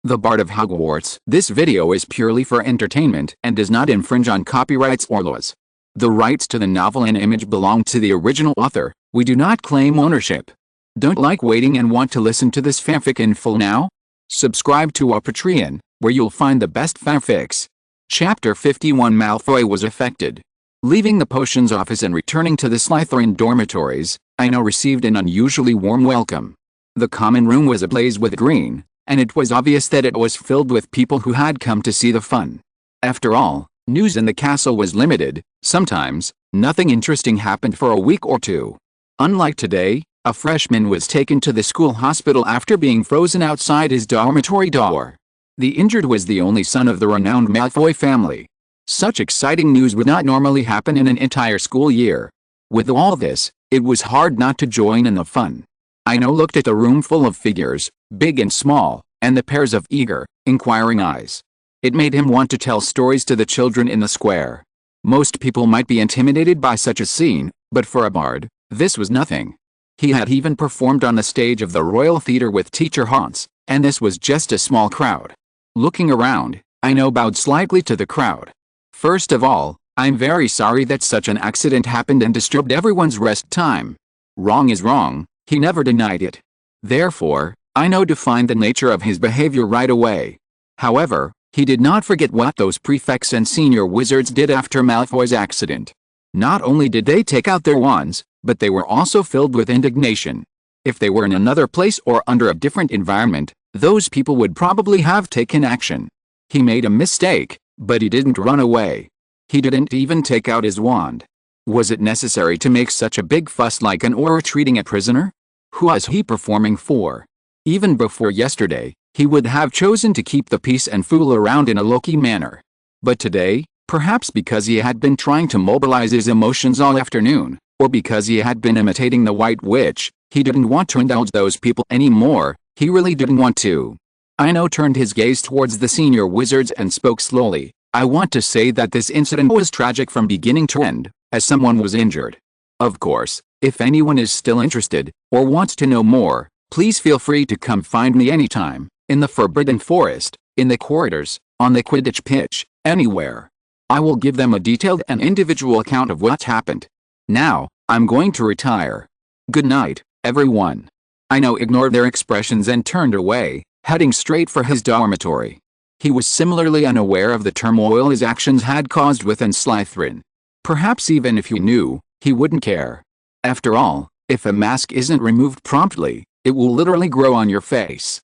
The Bard of Hogwarts. This video is purely for entertainment and does not infringe on copyrights or laws. The rights to the novel and image belong to the original author. We do not claim ownership. Don't like waiting and want to listen to this fanfic in full now? Subscribe to our Patreon, where you'll find the best fanfics. Chapter 51. Malfoy was affected. Leaving the potions office and returning to the Slytherin dormitories, Ino received an unusually warm welcome. The common room was ablaze with green, and it was obvious that it was filled with people who had come to see the fun. After all, news in the castle was limited. Sometimes, nothing interesting happened for a week or two. Unlike today, a freshman was taken to the school hospital after being frozen outside his dormitory door. The injured was the only son of the renowned Malfoy family. Such exciting news would not normally happen in an entire school year. With all this, it was hard not to join in the fun. Ino looked at the room full of figures, big and small, and the pairs of eager, inquiring eyes. It made him want to tell stories to the children in the square. Most people might be intimidated by such a scene, but for a bard, this was nothing. He had even performed on the stage of the Royal Theatre with Teacher Hans, and this was just a small crowd. Looking around, Ino bowed slightly to the crowd. First of all, I'm very sorry that such an accident happened and disturbed everyone's rest time. Wrong is wrong, he never denied it. Therefore, Ino defined the nature of his behavior right away. However, he did not forget what those prefects and senior wizards did after Malfoy's accident. Not only did they take out their wands, but they were also filled with indignation. If they were in another place or under a different environment, those people would probably have taken action. He made a mistake, but he didn't run away. He didn't even take out his wand. Was it necessary to make such a big fuss like an Auror treating a prisoner? Who was he performing for? Even before yesterday, he would have chosen to keep the peace and fool around in a low-key manner. But today, perhaps because he had been trying to mobilize his emotions all afternoon, or because he had been imitating the White Witch, he didn't want to indulge those people anymore. He really didn't want to. Ino turned his gaze towards the senior wizards and spoke slowly. I want to say that this incident was tragic from beginning to end, as someone was injured. Of course, if anyone is still interested, or wants to know more, please feel free to come find me anytime, in the Forbidden Forest, in the corridors, on the Quidditch pitch, anywhere. I will give them a detailed and individual account of what happened. Now, I'm going to retire. Good night, everyone. Ino ignored their expressions and turned away, heading straight for his dormitory. He was similarly unaware of the turmoil his actions had caused within Slytherin. Perhaps even if he knew, he wouldn't care. After all, if a mask isn't removed promptly, it will literally grow on your face.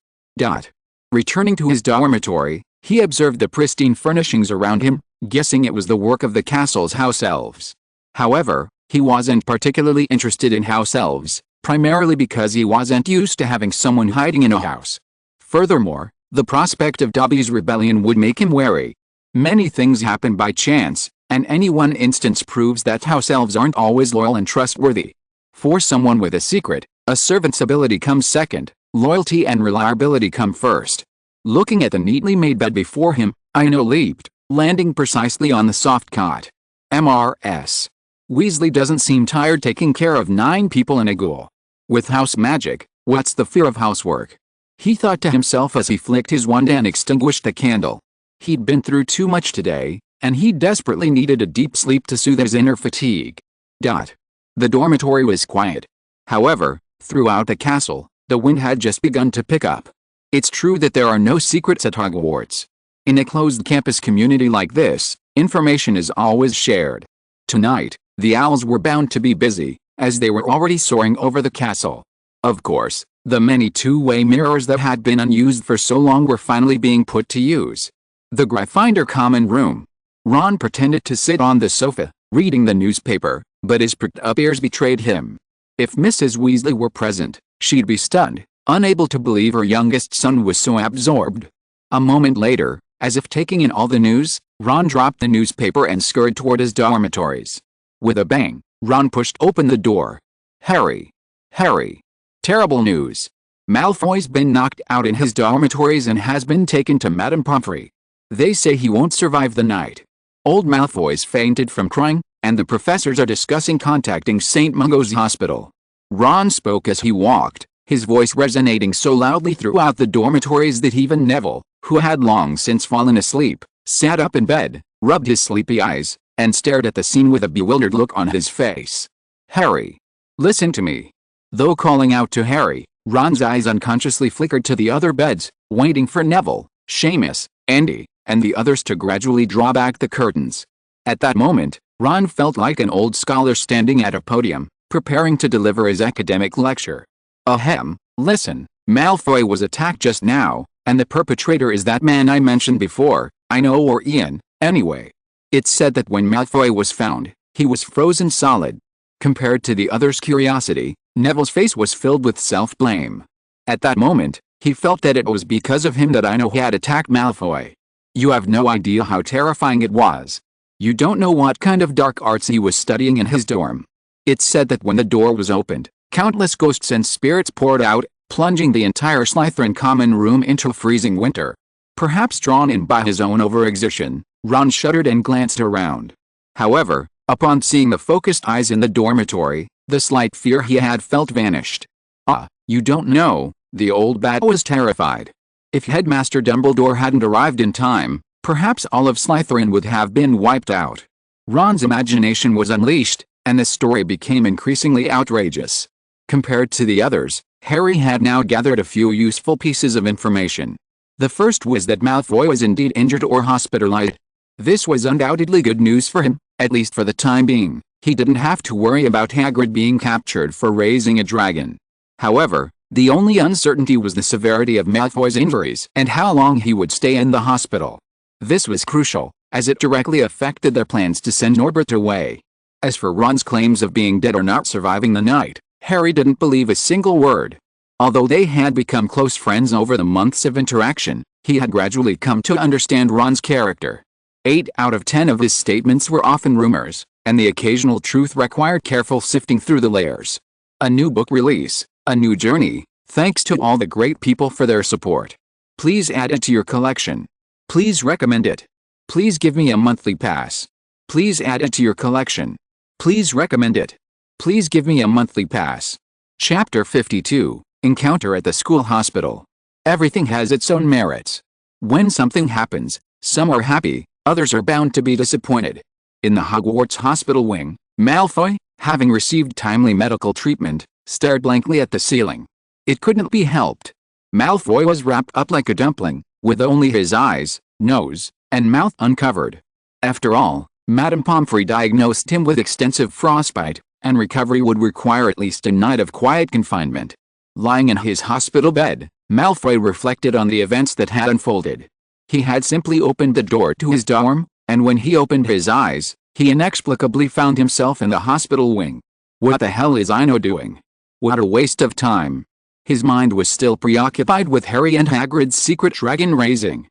Returning to his dormitory, he observed the pristine furnishings around him, guessing it was the work of the castle's house elves. However, he wasn't particularly interested in house elves, primarily because he wasn't used to having someone hiding in a house. Furthermore, the prospect of Dobby's rebellion would make him wary. Many things happen by chance, and any one instance proves that house elves aren't always loyal and trustworthy. For someone with a secret, a servant's ability comes second, loyalty and reliability come first. Looking at the neatly made bed before him, Ino leaped, landing precisely on the soft cot. MRS. Weasley doesn't seem tired taking care of 9 people and a ghoul. With house magic, what's the fear of housework? He thought to himself as he flicked his wand and extinguished the candle. He'd been through too much today, and he desperately needed a deep sleep to soothe his inner fatigue. The dormitory was quiet. However, throughout the castle, the wind had just begun to pick up. It's true that there are no secrets at Hogwarts. In a closed campus community like this, information is always shared. Tonight, the owls were bound to be busy, as they were already soaring over the castle. Of course, the many two-way mirrors that had been unused for so long were finally being put to use. The Gryffindor common room. Ron pretended to sit on the sofa, reading the newspaper, but his pricked-up ears betrayed him. If Mrs. Weasley were present, she'd be stunned, unable to believe her youngest son was so absorbed. A moment later, as if taking in all the news, Ron dropped the newspaper and scurried toward his dormitories. With a bang, Ron pushed open the door. Harry! Harry! Terrible news. Malfoy's been knocked out in his dormitories and has been taken to Madame Pomfrey. They say he won't survive the night. Old Malfoy's fainted from crying, and the professors are discussing contacting St. Mungo's hospital. Ron spoke as he walked, his voice resonating so loudly throughout the dormitories that even Neville, who had long since fallen asleep, sat up in bed, rubbed his sleepy eyes, and stared at the scene with a bewildered look on his face. "Harry. Listen to me." Though calling out to Harry, Ron's eyes unconsciously flickered to the other beds, waiting for Neville, Seamus, Andy, and the others to gradually draw back the curtains. At that moment, Ron felt like an old scholar standing at a podium, preparing to deliver his academic lecture. "Ahem, listen, Malfoy was attacked just now, and the perpetrator is that man I mentioned before, Ino or Ian, anyway. It's said that when Malfoy was found, he was frozen solid." Compared to the others' curiosity, Neville's face was filled with self-blame. At that moment, he felt that it was because of him that Ino had attacked Malfoy. You have no idea how terrifying it was. You don't know what kind of dark arts he was studying in his dorm. It's said that when the door was opened, countless ghosts and spirits poured out, plunging the entire Slytherin common room into freezing winter. Perhaps drawn in by his own overexertion, Ron shuddered and glanced around. However, upon seeing the focused eyes in the dormitory, the slight fear he had felt vanished. "Ah, you don't know," the old bat was terrified. If Headmaster Dumbledore hadn't arrived in time, perhaps all of Slytherin would have been wiped out. Ron's imagination was unleashed, and the story became increasingly outrageous. Compared to the others, Harry had now gathered a few useful pieces of information. The first was that Malfoy was indeed injured or hospitalized. This was undoubtedly good news for him, at least for the time being. He didn't have to worry about Hagrid being captured for raising a dragon. However, the only uncertainty was the severity of Malfoy's injuries and how long he would stay in the hospital. This was crucial, as it directly affected their plans to send Norbert away. As for Ron's claims of being dead or not surviving the night, Harry didn't believe a single word. Although they had become close friends over the months of interaction, he had gradually come to understand Ron's character. 8 out of 10 of his statements were often rumors, and the occasional truth required careful sifting through the layers. A new book release, a new journey, thanks to all the great people for their support. Please add it to your collection. Please recommend it. Please give me a monthly pass. Please add it to your collection. Please recommend it. Please give me a monthly pass. Chapter 52, Encounter at the School Hospital. Everything has its own merits. When something happens, some are happy, others are bound to be disappointed. In the Hogwarts hospital wing, Malfoy, having received timely medical treatment, stared blankly at the ceiling. It couldn't be helped. Malfoy was wrapped up like a dumpling, with only his eyes, nose, and mouth uncovered. After all, Madame Pomfrey diagnosed him with extensive frostbite, and recovery would require at least a night of quiet confinement. Lying in his hospital bed, Malfoy reflected on the events that had unfolded. He had simply opened the door to his dorm, and when he opened his eyes, he inexplicably found himself in the hospital wing. What the hell is Ino doing? What a waste of time. His mind was still preoccupied with Harry and Hagrid's secret dragon raising.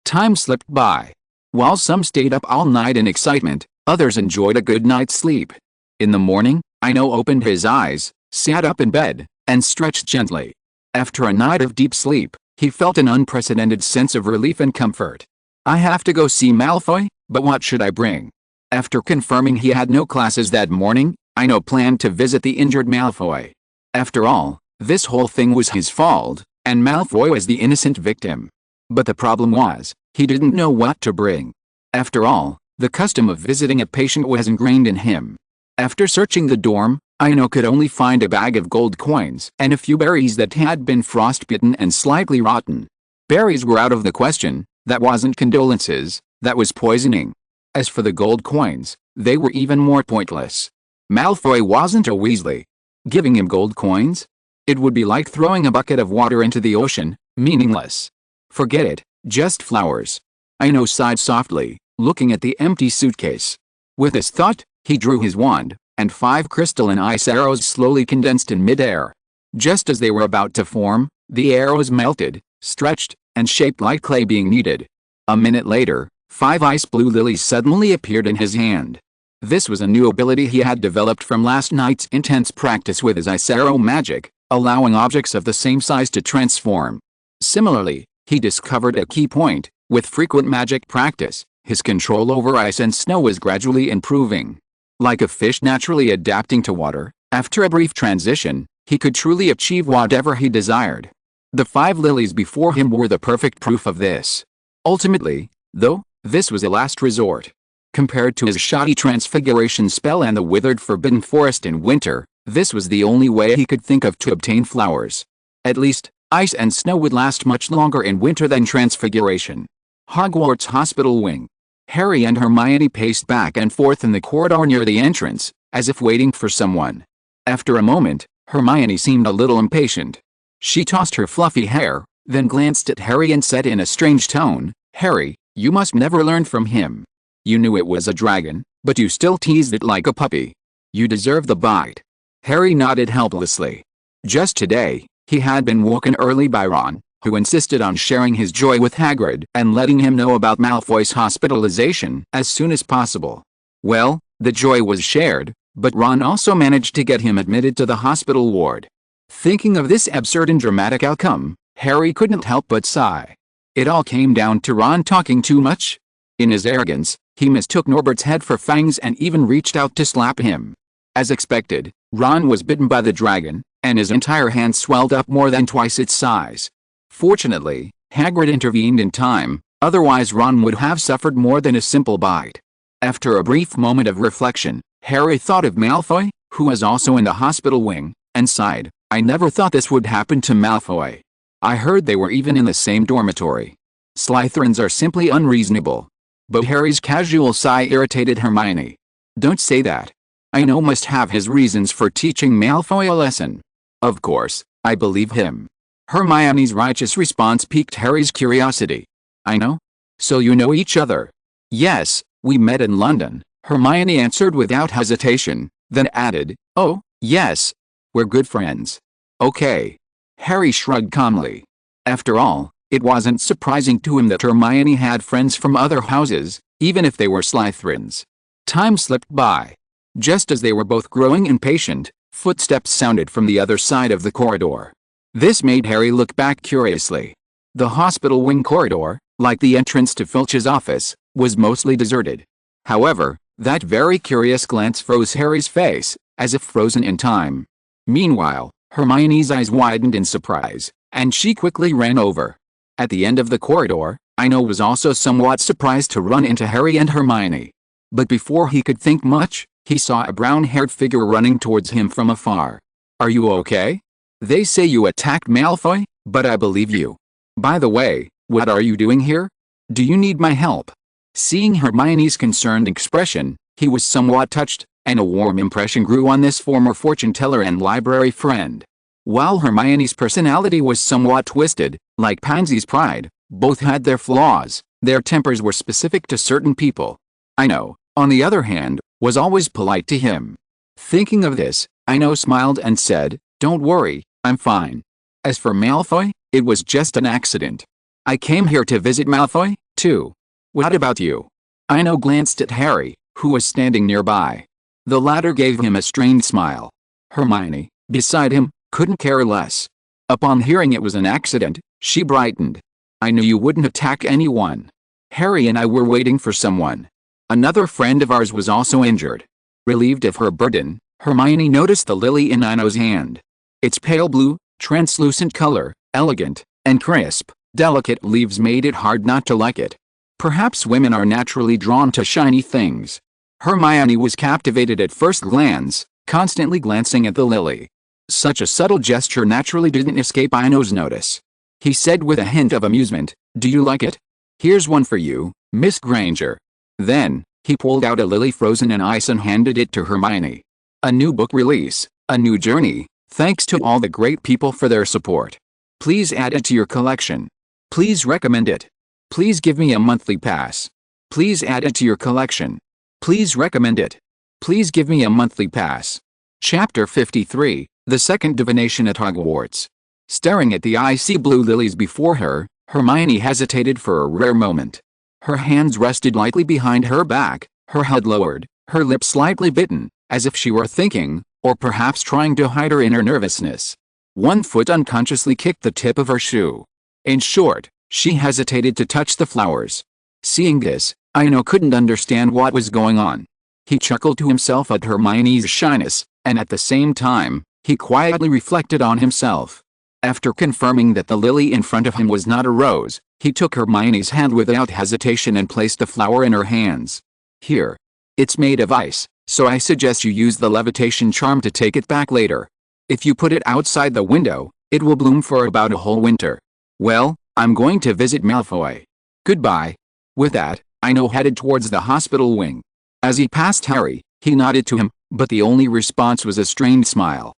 Time slipped by. While some stayed up all night in excitement, others enjoyed a good night's sleep. In the morning, Ino opened his eyes, sat up in bed, and stretched gently. After a night of deep sleep, he felt an unprecedented sense of relief and comfort. I have to go see Malfoy, but what should I bring? After confirming he had no classes that morning, Ino planned to visit the injured Malfoy. After all, this whole thing was his fault, and Malfoy was the innocent victim. But the problem was, he didn't know what to bring. After all, the custom of visiting a patient was ingrained in him. After searching the dorm, Ino could only find a bag of gold coins and a few berries that had been frostbitten and slightly rotten. Berries were out of the question. That wasn't condolences, that was poisoning. As for the gold coins, they were even more pointless. Malfoy wasn't a Weasley. Giving him gold coins? It would be like throwing a bucket of water into the ocean, meaningless. Forget it, just flowers. Ino sighed softly, looking at the empty suitcase. With this thought, he drew his wand, and 5 crystalline ice arrows slowly condensed in midair. Just as they were about to form, the arrows melted, stretched, and shaped like clay being kneaded. A minute later, 5 ice blue lilies suddenly appeared in his hand. This was a new ability he had developed from last night's intense practice with his ice arrow magic, allowing objects of the same size to transform. Similarly, he discovered a key point: with frequent magic practice, his control over ice and snow was gradually improving. Like a fish naturally adapting to water, after a brief transition, He could truly achieve whatever he desired. The 5 lilies before him were the perfect proof of this. Ultimately, though, this was a last resort. Compared to his shoddy transfiguration spell and the withered forbidden forest in winter, this was the only way he could think of to obtain flowers. At least, ice and snow would last much longer in winter than transfiguration. Hogwarts Hospital Wing. Harry and Hermione paced back and forth in the corridor near the entrance, as if waiting for someone. After a moment, Hermione seemed a little impatient. She tossed her fluffy hair, then glanced at Harry and said in a strange tone, "Harry, you must never learn from him. You knew it was a dragon, but you still teased it like a puppy. You deserve the bite." Harry nodded helplessly. Just today, he had been woken early by Ron, who insisted on sharing his joy with Hagrid and letting him know about Malfoy's hospitalization as soon as possible. Well, the joy was shared, but Ron also managed to get him admitted to the hospital ward. Thinking of this absurd and dramatic outcome, Harry couldn't help but sigh. It all came down to Ron talking too much. In his arrogance, he mistook Norbert's head for fangs and even reached out to slap him. As expected, Ron was bitten by the dragon, and his entire hand swelled up more than twice its size. Fortunately, Hagrid intervened in time, otherwise Ron would have suffered more than a simple bite. After a brief moment of reflection, Harry thought of Malfoy, who was also in the hospital wing, and sighed, "I never thought this would happen to Malfoy. I heard they were even in the same dormitory. Slytherins are simply unreasonable." But Harry's casual sigh irritated Hermione. "Don't say that. Ino must have his reasons for teaching Malfoy a lesson." "Of course, I believe him." Hermione's righteous response piqued Harry's curiosity. "Ino? So you know each other?" "Yes, we met in London," Hermione answered without hesitation, then added, "Oh, yes. We're good friends." "Okay." Harry shrugged calmly. After all, it wasn't surprising to him that Hermione had friends from other houses, even if they were Slytherins. Time slipped by. Just as they were both growing impatient, footsteps sounded from the other side of the corridor. This made Harry look back curiously. The hospital wing corridor, like the entrance to Filch's office, was mostly deserted. However, that very curious glance froze Harry's face, as if frozen in time. Meanwhile, Hermione's eyes widened in surprise, and she quickly ran over. At the end of the corridor, Ino was also somewhat surprised to run into Harry and Hermione. But before he could think much, he saw a brown-haired figure running towards him from afar. "Are you okay? They say you attacked Malfoy, but I believe you. By the way, what are you doing here? Do you need my help?" Seeing Hermione's concerned expression, he was somewhat touched, and a warm impression grew on this former fortune-teller and library friend. While Hermione's personality was somewhat twisted, like Pansy's pride, both had their flaws. Their tempers were specific to certain people. Ino, on the other hand, was always polite to him. Thinking of this, Ino smiled and said, "Don't worry, I'm fine. As for Malfoy, it was just an accident. I came here to visit Malfoy, too. What about you?" Ino glanced at Harry, who was standing nearby. The latter gave him a strained smile. Hermione, beside him, couldn't care less. Upon hearing it was an accident, she brightened. "I knew you wouldn't attack anyone. Harry and I were waiting for someone. Another friend of ours was also injured." Relieved of her burden, Hermione noticed the lily in Ino's hand. Its pale blue, translucent color, elegant, and crisp, delicate leaves made it hard not to like it. Perhaps women are naturally drawn to shiny things. Hermione was captivated at first glance, constantly glancing at the lily. Such a subtle gesture naturally didn't escape Ino's notice. He said with a hint of amusement, "Do you like it? Here's one for you, Miss Granger." Then, he pulled out a lily frozen in ice and handed it to Hermione. "A new book release, a new journey, thanks to all the great people for their support. Please add it to your collection. Please recommend it. Please give me a monthly pass. Please add it to your collection. Please recommend it. Please give me a monthly pass." Chapter 53, The Second Divination at Hogwarts. Staring at the icy blue lilies before her, Hermione hesitated for a rare moment. Her hands rested lightly behind her back, her head lowered, her lips slightly bitten, as if she were thinking, or perhaps trying to hide her inner nervousness. One foot unconsciously kicked the tip of her shoe. In short, she hesitated to touch the flowers. Seeing this, Ino couldn't understand what was going on. He chuckled to himself at Hermione's shyness, and at the same time, He quietly reflected on himself. After confirming that the lily in front of him was not a rose, he took Hermione's hand without hesitation and placed the flower in her hands. Here. It's made of ice, so I suggest you use the levitation charm to take it back later. If you put it outside the window, it will bloom for about a whole winter. Well, I'm going to visit Malfoy. Goodbye. With that, Ino headed towards the hospital wing. As he passed Harry, he nodded to him, but the only response was a strained smile.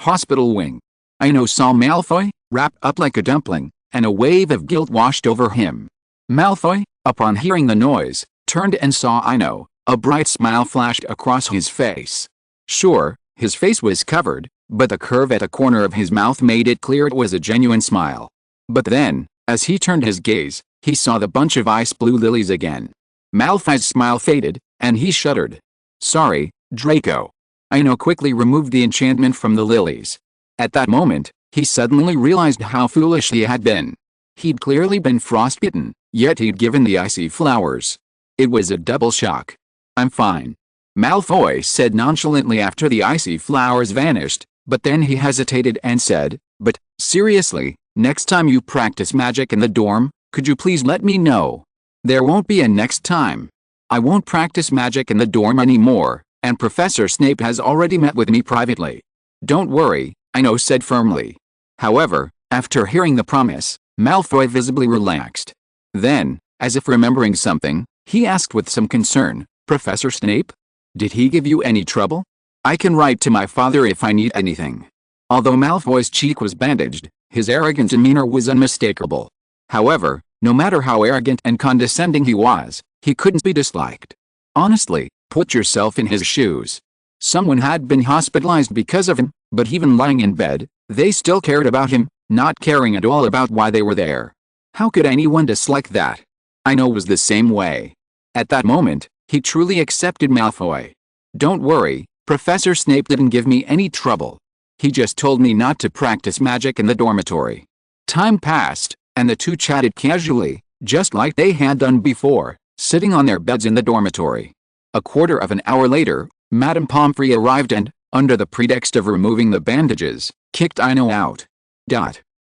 Hospital wing. Ino saw Malfoy, wrapped up like a dumpling, and a wave of guilt washed over him. Malfoy, upon hearing the noise, turned and saw Ino. A bright smile flashed across his face. Sure, his face was covered, but the curve at the corner of his mouth made it clear it was a genuine smile. But then, as he turned his gaze, he saw the bunch of ice blue lilies again. Malfoy's smile faded, and he shuddered. Sorry, Draco. Ino quickly removed the enchantment from the lilies. At that moment, he suddenly realized how foolish he had been. He'd clearly been frostbitten, yet he'd given the icy flowers. It was a double shock. I'm fine. Malfoy said nonchalantly after the icy flowers vanished, but then he hesitated and said, but, seriously, next time you practice magic in the dorm, could you please let me know? There won't be a next time. I won't practice magic in the dorm anymore, and Professor Snape has already met with me privately. Don't worry, Ino said firmly. However, after hearing the promise, Malfoy visibly relaxed. Then, as if remembering something, he asked with some concern, Professor Snape? Did he give you any trouble? I can write to my father if I need anything. Although Malfoy's cheek was bandaged, his arrogant demeanor was unmistakable. However, no matter how arrogant and condescending he was, he couldn't be disliked. Honestly, put yourself in his shoes. Someone had been hospitalized because of him, but even lying in bed, they still cared about him, not caring at all about why they were there. How could anyone dislike that? Ino was the same way. At that moment, he truly accepted Malfoy. Don't worry, Professor Snape didn't give me any trouble. He just told me not to practice magic in the dormitory. Time passed, and the two chatted casually, just like they had done before, sitting on their beds in the dormitory. A quarter of an hour later, Madame Pomfrey arrived and, under the pretext of removing the bandages, kicked Ino out.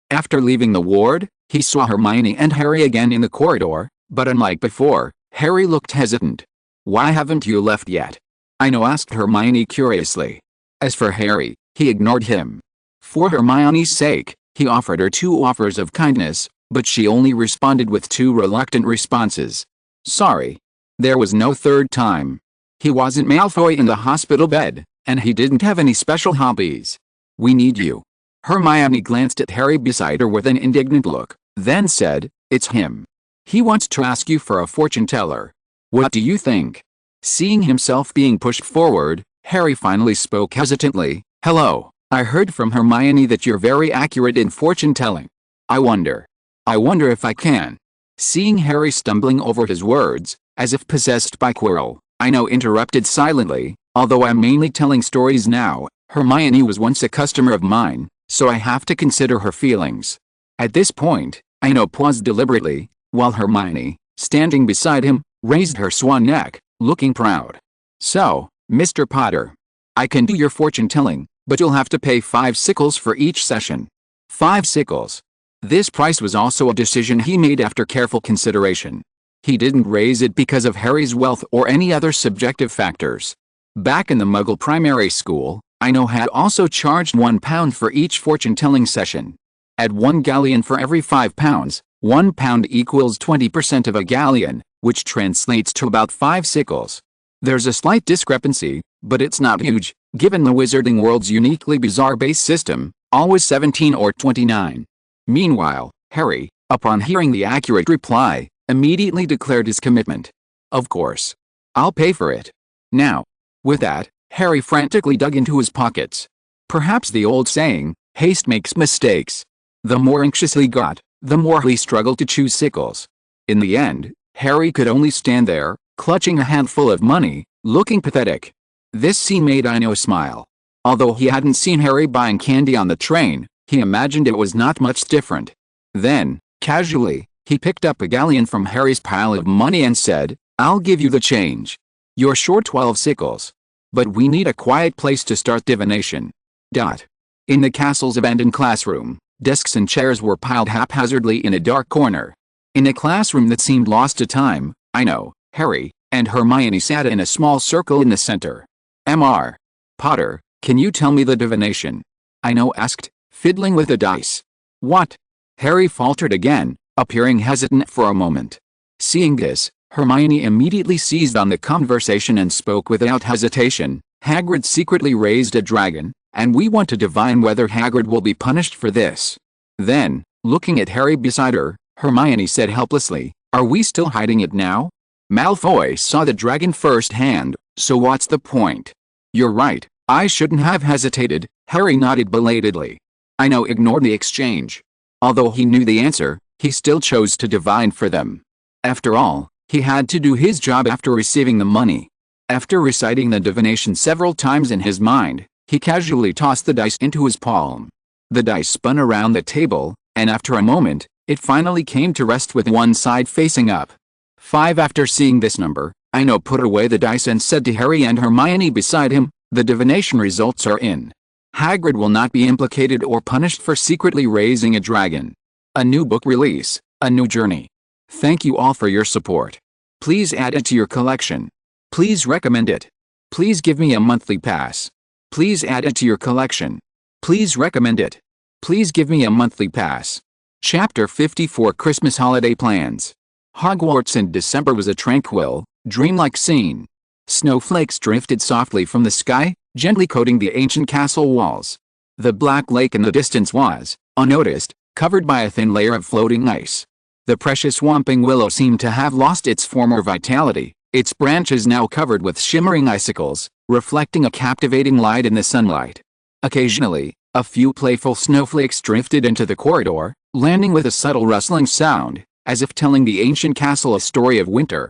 After leaving the ward, he saw Hermione and Harry again in the corridor, but unlike before, Harry looked hesitant. Why haven't you left yet? Ino asked Hermione curiously. As for Harry, he ignored him. For Hermione's sake, he offered her 2 offers of kindness, but she only responded with 2 reluctant responses. Sorry. There was no third time. He wasn't Malfoy in the hospital bed, and he didn't have any special hobbies. We need you. Hermione glanced at Harry beside her with an indignant look, then said, It's him. He wants to ask you for a fortune teller. What do you think? Seeing himself being pushed forward, Harry finally spoke hesitantly. Hello, I heard from Hermione that you're very accurate in fortune telling. I wonder if I can. Seeing Harry stumbling over his words, as if possessed by Quirrell, Ino interrupted silently. Although I'm mainly telling stories now, Hermione was once a customer of mine, so I have to consider her feelings. At this point, Ino paused deliberately, while Hermione, standing beside him, raised her swan neck, looking proud. So, Mr. Potter. I can do your fortune telling, but you'll have to pay 5 sickles for each session. 5 sickles. This price was also a decision he made after careful consideration. He didn't raise it because of Harry's wealth or any other subjective factors. Back in the Muggle primary school, Ino had also charged £1 for each fortune-telling session. At 1 galleon for every £5, £1 equals 20% of a galleon, which translates to about 5 sickles. There's a slight discrepancy, but it's not huge, given the Wizarding World's uniquely bizarre base system, always 17 or 29. Meanwhile, Harry, upon hearing the accurate reply, immediately declared his commitment. Of course. I'll pay for it. Now. With that, Harry frantically dug into his pockets. Perhaps the old saying, haste makes mistakes. The more anxious he got, the more he struggled to choose sickles. In the end, Harry could only stand there, clutching a handful of money, looking pathetic. This scene made Ino smile. Although he hadn't seen Harry buying candy on the train, he imagined it was not much different. Then, casually, he picked up a galleon from Harry's pile of money and said, I'll give you the change. You're short 12 sickles. But we need a quiet place to start divination. In the castle's abandoned classroom, desks and chairs were piled haphazardly in a dark corner. In a classroom that seemed lost to time, Ino, Harry, and Hermione sat in a small circle in the center. Mr. Potter, can you tell me the divination? Ino asked, fiddling with the dice. What? Harry faltered again, appearing hesitant for a moment. Seeing this, Hermione immediately seized on the conversation and spoke without hesitation. Hagrid secretly raised a dragon, and we want to divine whether Hagrid will be punished for this. Then, looking at Harry beside her, Hermione said helplessly, are we still hiding it now? Malfoy saw the dragon firsthand, so what's the point? You're right, I shouldn't have hesitated, Harry nodded belatedly. Ino ignored the exchange. Although he knew the answer, he still chose to divine for them. After all, he had to do his job after receiving the money. After reciting the divination several times in his mind, he casually tossed the dice into his palm. The dice spun around the table, and after a moment, it finally came to rest with one side facing up. 5. After seeing this number, Ino put away the dice and said to Harry and Hermione beside him, the divination results are in. Hagrid will not be implicated or punished for secretly raising a dragon. A new book release, a new journey. Thank you all for your support. Please add it to your collection. Please recommend it. Please give me a monthly pass. Please add it to your collection. Please recommend it. Please give me a monthly pass. Chapter 54 Christmas Holiday Plans. Hogwarts in December was a tranquil, dreamlike scene. Snowflakes drifted softly from the sky, gently coating the ancient castle walls. The black lake in the distance was, unnoticed, covered by a thin layer of floating ice. The precious whomping willow seemed to have lost its former vitality, its branches now covered with shimmering icicles, reflecting a captivating light in the sunlight. Occasionally, a few playful snowflakes drifted into the corridor, landing with a subtle rustling sound, as if telling the ancient castle a story of winter.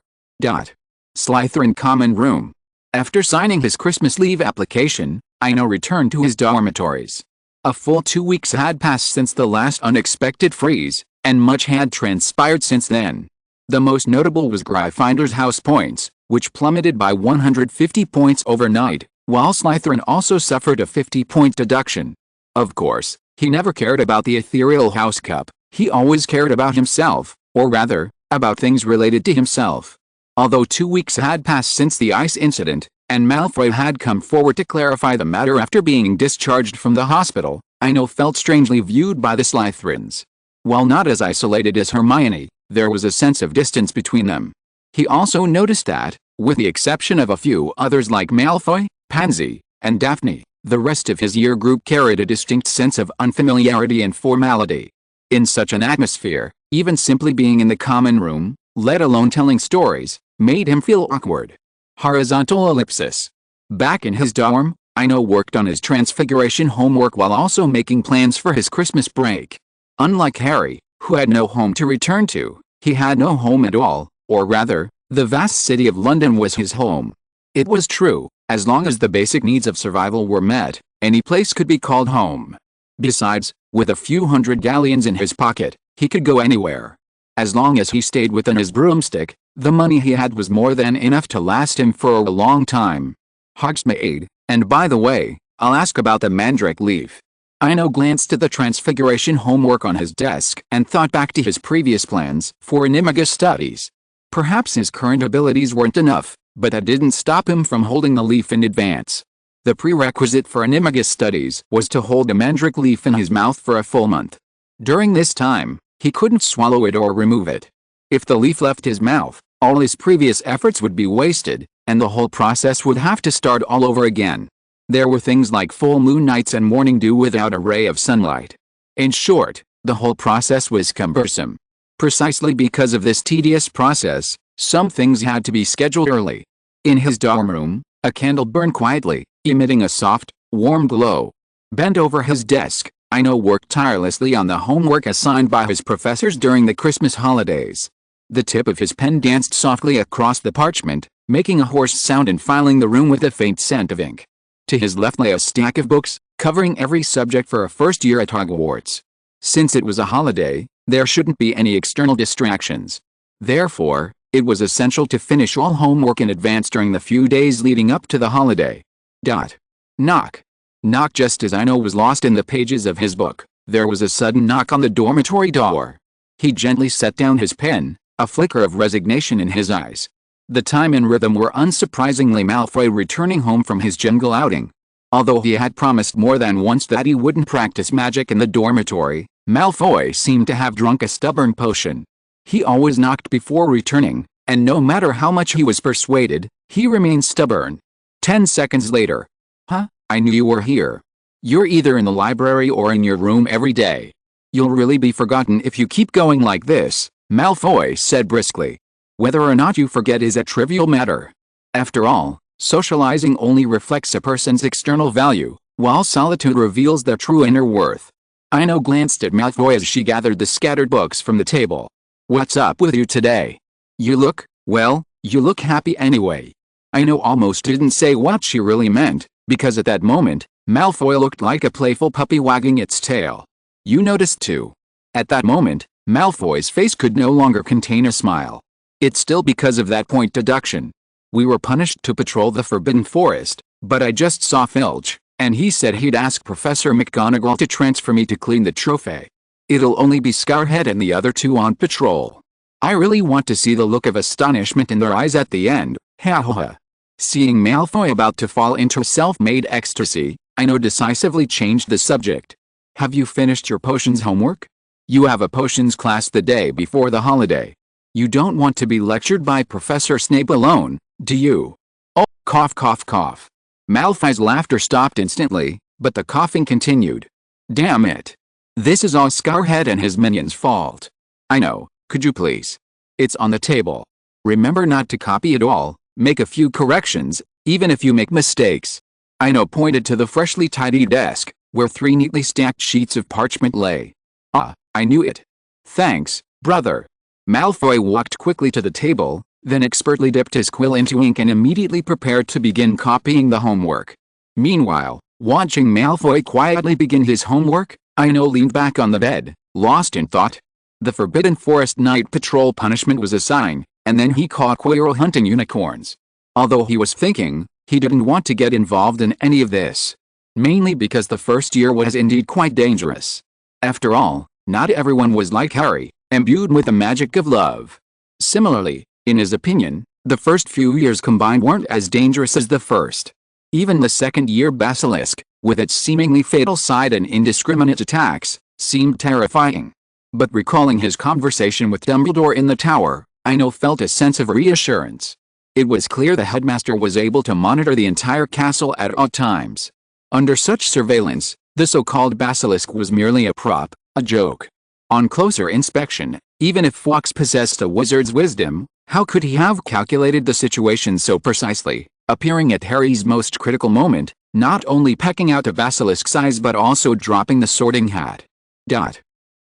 Slytherin Common Room. After signing his Christmas leave application, Ino returned to his dormitories. A full 2 weeks had passed since the last unexpected freeze, and much had transpired since then. The most notable was Gryffindor's house points, which plummeted by 150 points overnight, while Slytherin also suffered a 50-point deduction. Of course, he never cared about the ethereal house cup, he always cared about himself, or rather, about things related to himself. Although 2 weeks had passed since the ice incident, and Malfoy had come forward to clarify the matter after being discharged from the hospital, Ino felt strangely viewed by the Slytherins. While not as isolated as Hermione, there was a sense of distance between them. He also noticed that, with the exception of a few others like Malfoy, Pansy, and Daphne, the rest of his year group carried a distinct sense of unfamiliarity and formality. In such an atmosphere, even simply being in the common room, let alone telling stories, made him feel awkward. Horizontal ellipsis. Back in his dorm, Ino worked on his transfiguration homework while also making plans for his Christmas break. Unlike Harry, who had no home to return to, he had no home at all, or rather, the vast city of London was his home. It was true, as long as the basic needs of survival were met, any place could be called home. Besides, with a few hundred galleons in his pocket, he could go anywhere. As long as he stayed within his broomstick, the money he had was more than enough to last him for a long time. Hogsmeade, and by the way, I'll ask about the mandrake leaf. Ino glanced at the transfiguration homework on his desk and thought back to his previous plans for Animagus studies. Perhaps his current abilities weren't enough, but that didn't stop him from holding the leaf in advance. The prerequisite for Animagus studies was to hold a mandrake leaf in his mouth for a full month. During this time, he couldn't swallow it or remove it. If the leaf left his mouth, all his previous efforts would be wasted, and the whole process would have to start all over again. There were things like full moon nights and morning dew without a ray of sunlight. In short, the whole process was cumbersome. Precisely because of this tedious process, some things had to be scheduled early. In his dorm room, a candle burned quietly, emitting a soft, warm glow. Bent over his desk, Ino worked tirelessly on the homework assigned by his professors during the Christmas holidays. The tip of his pen danced softly across the parchment, making a hoarse sound and filling the room with a faint scent of ink. To his left lay a stack of books, covering every subject for a first year at Hogwarts. Since it was a holiday, there shouldn't be any external distractions. Therefore, it was essential to finish all homework in advance during the few days leading up to the holiday. Knock. Knock. Just as Ino was lost in the pages of his book, there was a sudden knock on the dormitory door. He gently set down his pen, a flicker of resignation in his eyes. The time and rhythm were unsurprisingly Malfoy returning home from his jungle outing. Although he had promised more than once that he wouldn't practice magic in the dormitory, Malfoy seemed to have drunk a stubborn potion. He always knocked before returning, and no matter how much he was persuaded, he remained stubborn. 10 seconds later. Huh? I knew you were here. You're either in the library or in your room every day. You'll really be forgotten if you keep going like this, Malfoy said briskly. Whether or not you forget is a trivial matter. After all, socializing only reflects a person's external value, while solitude reveals their true inner worth. Ino glanced at Malfoy as she gathered the scattered books from the table. What's up with you today? You look happy anyway. Ino almost didn't say what she really meant, because at that moment, Malfoy looked like a playful puppy wagging its tail. You noticed too. At that moment, Malfoy's face could no longer contain a smile. It's still because of that point deduction. We were punished to patrol the Forbidden Forest, but I just saw Filch, and he said he'd ask Professor McGonagall to transfer me to clean the trophy. It'll only be Scarhead and the other two on patrol. I really want to see the look of astonishment in their eyes at the end, ha ha ha. Seeing Malfoy about to fall into self-made ecstasy, Ino decisively changed the subject. Have you finished your potions homework? You have a potions class the day before the holiday. You don't want to be lectured by Professor Snape alone, do you? Oh, cough cough cough. Malfoy's laughter stopped instantly, but the coughing continued. Damn it. This is all Scarhead and his minions' fault. Ino, could you please? It's on the table. Remember not to copy it all, make a few corrections, even if you make mistakes. Ino pointed to the freshly tidied desk, where 3 neatly stacked sheets of parchment lay. Ah, I knew it. Thanks, brother. Malfoy walked quickly to the table, then expertly dipped his quill into ink and immediately prepared to begin copying the homework. Meanwhile, watching Malfoy quietly begin his homework, Ino leaned back on the bed, lost in thought. The Forbidden Forest Night Patrol punishment was a sign, and then he caught Quirrell hunting unicorns. Although he was thinking, he didn't want to get involved in any of this. Mainly because the first year was indeed quite dangerous. After all, not everyone was like Harry, imbued with the magic of love. Similarly, in his opinion, the first few years combined weren't as dangerous as the first. Even the second-year basilisk, with its seemingly fatal side and indiscriminate attacks, seemed terrifying. But recalling his conversation with Dumbledore in the tower, Ino felt a sense of reassurance. It was clear the headmaster was able to monitor the entire castle at all times. Under such surveillance, the so-called basilisk was merely a prop, a joke. On closer inspection, even if Fawkes possessed a wizard's wisdom, how could he have calculated the situation so precisely, appearing at Harry's most critical moment, not only pecking out a basilisk's eyes but also dropping the sorting hat?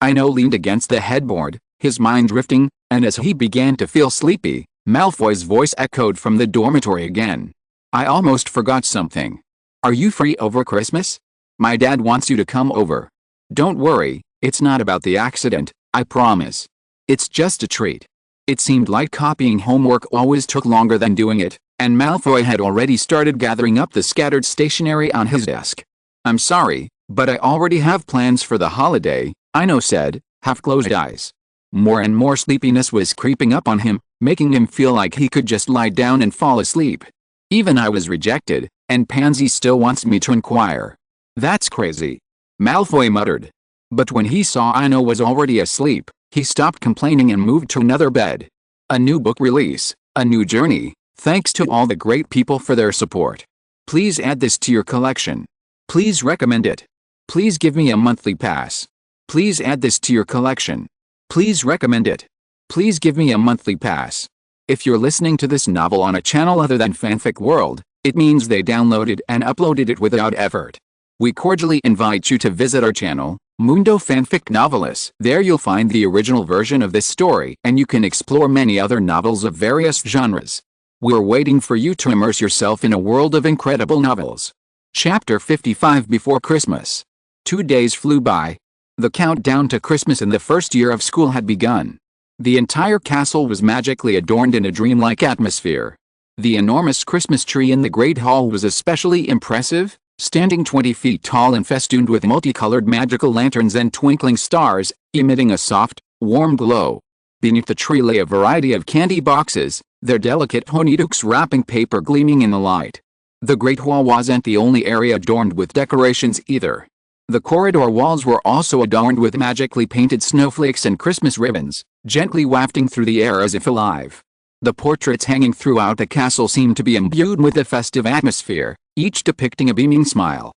Ino leaned against the headboard, his mind drifting, and as he began to feel sleepy, Malfoy's voice echoed from the dormitory again. I almost forgot something. Are you free over Christmas? My dad wants you to come over. Don't worry, it's not about the accident, I promise. It's just a treat. It seemed like copying homework always took longer than doing it, and Malfoy had already started gathering up the scattered stationery on his desk. I'm sorry, but I already have plans for the holiday, Ino said, half-closed eyes. More and more sleepiness was creeping up on him, making him feel like he could just lie down and fall asleep. Even I was rejected, and Pansy still wants me to inquire. That's crazy. Malfoy muttered. But when he saw Ino was already asleep, he stopped complaining and moved to another bed. A new book release, a new journey, thanks to all the great people for their support. Please add this to your collection. Please recommend it. Please give me a monthly pass. Please add this to your collection. Please recommend it. Please give me a monthly pass. If you're listening to this novel on a channel other than Fanfic World, it means they downloaded and uploaded it without effort. We cordially invite you to visit our channel, Mundo Fanfic Novelis. There you'll find the original version of this story and you can explore many other novels of various genres. We're waiting for you to immerse yourself in a world of incredible novels. Chapter 55 Before Christmas. 2 days flew by. The countdown to Christmas in the first year of school had begun. The entire castle was magically adorned in a dreamlike atmosphere. The enormous Christmas tree in the Great Hall was especially impressive, standing 20 feet tall and festooned with multicolored magical lanterns and twinkling stars, emitting a soft, warm glow. Beneath the tree lay a variety of candy boxes, their delicate honeydews wrapping paper gleaming in the light. The Great Hall wasn't the only area adorned with decorations either. The corridor walls were also adorned with magically painted snowflakes and Christmas ribbons, gently wafting through the air as if alive. The portraits hanging throughout the castle seemed to be imbued with a festive atmosphere, each depicting a beaming smile.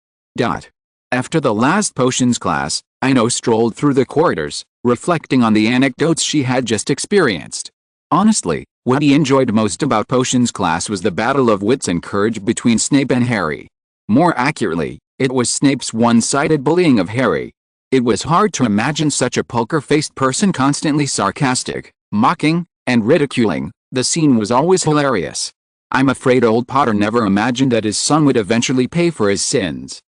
After the last potions class, Ino strolled through the corridors, reflecting on the anecdotes she had just experienced. Honestly, what he enjoyed most about potions class was the battle of wits and courage between Snape and Harry. More accurately, it was Snape's one-sided bullying of Harry. It was hard to imagine such a poker-faced person constantly sarcastic, mocking, and ridiculing. The scene was always hilarious. I'm afraid old Potter never imagined that his son would eventually pay for his sins.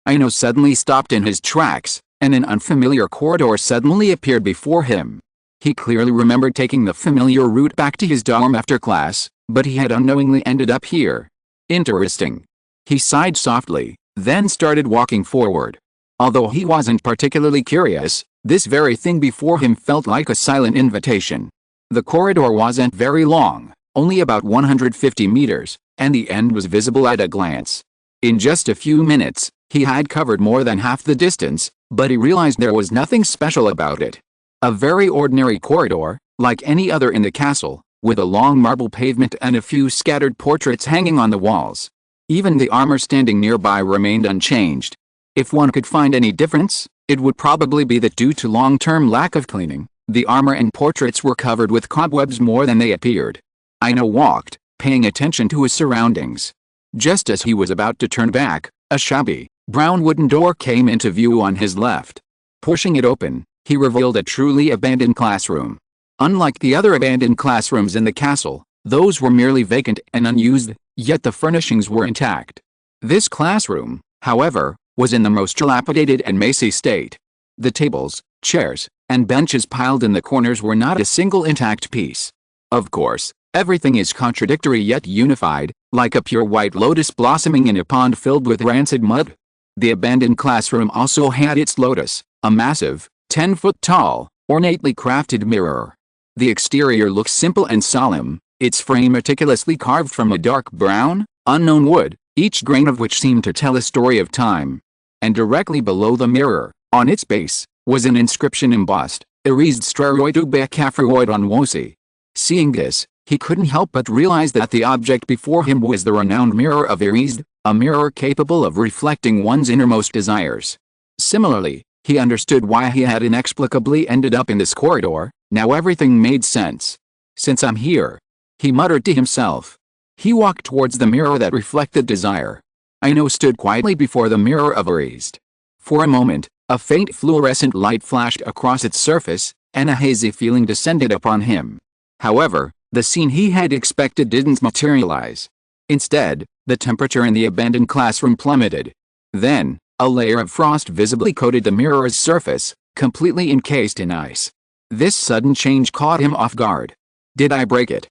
Ino suddenly stopped in his tracks, and an unfamiliar corridor suddenly appeared before him. He clearly remembered taking the familiar route back to his dorm after class, but he had unknowingly ended up here. Interesting. He sighed softly, then started walking forward. Although he wasn't particularly curious, this very thing before him felt like a silent invitation. The corridor wasn't very long, only about 150 meters, and the end was visible at a glance. In just a few minutes, he had covered more than half the distance, but he realized there was nothing special about it. A very ordinary corridor, like any other in the castle, with a long marble pavement and a few scattered portraits hanging on the walls. Even the armor standing nearby remained unchanged. If one could find any difference, it would probably be that due to long-term lack of cleaning, the armor and portraits were covered with cobwebs more than they appeared. Ino walked, paying attention to his surroundings. Just as he was about to turn back, a shabby, brown wooden door came into view on his left. Pushing it open, he revealed a truly abandoned classroom. Unlike the other abandoned classrooms in the castle, those were merely vacant and unused, yet the furnishings were intact. This classroom, however, was in the most dilapidated and messy state. The tables, chairs, and benches piled in the corners were not a single intact piece. Of course, everything is contradictory yet unified, like a pure white lotus blossoming in a pond filled with rancid mud. The abandoned classroom also had its lotus, a massive, 10-foot-tall, ornately crafted mirror. The exterior looks simple and solemn, its frame meticulously carved from a dark brown, unknown wood, each grain of which seemed to tell a story of time. And directly below the mirror, on its base, was an inscription embossed, Erised Streroid ube Cafroid on Wosi. Seeing this, he couldn't help but realize that the object before him was the renowned mirror of Erised, a mirror capable of reflecting one's innermost desires. Similarly, he understood why he had inexplicably ended up in this corridor. Now everything made sense. Since I'm here, he muttered to himself. He walked towards the mirror that reflected desire. Ino stood quietly before the mirror of Erised. For a moment, a faint fluorescent light flashed across its surface, and a hazy feeling descended upon him. However, the scene he had expected didn't materialize. Instead, the temperature in the abandoned classroom plummeted. Then, a layer of frost visibly coated the mirror's surface, completely encased in ice. This sudden change caught him off guard. Did I break it?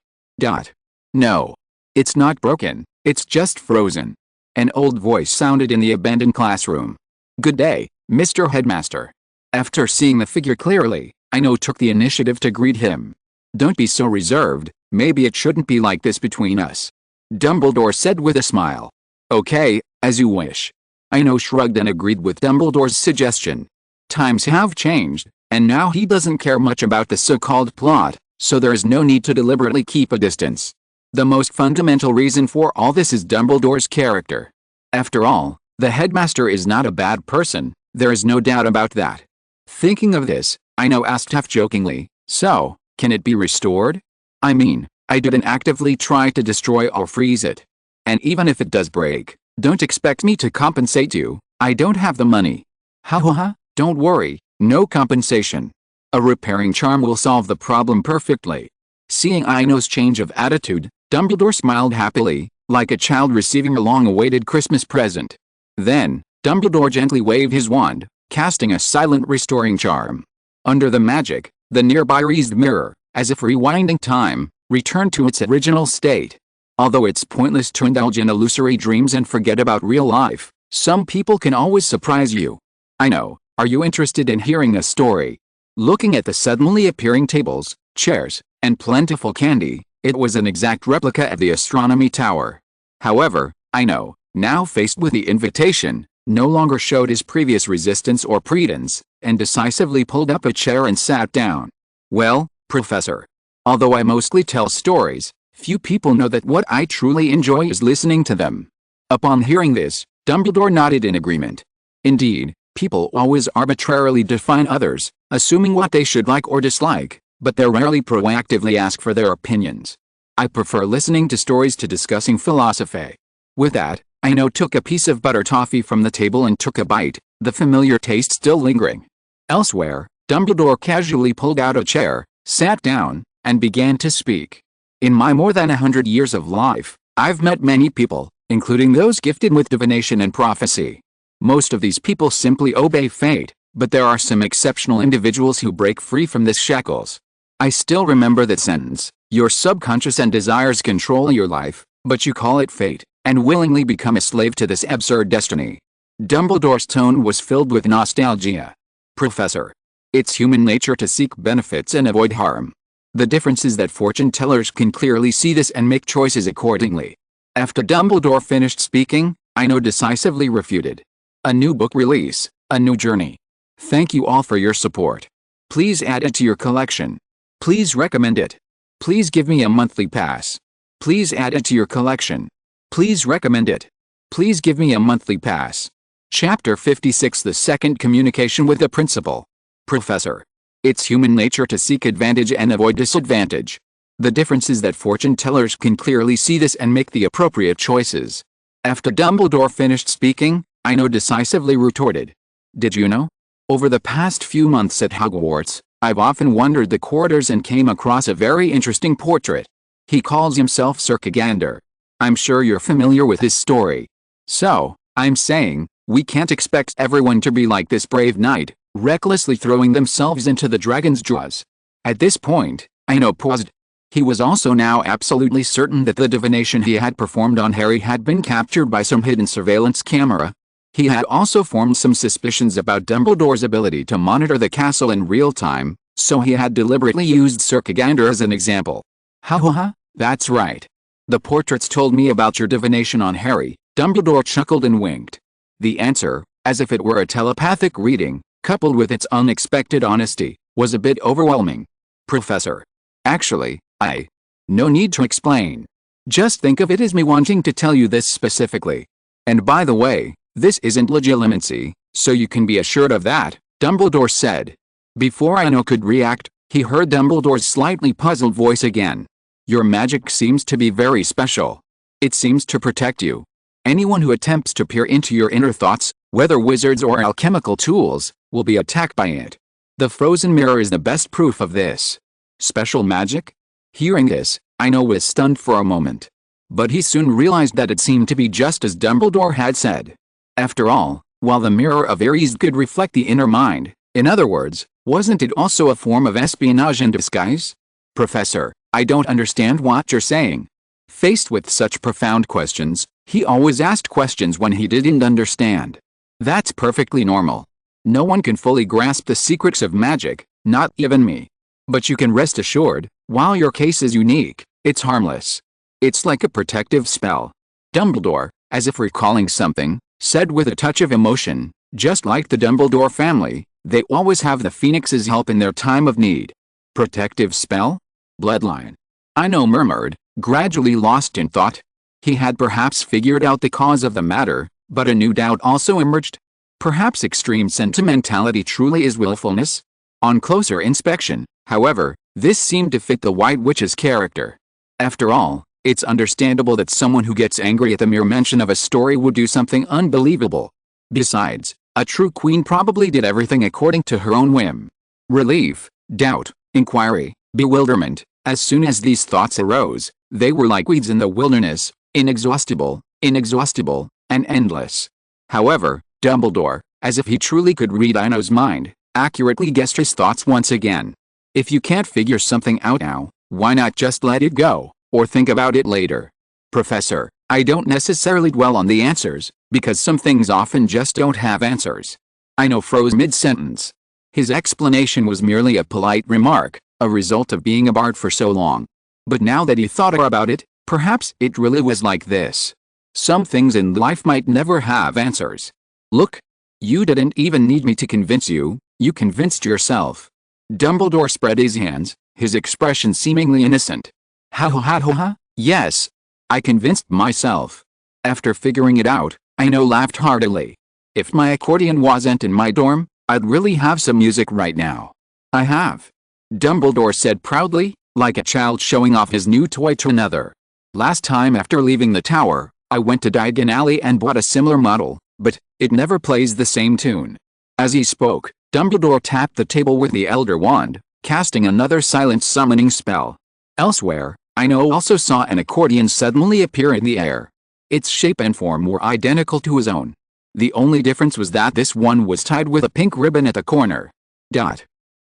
No. It's not broken, it's just frozen. An old voice sounded in the abandoned classroom. Good day, Mr. Headmaster. After seeing the figure clearly, Ino took the initiative to greet him. Don't be so reserved, maybe it shouldn't be like this between us. Dumbledore said with a smile. Okay, as you wish. Ino shrugged and agreed with Dumbledore's suggestion. Times have changed, and now he doesn't care much about the so-called plot, so there is no need to deliberately keep a distance. The most fundamental reason for all this is Dumbledore's character. After all, the headmaster is not a bad person, there is no doubt about that. Thinking of this, Ino asked half-jokingly, so, can it be restored? I mean, I didn't actively try to destroy or freeze it. And even if it does break, don't expect me to compensate you, I don't have the money. Ha, don't worry, no compensation. A repairing charm will solve the problem perfectly. Seeing Ino's change of attitude, Dumbledore smiled happily, like a child receiving a long-awaited Christmas present. Then, Dumbledore gently waved his wand, casting a silent restoring charm. Under the magic, the nearby raised mirror, as if rewinding time, returned to its original state. Although it's pointless to indulge in illusory dreams and forget about real life, some people can always surprise you. I know. Are you interested in hearing a story? Looking at the suddenly appearing tables, chairs, and plentiful candy, it was an exact replica of the astronomy tower. However, Ino, now faced with the invitation, no longer showed his previous resistance or pretense, and decisively pulled up a chair and sat down. Well, Professor. Although I mostly tell stories, few people know that what I truly enjoy is listening to them. Upon hearing this, Dumbledore nodded in agreement. Indeed, people always arbitrarily define others, assuming what they should like or dislike, but they rarely proactively ask for their opinions. I prefer listening to stories to discussing philosophy. With that, Ino took a piece of butter toffee from the table and took a bite, the familiar taste still lingering. Elsewhere, Dumbledore casually pulled out a chair, sat down, and began to speak. In my more than 100 years of life, I've met many people, including those gifted with divination and prophecy. Most of these people simply obey fate, but there are some exceptional individuals who break free from this shackles. I still remember that sentence, your subconscious and desires control your life, but you call it fate, and willingly become a slave to this absurd destiny. Dumbledore's tone was filled with nostalgia. Professor. It's human nature to seek benefits and avoid harm. The difference is that fortune tellers can clearly see this and make choices accordingly. After Dumbledore finished speaking, Ino decisively refuted. A new book release, a new journey. Thank you all for your support. Please add it to your collection. Please recommend it. Please give me a monthly pass. Please add it to your collection. Please recommend it. Please give me a monthly pass. Chapter 56 The Second Communication with the Principal. Professor. It's human nature to seek advantage and avoid disadvantage. The difference is that fortune tellers can clearly see this and make the appropriate choices. After Dumbledore finished speaking, Ino decisively retorted. Did you know? Over the past few months at Hogwarts, I've often wandered the corridors and came across a very interesting portrait. He calls himself Sir Kagander. I'm sure you're familiar with his story. So, I'm saying, we can't expect everyone to be like this brave knight, recklessly throwing themselves into the dragon's jaws. At this point, Ino paused. He was also now absolutely certain that the divination he had performed on Harry had been captured by some hidden surveillance camera. He had also formed some suspicions about Dumbledore's ability to monitor the castle in real time, so he had deliberately used Sir Kagander as an example. Ha ha ha, that's right. The portraits told me about your divination on Harry. Dumbledore chuckled and winked. The answer, as if it were a telepathic reading, coupled with its unexpected honesty, was a bit overwhelming. Professor. Actually, no need to explain. Just think of it as me wanting to tell you this specifically. And by the way, this isn't legilimency, so you can be assured of that, Dumbledore said. Before Ino could react, he heard Dumbledore's slightly puzzled voice again. Your magic seems to be very special. It seems to protect you. Anyone who attempts to peer into your inner thoughts, whether wizards or alchemical tools, will be attacked by it. The frozen mirror is the best proof of this. Special magic? Hearing this, Ino was stunned for a moment. But he soon realized that it seemed to be just as Dumbledore had said. After all, while the mirror of Ares could reflect the inner mind, in other words, wasn't it also a form of espionage in disguise? Professor, I don't understand what you're saying. Faced with such profound questions, he always asked questions when he didn't understand. That's perfectly normal. No one can fully grasp the secrets of magic, not even me. But you can rest assured, while your case is unique, it's harmless. It's like a protective spell. Dumbledore, as if recalling something, said with a touch of emotion, just like the Dumbledore family, they always have the Phoenix's help in their time of need. Protective spell? Bloodline. Ino murmured, gradually lost in thought. He had perhaps figured out the cause of the matter, but a new doubt also emerged. Perhaps extreme sentimentality truly is willfulness? On closer inspection, however, this seemed to fit the White Witch's character. After all, it's understandable that someone who gets angry at the mere mention of a story would do something unbelievable. Besides, a true queen probably did everything according to her own whim. Relief, doubt, inquiry, bewilderment, as soon as these thoughts arose, they were like weeds in the wilderness, inexhaustible, and endless. However, Dumbledore, as if he truly could read Ino's mind, accurately guessed his thoughts once again. If you can't figure something out now, why not just let it go, or think about it later? Professor, I don't necessarily dwell on the answers, because some things often just don't have answers. Ino froze mid-sentence. His explanation was merely a polite remark, a result of being a bard for so long. But now that he thought about it, perhaps it really was like this. Some things in life might never have answers. Look, you didn't even need me to convince you, you convinced yourself. Dumbledore spread his hands, his expression seemingly innocent. Ha, yes. I convinced myself. After figuring it out, Ino laughed heartily. If my accordion wasn't in my dorm, I'd really have some music right now. I have. Dumbledore said proudly, like a child showing off his new toy to another. Last time after leaving the tower, I went to Diagon Alley and bought a similar model, but it never plays the same tune. As he spoke, Dumbledore tapped the table with the Elder Wand, casting another silent summoning spell. Elsewhere, Ino also saw an accordion suddenly appear in the air. Its shape and form were identical to his own. The only difference was that this one was tied with a pink ribbon at the corner.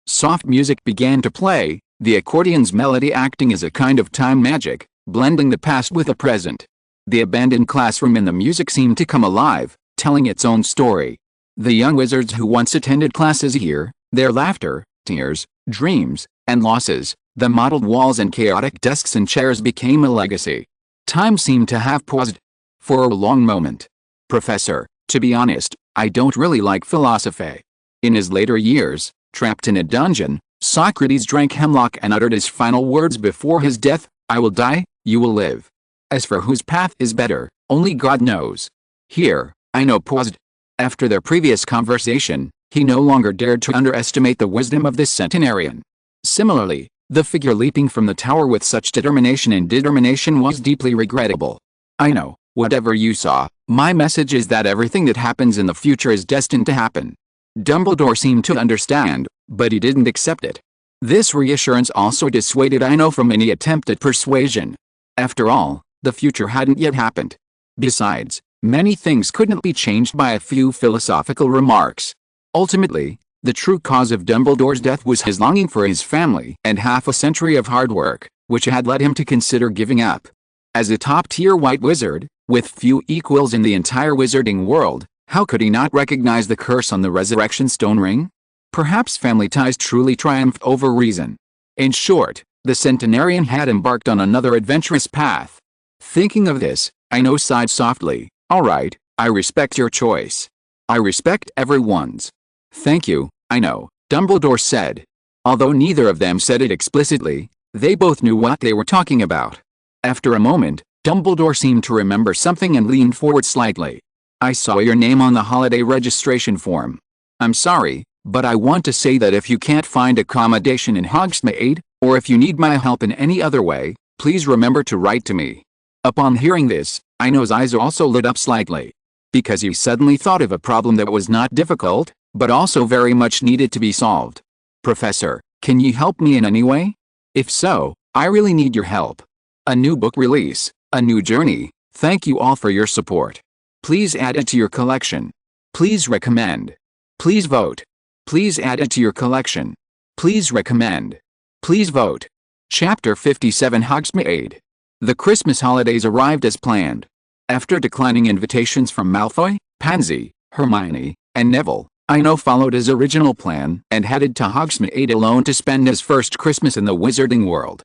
Soft music began to play, the accordion's melody acting as a kind of time magic, blending the past with the present. The abandoned classroom in the music seemed to come alive, telling its own story. The young wizards who once attended classes here, their laughter, tears, dreams, and losses, the mottled walls and chaotic desks and chairs became a legacy. Time seemed to have paused. For a long moment. Professor, to be honest, I don't really like philosophy. In his later years, trapped in a dungeon, Socrates drank hemlock and uttered his final words before his death, I will die, you will live. As for whose path is better, only God knows. Here, Ino paused. After their previous conversation, he no longer dared to underestimate the wisdom of this centenarian. Similarly, the figure leaping from the tower with such determination was deeply regrettable. Ino, whatever you saw, my message is that everything that happens in the future is destined to happen. Dumbledore seemed to understand, but he didn't accept it. This reassurance also dissuaded Ino from any attempt at persuasion. After all, the future hadn't yet happened. Besides, many things couldn't be changed by a few philosophical remarks. Ultimately, the true cause of Dumbledore's death was his longing for his family and half a century of hard work, which had led him to consider giving up. As a top-tier white wizard, with few equals in the entire wizarding world, how could he not recognize the curse on the Resurrection Stone ring? Perhaps family ties truly triumphed over reason. In short, the centenarian had embarked on another adventurous path. Thinking of this, Ino sighed softly. All right, I respect your choice. I respect everyone's. Thank you, Ino, Dumbledore said. Although neither of them said it explicitly, they both knew what they were talking about. After a moment, Dumbledore seemed to remember something and leaned forward slightly. I saw your name on the holiday registration form. I'm sorry, but I want to say that if you can't find accommodation in Hogsmeade, or if you need my help in any other way, please remember to write to me. Upon hearing this, Ino's eyes also lit up slightly. Because he suddenly thought of a problem that was not difficult, but also very much needed to be solved. Professor, can you help me in any way? If so, I really need your help. A new book release, a new journey, thank you all for your support. Please add it to your collection. Please recommend. Please vote. Please add it to your collection. Please recommend. Please vote. Chapter 57 Hogsmeade. The Christmas holidays arrived as planned. After declining invitations from Malfoy, Pansy, Hermione, and Neville, Ino followed his original plan and headed to Hogsmeade alone to spend his first Christmas in the wizarding world.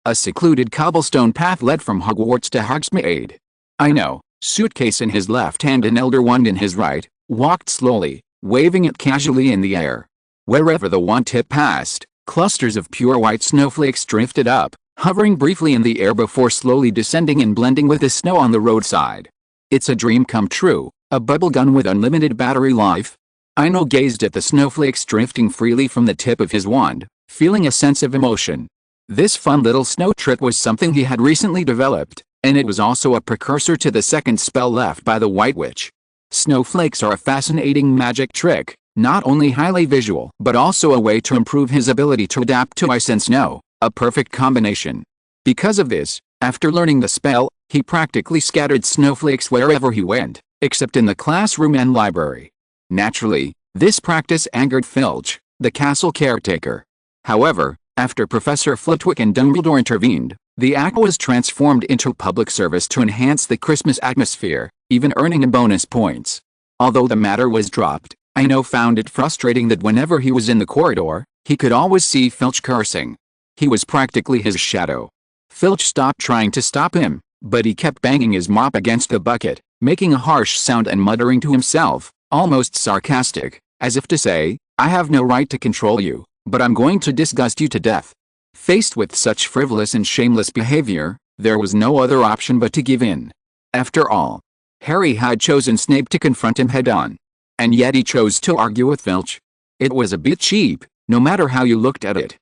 A secluded cobblestone path led from Hogwarts to Hogsmeade. Ino, suitcase in his left hand and Elder Wand in his right, walked slowly, waving it casually in the air. Wherever the wand tip passed, clusters of pure white snowflakes drifted up, hovering briefly in the air before slowly descending and blending with the snow on the roadside. It's a dream come true, a bubble gun with unlimited battery life. Ino gazed at the snowflakes drifting freely from the tip of his wand, feeling a sense of emotion. This fun little snow trick was something he had recently developed, and it was also a precursor to the second spell left by the White Witch. Snowflakes are a fascinating magic trick, not only highly visual but also a way to improve his ability to adapt to ice and snow, a perfect combination. Because of this, after learning the spell, he practically scattered snowflakes wherever he went, except in the classroom and library. Naturally, this practice angered Filch, the castle caretaker. However, after Professor Flitwick and Dumbledore intervened, The act was transformed into public service to enhance the Christmas atmosphere, even earning him bonus points. Although the matter was dropped, Ino found it frustrating that whenever he was in the corridor, he could always see Filch cursing. He was practically his shadow. Filch stopped trying to stop him, but he kept banging his mop against the bucket, making a harsh sound and muttering to himself, almost sarcastic, as if to say, "I have no right to control you, but I'm going to disgust you to death." Faced with such frivolous and shameless behavior, there was no other option but to give in. After all, Harry had chosen Snape to confront him head-on. And yet he chose to argue with Filch. It was a bit cheap, no matter how you looked at it.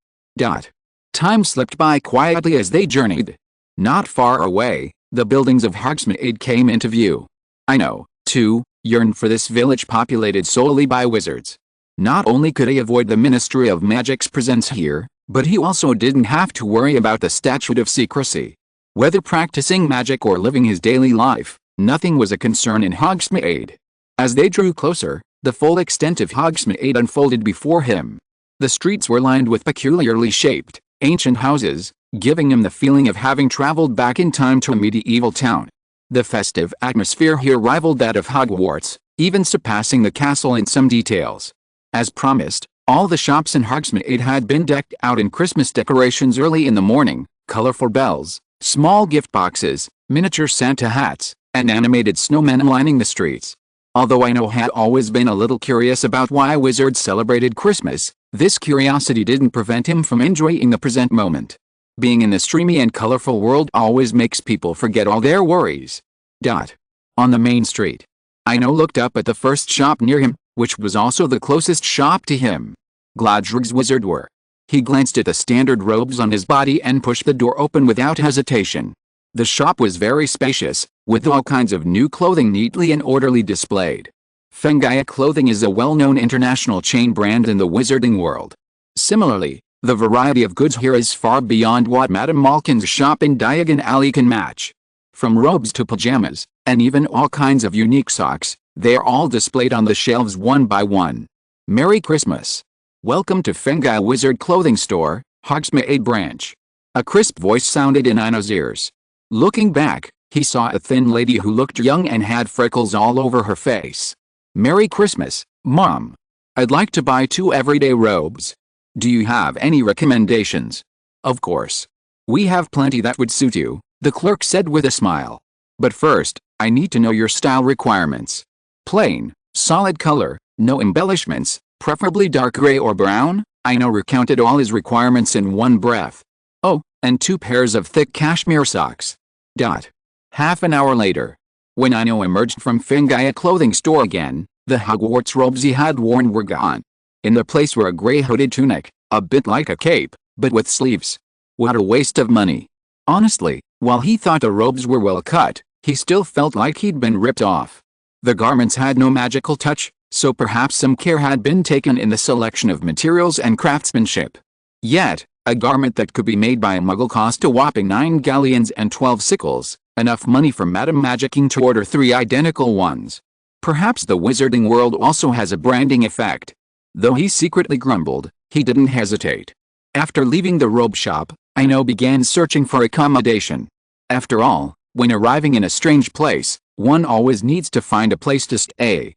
Time slipped by quietly as they journeyed. Not far away, the buildings of Hogsmeade came into view. Ino, too, yearned for this village populated solely by wizards. Not only could he avoid the Ministry of Magic's presence here, but he also didn't have to worry about the statute of secrecy. Whether practicing magic or living his daily life, nothing was a concern in Hogsmeade. As they drew closer, the full extent of Hogsmeade unfolded before him. The streets were lined with peculiarly shaped, ancient houses, giving him the feeling of having traveled back in time to a medieval town. The festive atmosphere here rivaled that of Hogwarts, even surpassing the castle in some details. As promised, all the shops in Hogsmeade had been decked out in Christmas decorations early in the morning, colorful bells, small gift boxes, miniature Santa hats, and animated snowmen lining the streets. Although Ino had always been a little curious about why wizards celebrated Christmas, this curiosity didn't prevent him from enjoying the present moment. Being in this dreamy and colorful world always makes people forget all their worries. On the main street, Ino looked up at the first shop near him, which was also the closest shop to him. Glodrig's wizard were. He glanced at the standard robes on his body and pushed the door open without hesitation. The shop was very spacious, with all kinds of new clothing neatly and orderly displayed. Fengaya Clothing is a well-known international chain brand in the wizarding world. Similarly, the variety of goods here is far beyond what Madame Malkin's shop in Diagon Alley can match. From robes to pajamas, and even all kinds of unique socks, they are all displayed on the shelves one by one. Merry Christmas! Welcome to Fengaya Wizard Clothing Store, Hogsmeade Branch. A crisp voice sounded in Ino's ears. Looking back, he saw a thin lady who looked young and had freckles all over her face. "Merry Christmas, Mom. I'd like to buy 2 everyday robes. Do you have any recommendations?" "Of course. We have plenty that would suit you," the clerk said with a smile. "But first, I need to know your style requirements. Plain, solid color, no embellishments, preferably dark gray or brown." Ino recounted all his requirements in one breath. "Oh, and 2 pairs of thick cashmere socks." Half an hour later, when Ino emerged from Fengaya Clothing Store again, the Hogwarts robes he had worn were gone. In their place were a gray hooded tunic, a bit like a cape, but with sleeves. What a waste of money. Honestly, while he thought the robes were well cut, he still felt like he'd been ripped off. The garments had no magical touch, so perhaps some care had been taken in the selection of materials and craftsmanship. Yet, a garment that could be made by a muggle cost a whopping 9 galleons and 12 sickles, enough money for Madame Magicking to order 3 identical ones. Perhaps the wizarding world also has a branding effect. Though he secretly grumbled, he didn't hesitate. After leaving the robe shop, Ino began searching for accommodation. After all, when arriving in a strange place, one always needs to find a place to stay.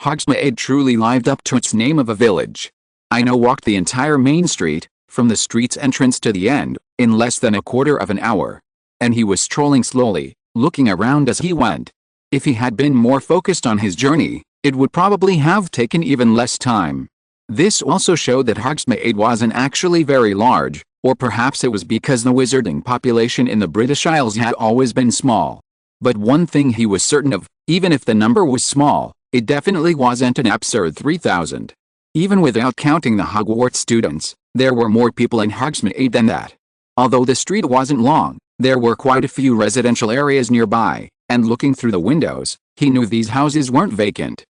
Hogsmeade truly lived up to its name of a village. Ino walked the entire main street, from the street's entrance to the end, in less than a quarter of an hour. And he was strolling slowly, looking around as he went. If he had been more focused on his journey, it would probably have taken even less time. This also showed that Hogsmeade wasn't actually very large, or perhaps it was because the wizarding population in the British Isles had always been small. But one thing he was certain of, even if the number was small, it definitely wasn't an absurd 3,000. Even without counting the Hogwarts students, there were more people in Hogsmeade than that. Although the street wasn't long, there were quite a few residential areas nearby, and looking through the windows, he knew these houses weren't vacant.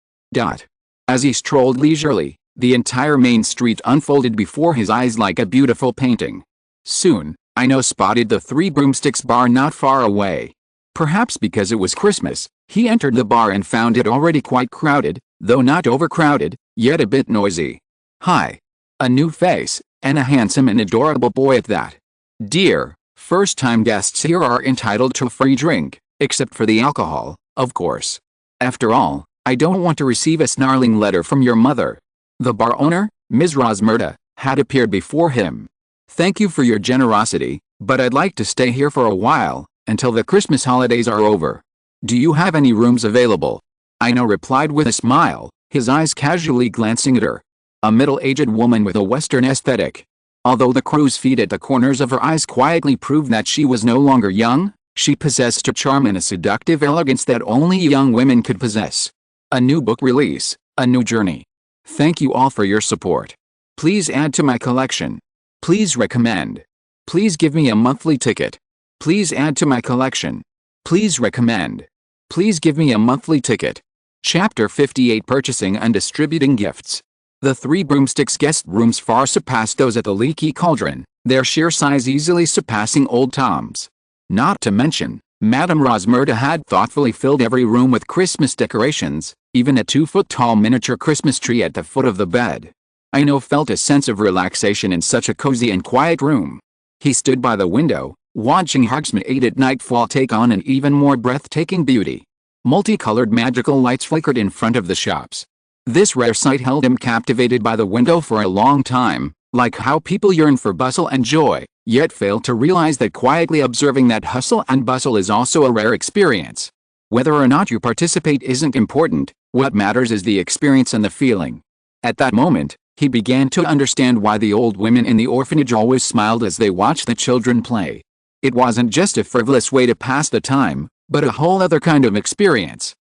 As he strolled leisurely, the entire main street unfolded before his eyes like a beautiful painting. Soon, Ino spotted the 3 Broomsticks bar not far away. Perhaps because it was Christmas, he entered the bar and found it already quite crowded, though not overcrowded, yet a bit noisy. Hi. A new face, and a handsome and adorable boy at that. "Dear, First-time guests here are entitled to a free drink, except for the alcohol, of course. After all, I don't want to receive a snarling letter from your mother. The bar owner, Ms. Rosmerta, had appeared before him. Thank you for your generosity, but I'd like to stay here for a while, until the Christmas holidays are over. Do you have any rooms available? Ino replied with a smile, his eyes casually glancing at her. A middle-aged woman with a Western aesthetic. Although the crow's feet at the corners of her eyes quietly proved that she was no longer young, she possessed a charm and a seductive elegance that only young women could possess. A new book release, a new journey. Thank you all for your support. Please add to my collection. Please recommend. Please give me a monthly ticket. Please add to my collection. Please recommend. Please give me a monthly ticket. Chapter 58 Purchasing and Distributing Gifts. The Three Broomsticks guest rooms far surpassed those at the Leaky Cauldron, their sheer size easily surpassing Old Tom's. Not to mention, Madame Rosmerta had thoughtfully filled every room with Christmas decorations, even a 2-foot-tall miniature Christmas tree at the foot of the bed. Ino felt a sense of relaxation in such a cozy and quiet room. He stood by the window, watching Hogsmeade at nightfall take on an even more breathtaking beauty. Multicolored magical lights flickered in front of the shops. This rare sight held him captivated by the window for a long time, like how people yearn for bustle and joy, yet fail to realize that quietly observing that hustle and bustle is also a rare experience. Whether or not you participate isn't important, what matters is the experience and the feeling. At that moment, he began to understand why the old women in the orphanage always smiled as they watched the children play. It wasn't just a frivolous way to pass the time, but a whole other kind of experience.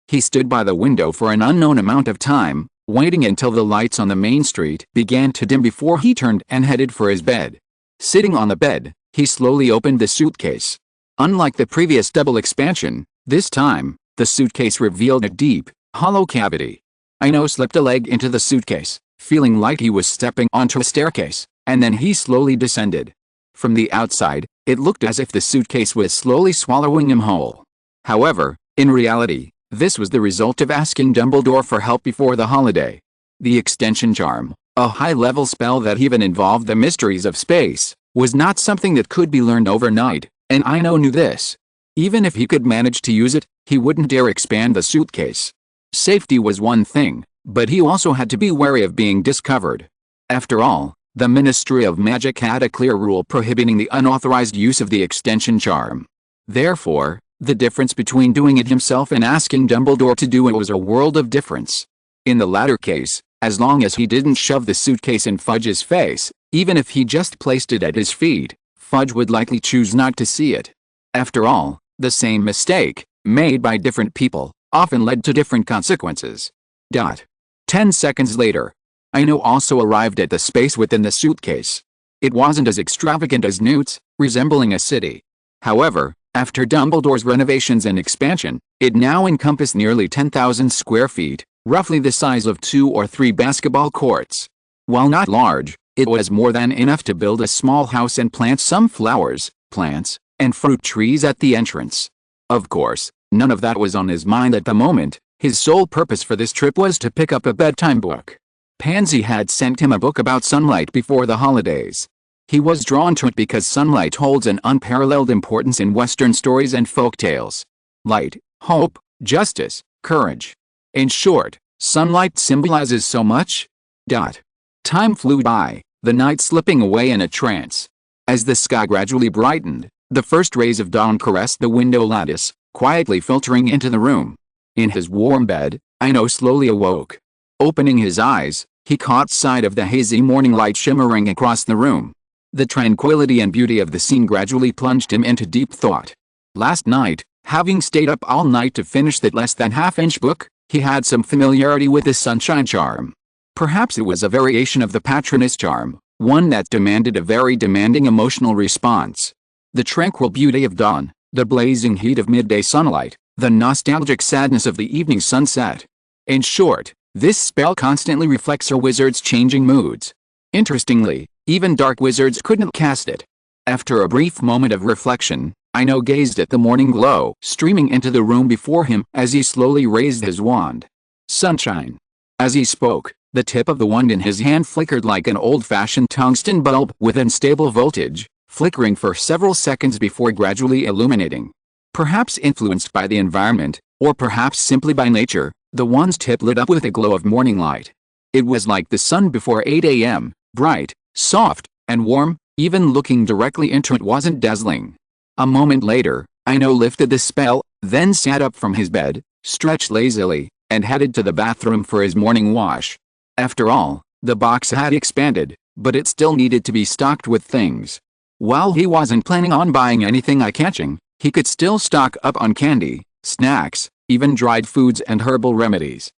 He stood by the window for an unknown amount of time, waiting until the lights on the main street began to dim before he turned and headed for his bed. Sitting on the bed, he slowly opened the suitcase. Unlike the previous double expansion, this time, the suitcase revealed a deep, hollow cavity. Ino slipped a leg into the suitcase, feeling like he was stepping onto a staircase, and then he slowly descended. From the outside, it looked as if the suitcase was slowly swallowing him whole. However, in reality, this was the result of asking Dumbledore for help before the holiday. The extension charm, a high-level spell that even involved the mysteries of space, was not something that could be learned overnight, and Ino knew this. Even if he could manage to use it, he wouldn't dare expand the suitcase. Safety was one thing, but he also had to be wary of being discovered. After all, the Ministry of Magic had a clear rule prohibiting the unauthorized use of the extension charm. Therefore, the difference between doing it himself and asking Dumbledore to do it was a world of difference. In the latter case, as long as he didn't shove the suitcase in Fudge's face, even if he just placed it at his feet, Fudge would likely choose not to see it. After all, the same mistake, made by different people, often led to different consequences. 10 seconds later, Ino also arrived at the space within the suitcase. It wasn't as extravagant as Newt's, resembling a city. However, after Dumbledore's renovations and expansion, it now encompassed nearly 10,000 square feet, roughly the size of 2 or 3 basketball courts. While not large, it was more than enough to build a small house and plant some flowers, plants, and fruit trees at the entrance. Of course, none of that was on his mind at the moment. His sole purpose for this trip was to pick up a bedtime book. Pansy had sent him a book about sunlight before the holidays. He was drawn to it because sunlight holds an unparalleled importance in Western stories and folktales. Light, hope, justice, courage. In short, sunlight symbolizes so much. Time flew by, the night slipping away in a trance. As the sky gradually brightened, the first rays of dawn caressed the window lattice, quietly filtering into the room. In his warm bed, Ino slowly awoke. Opening his eyes, he caught sight of the hazy morning light shimmering across the room. The tranquility and beauty of the scene gradually plunged him into deep thought. Last night, having stayed up all night to finish that less than half-inch book, he had some familiarity with the sunshine charm. Perhaps it was a variation of the patronus charm, one that demanded a very demanding emotional response. The tranquil beauty of dawn, the blazing heat of midday sunlight, the nostalgic sadness of the evening sunset. In short, this spell constantly reflects a wizard's changing moods. Interestingly, even dark wizards couldn't cast it. After a brief moment of reflection, Ino gazed at the morning glow streaming into the room before him as he slowly raised his wand. Sunshine. As he spoke, the tip of the wand in his hand flickered like an old-fashioned tungsten bulb with unstable voltage, flickering for several seconds before gradually illuminating. Perhaps influenced by the environment, or perhaps simply by nature, the one's tip lit up with a glow of morning light. It was like the sun before 8 a.m., bright, soft, and warm. Even looking directly into it wasn't dazzling. A moment later, Ino lifted the spell, then sat up from his bed, stretched lazily, and headed to the bathroom for his morning wash. After all, the box had expanded, but it still needed to be stocked with things. While he wasn't planning on buying anything eye-catching, he could still stock up on candy, snacks, even dried foods and herbal remedies.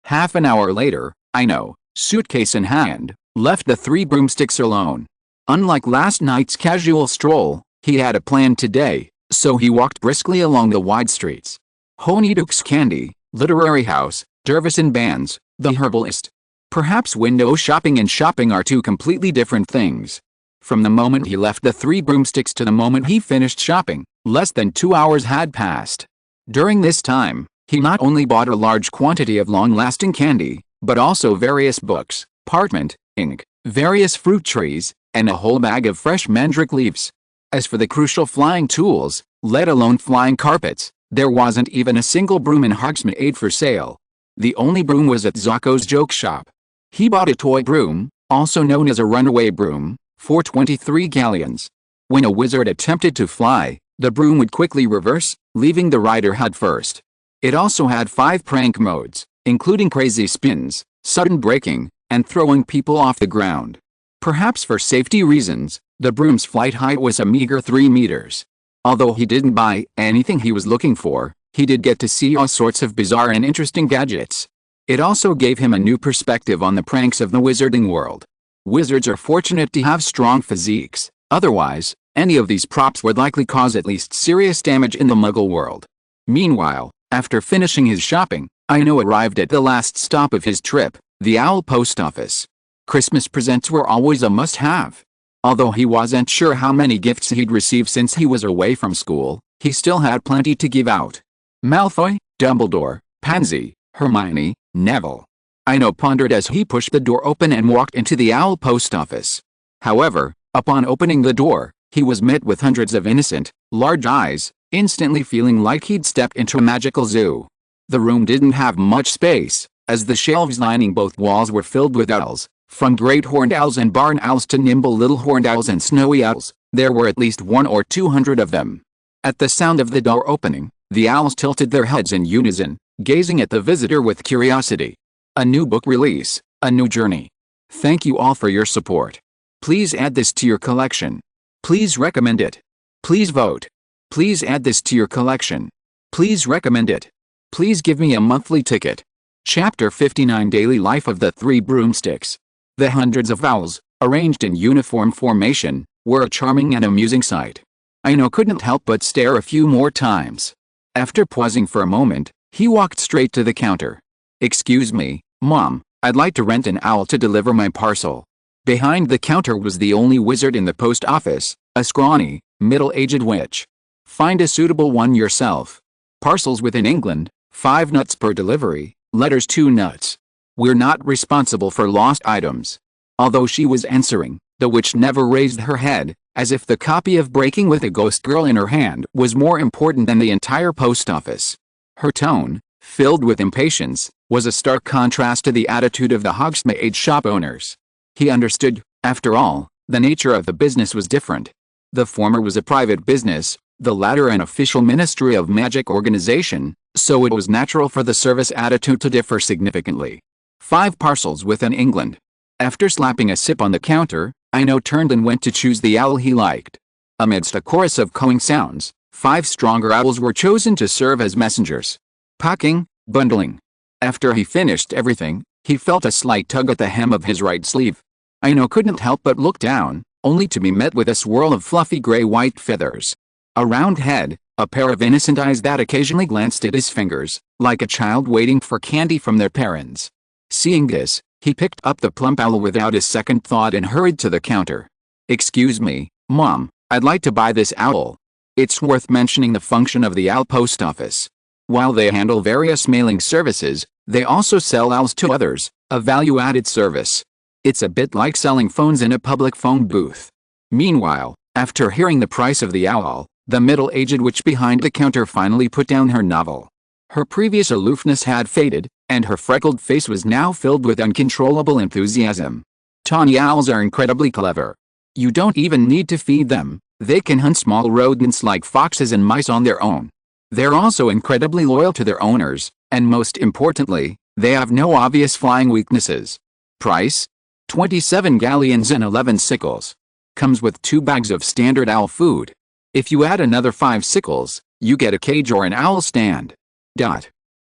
Half an hour later, Ino, suitcase in hand, left the 3 broomsticks alone. Unlike last night's casual stroll, he had a plan today, so he walked briskly along the wide streets. Honeydukes Candy, Literary House, Dervison Bands, the herbalist. Perhaps window shopping and shopping are two completely different things. From the moment he left the 3 broomsticks to the moment he finished shopping, less than 2 hours had passed. During this time, he not only bought a large quantity of long-lasting candy, but also various books, parchment, ink, various fruit trees, and a whole bag of fresh mandrake leaves. As for the crucial flying tools, let alone flying carpets, there wasn't even a single broom in Hogsmeade for sale. The only broom was at Zocco's joke shop. He bought a toy broom, also known as a runaway broom, for 23 galleons. When a wizard attempted to fly, the broom would quickly reverse, leaving the rider head first. It also had 5 prank modes, including crazy spins, sudden braking, and throwing people off the ground. Perhaps for safety reasons, the broom's flight height was a meager 3 meters. Although he didn't buy anything he was looking for, he did get to see all sorts of bizarre and interesting gadgets. It also gave him a new perspective on the pranks of the wizarding world. Wizards are fortunate to have strong physiques, otherwise, any of these props would likely cause at least serious damage in the Muggle world. Meanwhile, after finishing his shopping, Ino arrived at the last stop of his trip, the Owl Post Office. Christmas presents were always a must-have. Although he wasn't sure how many gifts he'd receive since he was away from school, he still had plenty to give out. Malfoy, Dumbledore, Pansy, Hermione, Neville. Ino pondered as he pushed the door open and walked into the Owl Post Office. However, upon opening the door, he was met with hundreds of innocent, large eyes, instantly feeling like he'd stepped into a magical zoo. The room didn't have much space, as the shelves lining both walls were filled with owls. From great horned owls and barn owls to nimble little horned owls and snowy owls, there were at least 100 or 200 of them. At the sound of the door opening, the owls tilted their heads in unison, gazing at the visitor with curiosity. A new book release, a new journey. Thank you all for your support. Please add this to your collection. Please recommend it. Please vote. Please add this to your collection. Please recommend it. Please give me a monthly ticket. Chapter 59 Daily Life of the 3 Broomsticks. The hundreds of owls, arranged in uniform formation, were a charming and amusing sight. Ino couldn't help but stare a few more times. After pausing for a moment, he walked straight to the counter. "Excuse me, Mom, I'd like to rent an owl to deliver my parcel." Behind the counter was the only wizard in the post office, a scrawny, middle-aged witch. "Find a suitable one yourself. Parcels within England, 5 nuts per delivery, letters 2 nuts. We're not responsible for lost items." Although she was answering, the witch never raised her head, as if the copy of Breaking with a Ghost Girl in her hand was more important than the entire post office. Her tone, filled with impatience, was a stark contrast to the attitude of the Hogsmeade shop owners. He understood, after all, the nature of the business was different. The former was a private business, the latter an official Ministry of Magic organization, so it was natural for the service attitude to differ significantly. 5 parcels within England. After slapping a sip on the counter, Ino turned and went to choose the owl he liked. Amidst a chorus of cooing sounds, 5 stronger owls were chosen to serve as messengers. Packing, bundling. After he finished everything, he felt a slight tug at the hem of his right sleeve. Ino couldn't help but look down, only to be met with a swirl of fluffy gray-white feathers. A round head, a pair of innocent eyes that occasionally glanced at his fingers, like a child waiting for candy from their parents. Seeing this, he picked up the plump owl without a second thought and hurried to the counter. "Excuse me, Mom, I'd like to buy this owl." It's worth mentioning the function of the Owl Post Office. While they handle various mailing services, they also sell owls to others, a value-added service. It's a bit like selling phones in a public phone booth. Meanwhile, after hearing the price of the owl, the middle-aged witch behind the counter finally put down her novel. Her previous aloofness had faded, and her freckled face was now filled with uncontrollable enthusiasm. Tawny owls are incredibly clever. You don't even need to feed them, they can hunt small rodents like foxes and mice on their own. They're also incredibly loyal to their owners, and most importantly, they have no obvious flying weaknesses. Price? 27 galleons and 11 sickles. Comes with 2 bags of standard owl food. If you add another 5 sickles, you get a cage or an owl stand.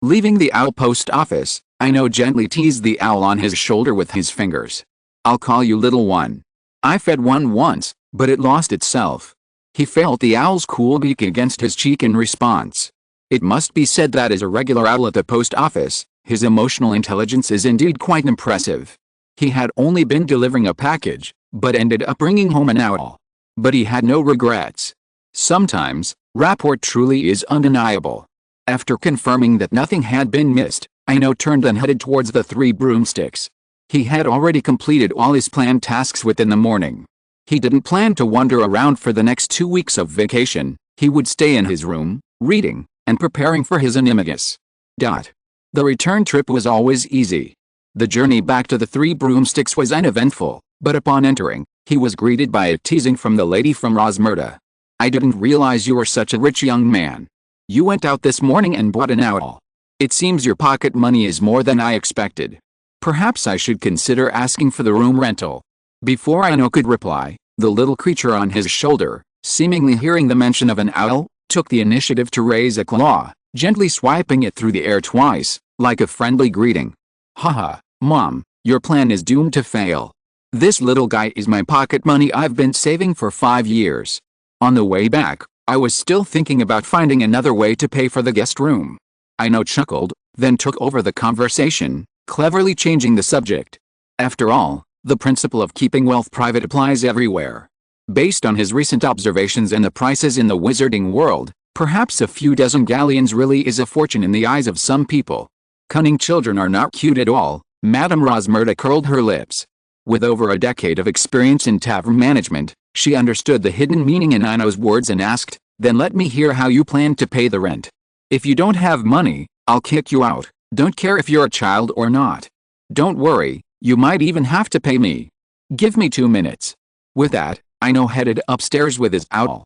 Leaving the owl post office, Ino gently teased the owl on his shoulder with his fingers. I'll call you little one. I fed one once, but it lost itself. He felt the owl's cool beak against his cheek in response. It must be said that as a regular owl at the post office, his emotional intelligence is indeed quite impressive. He had only been delivering a package, but ended up bringing home an owl. But he had no regrets. Sometimes, rapport truly is undeniable. After confirming that nothing had been missed, Ino turned and headed towards the 3 broomsticks. He had already completed all his planned tasks within the morning. He didn't plan to wander around for the next 2 weeks of vacation. He would stay in his room, reading, and preparing for his animagus. The return trip was always easy. The journey back to the 3 broomsticks was uneventful, but upon entering, he was greeted by a teasing from the lady from Rosmerta. I didn't realize you were such a rich young man. You went out this morning and bought an owl. It seems your pocket money is more than I expected. Perhaps I should consider asking for the room rental. Before Ino could reply, the little creature on his shoulder, seemingly hearing the mention of an owl, took the initiative to raise a claw, gently swiping it through the air twice, like a friendly greeting. Haha, Mom, your plan is doomed to fail. This little guy is my pocket money I've been saving for 5 years. On the way back, I was still thinking about finding another way to pay for the guest room. Ino chuckled, then took over the conversation, cleverly changing the subject. After all, the principle of keeping wealth private applies everywhere. Based on his recent observations and the prices in the wizarding world, perhaps a few dozen galleons really is a fortune in the eyes of some people. Cunning children are not cute at all. Madame Rosmerta curled her lips. With over a decade of experience in tavern management, she understood the hidden meaning in Ino's words and asked, "Then let me hear how you plan to pay the rent. If you don't have money, I'll kick you out, don't care if you're a child or not. Don't worry, you might even have to pay me. Give me 2 minutes." With that, Ino headed upstairs with his owl.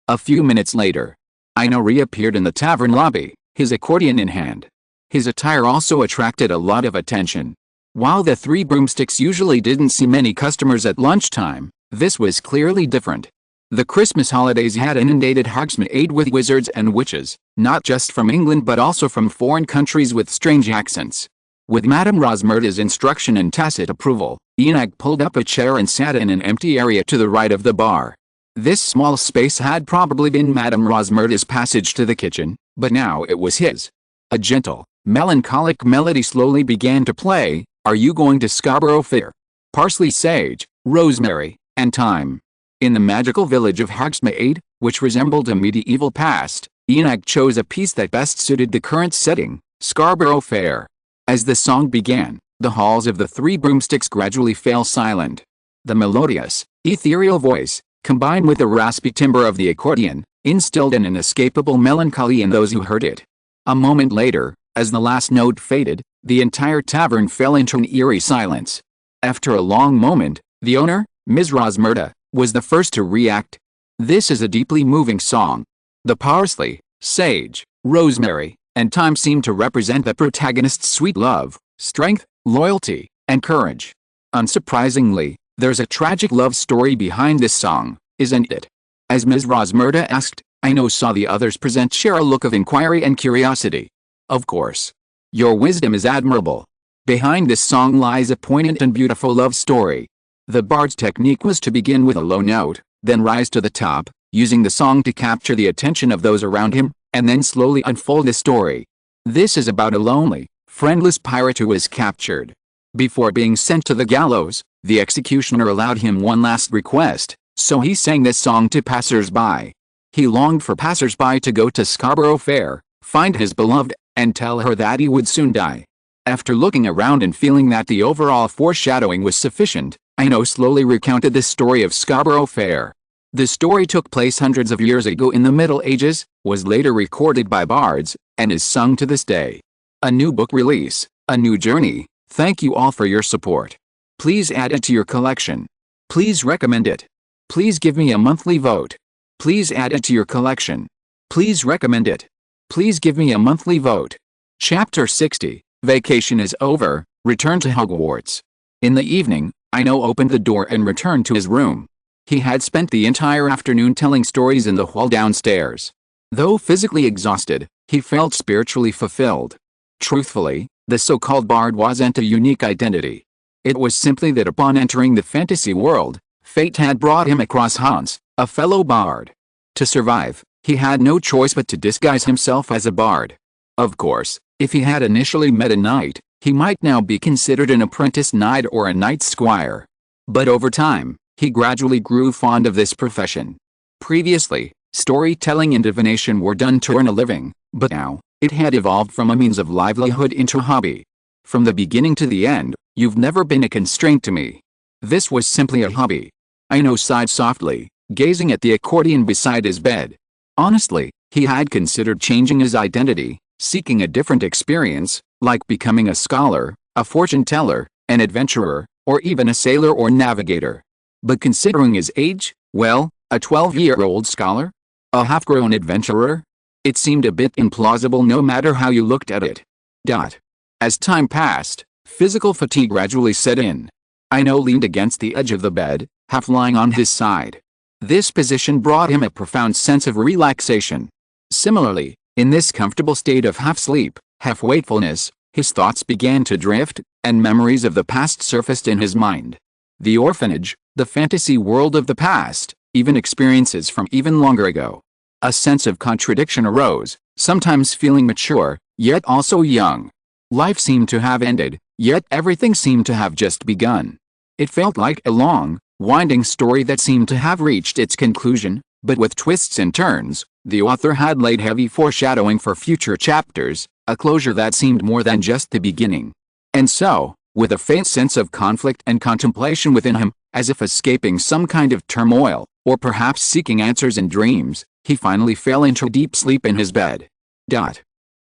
A few minutes later, Ino reappeared in the tavern lobby, his accordion in hand. His attire also attracted a lot of attention. While the 3 broomsticks usually didn't see many customers at lunchtime, this was clearly different. The Christmas holidays had inundated Hogsmeade with wizards and witches, not just from England but also from foreign countries with strange accents. With Madame Rosmerta's instruction and tacit approval, Ino pulled up a chair and sat in an empty area to the right of the bar. This small space had probably been Madame Rosmerta's passage to the kitchen, but now it was his. A gentle, melancholic melody slowly began to play. Are you going to Scarborough Fair? Parsley, sage, rosemary, and thyme. In the magical village of Hogsmeade, which resembled a medieval past, Ino chose a piece that best suited the current setting, Scarborough Fair. As the song began, the halls of the 3 broomsticks gradually fell silent. The melodious, ethereal voice, combined with the raspy timbre of the accordion, instilled an inescapable melancholy in those who heard it. A moment later, as the last note faded, the entire tavern fell into an eerie silence. After a long moment, the owner, Ms. Rosmerta, was the first to react. This is a deeply moving song. The parsley, sage, rosemary, and thyme seem to represent the protagonist's sweet love, strength, loyalty, and courage. Unsurprisingly, there's a tragic love story behind this song, isn't it? As Ms. Rosmerta asked, Ino saw the others present share a look of inquiry and curiosity. Of course. Your wisdom is admirable. Behind this song lies a poignant and beautiful love story. The bard's technique was to begin with a low note, then rise to the top, using the song to capture the attention of those around him, and then slowly unfold the story. This is about a lonely, friendless pirate who was captured. Before being sent to the gallows, the executioner allowed him one last request, so he sang this song to passers-by. He longed for passers-by to go to Scarborough Fair, find his beloved, and tell her that he would soon die. After looking around and feeling that the overall foreshadowing was sufficient, Ino slowly recounted the story of Scarborough Fair. The story took place hundreds of years ago in the Middle Ages, was later recorded by bards, and is sung to this day. A new book release, a new journey. Thank you all for your support. Please add it to your collection. Please recommend it. Please give me a monthly vote. Please add it to your collection. Please recommend it. Please give me a monthly vote. Chapter 60. Vacation is over. Return to Hogwarts. In the evening, Ino opened the door and returned to his room. He had spent the entire afternoon telling stories in the hall downstairs. Though physically exhausted, he felt spiritually fulfilled. Truthfully, the so-called bard wasn't a unique identity. It was simply that upon entering the fantasy world, fate had brought him across Hans, a fellow bard. To survive, he had no choice but to disguise himself as a bard. Of course, if he had initially met a knight, he might now be considered an apprentice knight or a knight's squire. But over time, he gradually grew fond of this profession. Previously, storytelling and divination were done to earn a living, but now, it had evolved from a means of livelihood into a hobby. From the beginning to the end, you've never been a constraint to me. This was simply a hobby. Ino sighed softly, gazing at the accordion beside his bed. Honestly, he had considered changing his identity, seeking a different experience, like becoming a scholar, a fortune teller, an adventurer, or even a sailor or navigator. But considering his age, well, a 12-year-old scholar? A half-grown adventurer? It seemed a bit implausible no matter how you looked at it. As time passed, physical fatigue gradually set in. Ino leaned against the edge of the bed, half lying on his side. This position brought him a profound sense of relaxation. Similarly, in this comfortable state of half-sleep, half-wakefulness, his thoughts began to drift, and memories of the past surfaced in his mind. The orphanage, the fantasy world of the past, even experiences from even longer ago. A sense of contradiction arose, sometimes feeling mature, yet also young. Life seemed to have ended, yet everything seemed to have just begun. It felt like a long, winding story that seemed to have reached its conclusion, but with twists and turns, the author had laid heavy foreshadowing for future chapters, a closure that seemed more than just the beginning. And so, with a faint sense of conflict and contemplation within him, as if escaping some kind of turmoil, or perhaps seeking answers in dreams, he finally fell into deep sleep in his bed.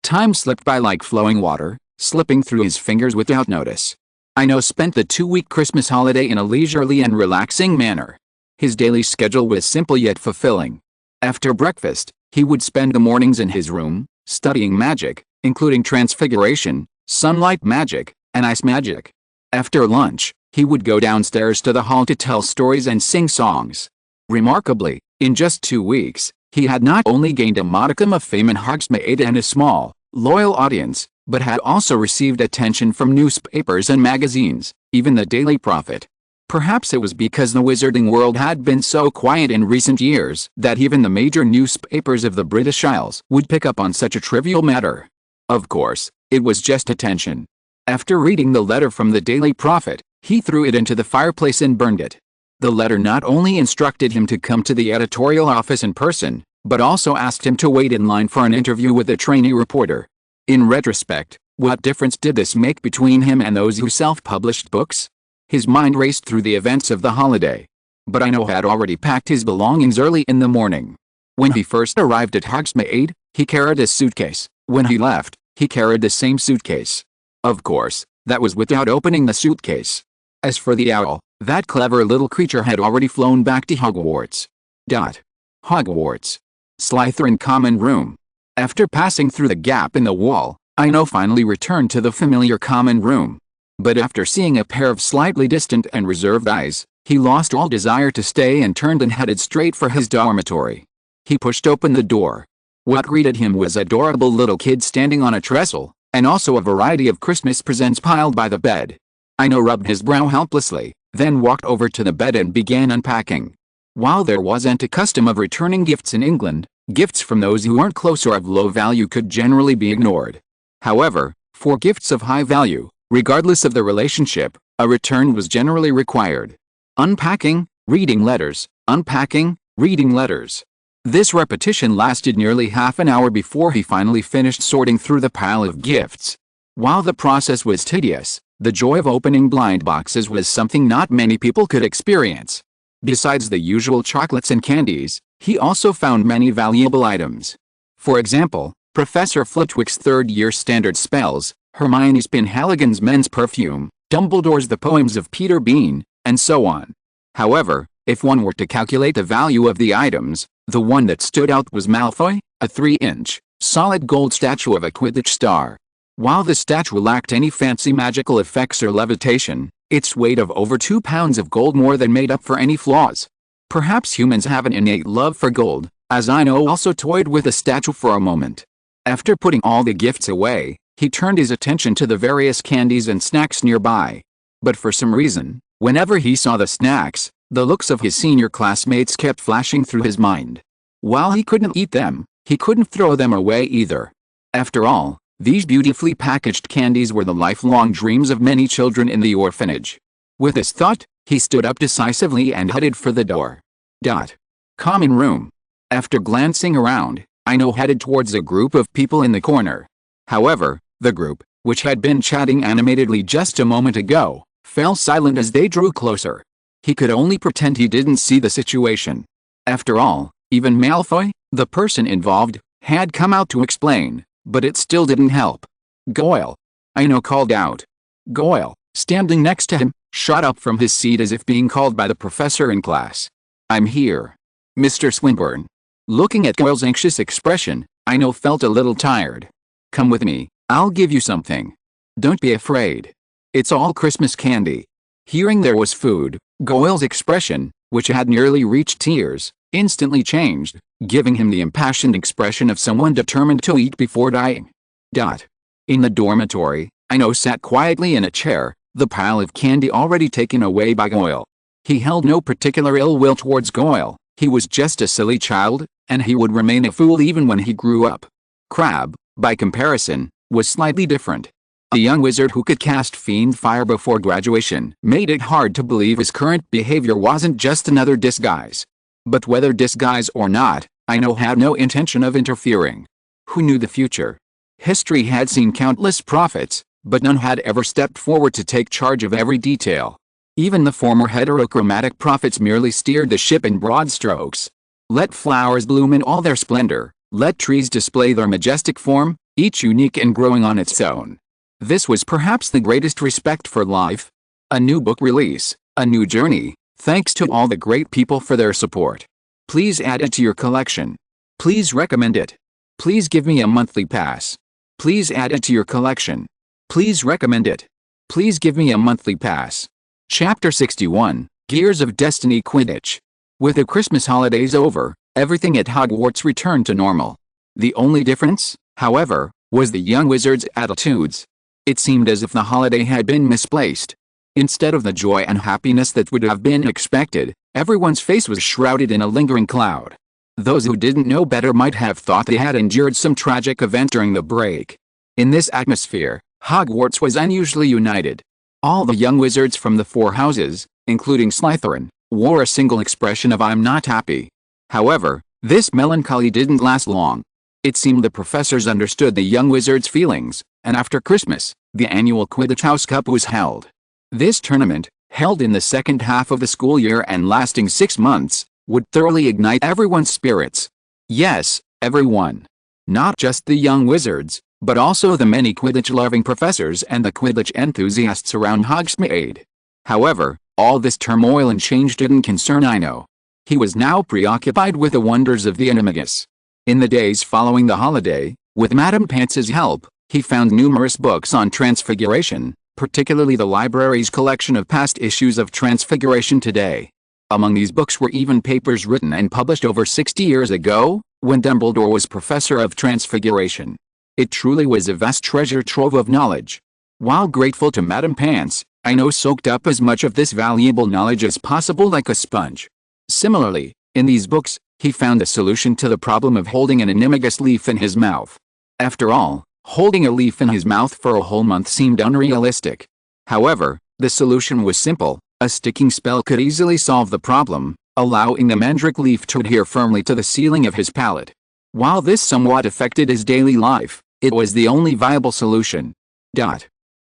Time slipped by like flowing water, slipping through his fingers without notice. Ino spent the 2-week Christmas holiday in a leisurely and relaxing manner. His daily schedule was simple yet fulfilling. After breakfast, he would spend the mornings in his room, studying magic, including transfiguration, sunlight magic, and ice magic. After lunch, he would go downstairs to the hall to tell stories and sing songs. Remarkably, in just 2 weeks, he had not only gained a modicum of fame in Hogsmeade and a small, loyal audience, but had also received attention from newspapers and magazines, even the Daily Prophet. Perhaps it was because the wizarding world had been so quiet in recent years that even the major newspapers of the British Isles would pick up on such a trivial matter. Of course, it was just attention. After reading the letter from the Daily Prophet, he threw it into the fireplace and burned it. The letter not only instructed him to come to the editorial office in person, but also asked him to wait in line for an interview with a trainee reporter. In retrospect, what difference did this make between him and those who self-published books? His mind raced through the events of the holiday. But Ino had already packed his belongings early in the morning. When he first arrived at Hogsmeade, he carried a suitcase. When he left, he carried the same suitcase. Of course, that was without opening the suitcase. As for the owl, that clever little creature had already flown back to Hogwarts. Hogwarts. Slytherin common room. After passing through the gap in the wall, Ino finally returned to the familiar common room. But after seeing a pair of slightly distant and reserved eyes, he lost all desire to stay and turned and headed straight for his dormitory. He pushed open the door. What greeted him was an adorable little kid standing on a trestle, and also a variety of Christmas presents piled by the bed. Ino rubbed his brow helplessly, then walked over to the bed and began unpacking. While there wasn't a custom of returning gifts in England, gifts from those who weren't close or of low value could generally be ignored. However, for gifts of high value, regardless of the relationship, a return was generally required. Unpacking, reading letters, unpacking, reading letters. This repetition lasted nearly half an hour before he finally finished sorting through the pile of gifts. While the process was tedious, The joy of opening blind boxes was something not many people could experience. Besides the usual chocolates and candies, he also found many valuable items. For example, Professor Flitwick's third-year standard spells, Hermione's Penhaligon's men's perfume, Dumbledore's The Poems of Peter Bean, and so on. However, if one were to calculate the value of the items, the one that stood out was Malfoy, a 3-inch, solid gold statue of a Quidditch star. While the statue lacked any fancy magical effects or levitation, its weight of over 2 pounds of gold more than made up for any flaws. Perhaps humans have an innate love for gold, as Ino also toyed with the statue for a moment. After putting all the gifts away, he turned his attention to the various candies and snacks nearby. But for some reason, whenever he saw the snacks, the looks of his senior classmates kept flashing through his mind. While he couldn't eat them, he couldn't throw them away either. After all, these beautifully packaged candies were the lifelong dreams of many children in the orphanage. With this thought, he stood up decisively and headed for the door. Common room. After glancing around, Ino headed towards a group of people in the corner. However, the group, which had been chatting animatedly just a moment ago, fell silent as they drew closer. He could only pretend he didn't see the situation. After all, even Malfoy, the person involved, had come out to explain, but it still didn't help. "Goyle!" Ino called out. Goyle, standing next to him, shot up from his seat as if being called by the professor in class. "I'm here. Mr. Swinburne." Looking at Goyle's anxious expression, Ino felt a little tired. "Come with me, I'll give you something. Don't be afraid. It's all Christmas candy." Hearing there was food, Goyle's expression, which had nearly reached tears, instantly changed, giving him the impassioned expression of someone determined to eat before dying. In the dormitory, Ino sat quietly in a chair, the pile of candy already taken away by Goyle. He held no particular ill will towards Goyle. He was just a silly child, and he would remain a fool even when he grew up. Crabbe, by comparison, was slightly different. A young wizard who could cast fiend fire before graduation made it hard to believe his current behavior wasn't just another disguise. But whether disguise or not, Ino had no intention of interfering. Who knew the future? History had seen countless prophets, but none had ever stepped forward to take charge of every detail. Even the former heterochromatic prophets merely steered the ship in broad strokes. Let flowers bloom in all their splendor, let trees display their majestic form, each unique and growing on its own. This was perhaps the greatest respect for life. A new book release, a new journey, thanks to all the great people for their support. Please add it to your collection. Please recommend it. Please give me a monthly pass. Please add it to your collection. Please recommend it. Please give me a monthly pass. Chapter 61, Gears of Destiny Quidditch. With the Christmas holidays over, everything at Hogwarts returned to normal. The only difference, however, was the young wizards' attitudes. It seemed as if the holiday had been misplaced. Instead of the joy and happiness that would have been expected, everyone's face was shrouded in a lingering cloud. Those who didn't know better might have thought they had endured some tragic event during the break. In this atmosphere, Hogwarts was unusually united. All the young wizards from the 4 houses, including Slytherin, wore a single expression of "I'm not happy." However, this melancholy didn't last long. It seemed the professors understood the young wizards' feelings, and after Christmas, the annual Quidditch House Cup was held. This tournament, held in the second half of the school year and lasting 6 months, would thoroughly ignite everyone's spirits. Yes, everyone. Not just the young wizards, but also the many Quidditch-loving professors and the Quidditch enthusiasts around Hogsmeade. However, all this turmoil and change didn't concern Ino. He was now preoccupied with the wonders of the animagus. In the days following the holiday, with Madame Pance's help, he found numerous books on transfiguration, particularly the library's collection of past issues of Transfiguration Today. Among these books were even papers written and published over 60 years ago, when Dumbledore was professor of Transfiguration. It truly was a vast treasure trove of knowledge. While grateful to Madame Pance, Ino soaked up as much of this valuable knowledge as possible like a sponge. Similarly, in these books, he found a solution to the problem of holding an animagus leaf in his mouth. After all, holding a leaf in his mouth for a whole month seemed unrealistic. However, the solution was simple. A sticking spell could easily solve the problem, allowing the mandrake leaf to adhere firmly to the ceiling of his palate. While this somewhat affected his daily life, it was the only viable solution.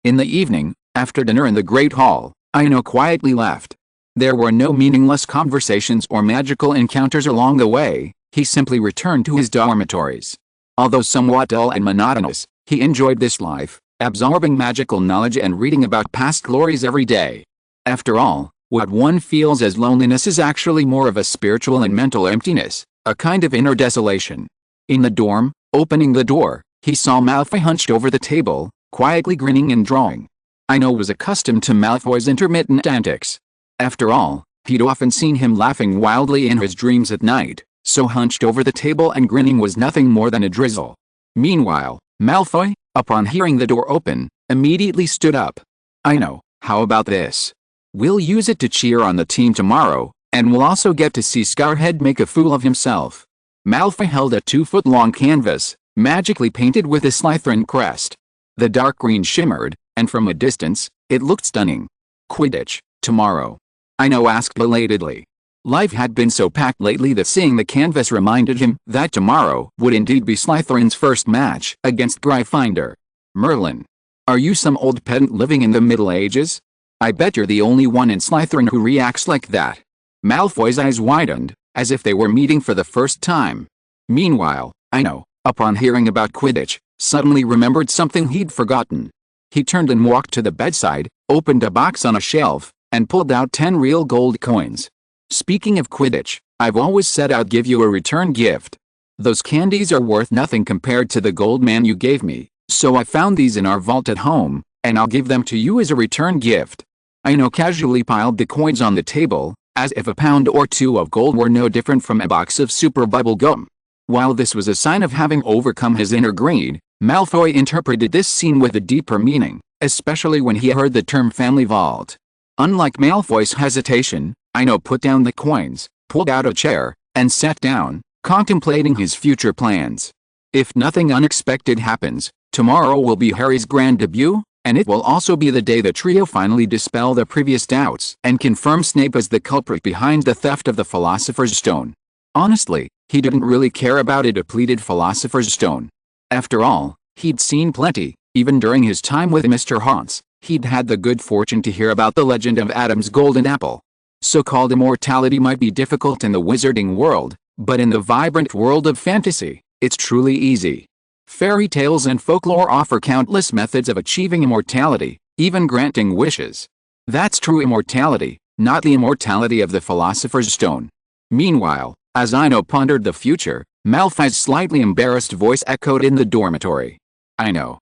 In the evening, After dinner in the Great Hall, Ino quietly left. There were no meaningless conversations or magical encounters along the way. He simply returned to his dormitories. Although somewhat dull and monotonous, he enjoyed this life, absorbing magical knowledge and reading about past glories every day. After all, what one feels as loneliness is actually more of a spiritual and mental emptiness, a kind of inner desolation. In the dorm, opening the door, he saw Malfoy hunched over the table, quietly grinning and drawing. Ino was accustomed to Malfoy's intermittent antics. After all, he'd often seen him laughing wildly in his dreams at night, so hunched over the table and grinning was nothing more than a drizzle. Meanwhile, Malfoy, upon hearing the door open, immediately stood up. "Ino, how about this? We'll use it to cheer on the team tomorrow, and we'll also get to see Scarhead make a fool of himself." Malfoy held a 2-foot-long canvas, magically painted with a Slytherin crest. The dark green shimmered, and from a distance, it looked stunning. "Quidditch, tomorrow?" Ino asked belatedly. Life had been so packed lately that seeing the canvas reminded him that tomorrow would indeed be Slytherin's first match against Gryffindor. "Merlin. Are you some old pedant living in the Middle Ages? I bet you're the only one in Slytherin who reacts like that." Malfoy's eyes widened, as if they were meeting for the first time. Meanwhile, Ino, upon hearing about Quidditch, suddenly remembered something he'd forgotten. He turned and walked to the bedside, opened a box on a shelf, and pulled out 10 real gold coins. "Speaking of Quidditch, I've always said I'd give you a return gift. Those candies are worth nothing compared to the gold man you gave me, so I found these in our vault at home, and I'll give them to you as a return gift." Ino casually piled the coins on the table, as if a pound or two of gold were no different from a box of super bubble gum. While this was a sign of having overcome his inner greed, Malfoy interpreted this scene with a deeper meaning, especially when he heard the term family vault. Unlike Malfoy's hesitation, Ino put down the coins, pulled out a chair, and sat down, contemplating his future plans. If nothing unexpected happens, tomorrow will be Harry's grand debut, and it will also be the day the trio finally dispel their previous doubts and confirm Snape as the culprit behind the theft of the Philosopher's Stone. Honestly, he didn't really care about a depleted Philosopher's Stone. After all, he'd seen plenty, even during his time with Mr. Haunts. He'd had the good fortune to hear about the legend of Adam's golden apple. So-called immortality might be difficult in the wizarding world, but in the vibrant world of fantasy, it's truly easy. Fairy tales and folklore offer countless methods of achieving immortality, even granting wishes. That's true immortality, not the immortality of the Philosopher's Stone. Meanwhile, as Ino pondered the future, Malfoy's slightly embarrassed voice echoed in the dormitory. "Ino.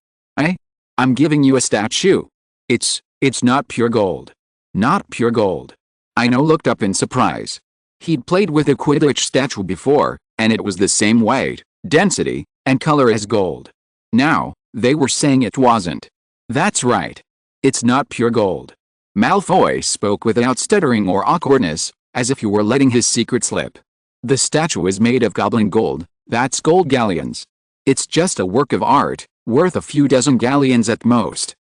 I'm giving you a statue. It's not pure gold. Not pure gold." Ino looked up in surprise. He'd played with a Quidditch statue before, and it was the same weight, density, and color as gold. Now, they were saying it wasn't. "That's right. It's not pure gold." Malfoy spoke without stuttering or awkwardness, as if he were letting his secret slip. "The statue is made of goblin gold, that's gold galleons. It's just a work of art, worth a few dozen galleons at most."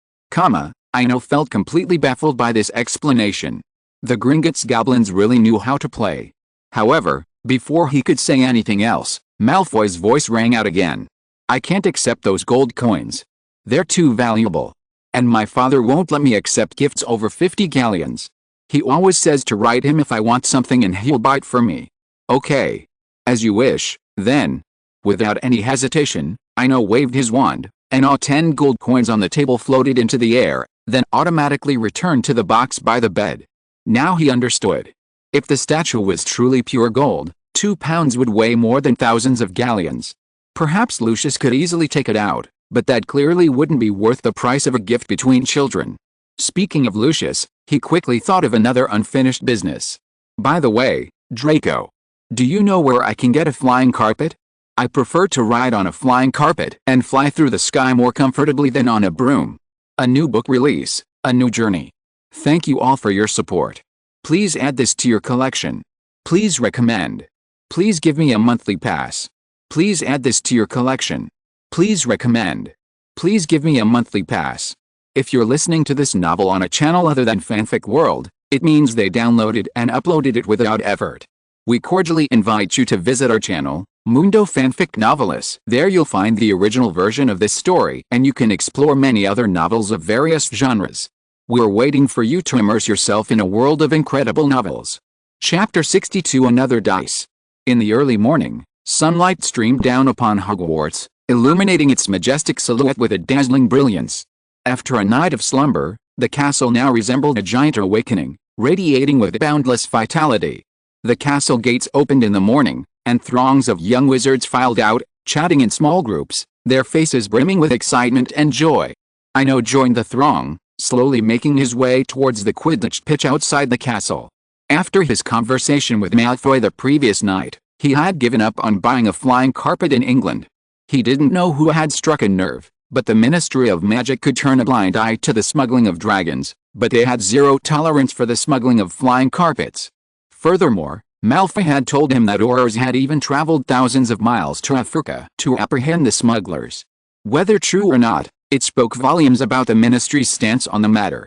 Ino felt completely baffled by this explanation. The Gringotts goblins really knew how to play. However, before he could say anything else, Malfoy's voice rang out again. "I can't accept those gold coins. They're too valuable. And my father won't let me accept gifts over 50 galleons. He always says to write him if I want something and he'll buy it for me." "Okay. As you wish, then." Without any hesitation, Ino waved his wand, and all 10 gold coins on the table floated into the air, then automatically returned to the box by the bed. Now he understood. If the statue was truly pure gold, 2 pounds would weigh more than thousands of galleons. Perhaps Lucius could easily take it out, but that clearly wouldn't be worth the price of a gift between children. Speaking of Lucius, he quickly thought of another unfinished business. "By the way, Draco, do you know where I can get a flying carpet? I prefer to ride on a flying carpet and fly through the sky more comfortably than on a broom. A new book release, a new journey. Thank you all for your support. Please add this to your collection. Please recommend. Please give me a monthly pass. Please add this to your collection. Please recommend. Please give me a monthly pass." If you're listening to this novel on a channel other than Fanfic World, it means they downloaded and uploaded it without effort. We cordially invite you to visit our channel, Mundo Fanfic Novelists. There you'll find the original version of this story, and you can explore many other novels of various genres. We're waiting for you to immerse yourself in a world of incredible novels. Chapter 62 Another Dice. In the early morning, sunlight streamed down upon Hogwarts, illuminating its majestic silhouette with a dazzling brilliance. After a night of slumber, the castle now resembled a giant awakening, radiating with boundless vitality. The castle gates opened in the morning, and throngs of young wizards filed out, chatting in small groups, their faces brimming with excitement and joy. Ino joined the throng, slowly making his way towards the Quidditch pitch outside the castle. After his conversation with Malfoy the previous night, he had given up on buying a flying carpet in England. He didn't know who had struck a nerve, but the Ministry of Magic could turn a blind eye to the smuggling of dragons, but they had zero tolerance for the smuggling of flying carpets. Furthermore, Malfoy had told him that Aurors had even traveled thousands of miles to Africa to apprehend the smugglers. Whether true or not, it spoke volumes about the Ministry's stance on the matter.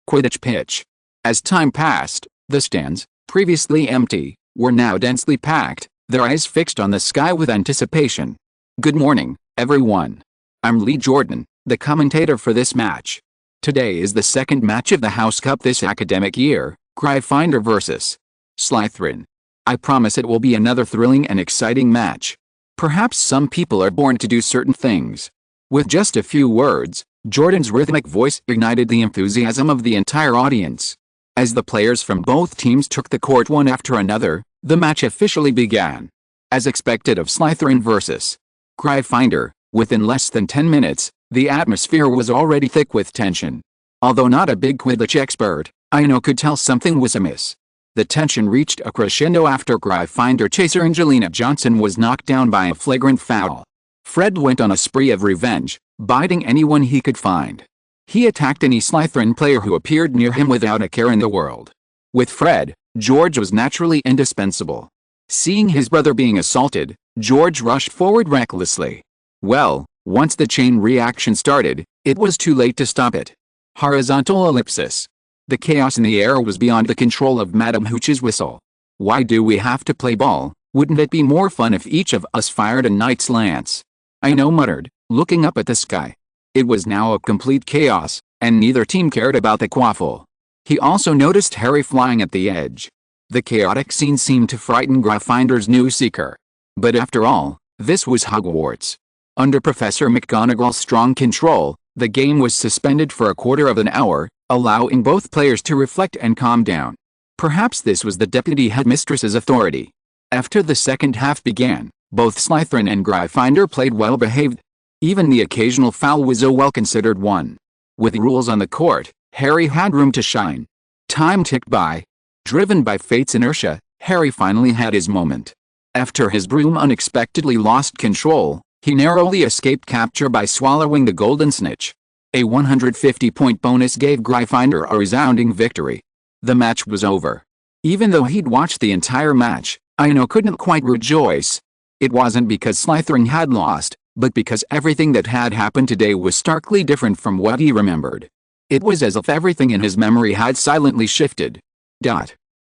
Quidditch pitch. As time passed, the stands, previously empty, were now densely packed, their eyes fixed on the sky with anticipation. Good morning, everyone. I'm Lee Jordan, the commentator for this match. Today is the second match of the House Cup this academic year, Gryffindor vs. Slytherin. I promise it will be another thrilling and exciting match. Perhaps some people are born to do certain things. With just a few words, Jordan's rhythmic voice ignited the enthusiasm of the entire audience. As the players from both teams took the court one after another, the match officially began. As expected of Slytherin vs. Gryffindor, within less than 10 minutes, the atmosphere was already thick with tension. Although not a big Quidditch expert, Ino could tell something was amiss. The tension reached a crescendo after Gryffindor chaser Angelina Johnson was knocked down by a flagrant foul. Fred went on a spree of revenge, biting anyone he could find. He attacked any Slytherin player who appeared near him without a care in the world. With Fred, George was naturally indispensable. Seeing his brother being assaulted, George rushed forward recklessly. Well, once the chain reaction started, it was too late to stop it. Horizontal ellipsis. The chaos in the air was beyond the control of Madam Hooch's whistle. Why do we have to play ball? Wouldn't it be more fun if each of us fired a knight's lance? Ino muttered, looking up at the sky. It was now a complete chaos, and neither team cared about the quaffle. He also noticed Harry flying at the edge. The chaotic scene seemed to frighten Gryffindor's new seeker. But after all, this was Hogwarts. Under Professor McGonagall's strong control, the game was suspended for a quarter of an hour, allowing both players to reflect and calm down. Perhaps this was the deputy headmistress's authority. After the second half began, both Slytherin and Gryffindor played well behaved. Even the occasional foul was a well-considered one. With rules on the court, Harry had room to shine. Time ticked by. Driven by fate's inertia, Harry finally had his moment. After his broom unexpectedly lost control, he narrowly escaped capture by swallowing the golden snitch. A 150-point bonus gave Gryffindor a resounding victory. The match was over. Even though he'd watched the entire match, Ino couldn't quite rejoice. It wasn't because Slytherin had lost, but because everything that had happened today was starkly different from what he remembered. It was as if everything in his memory had silently shifted.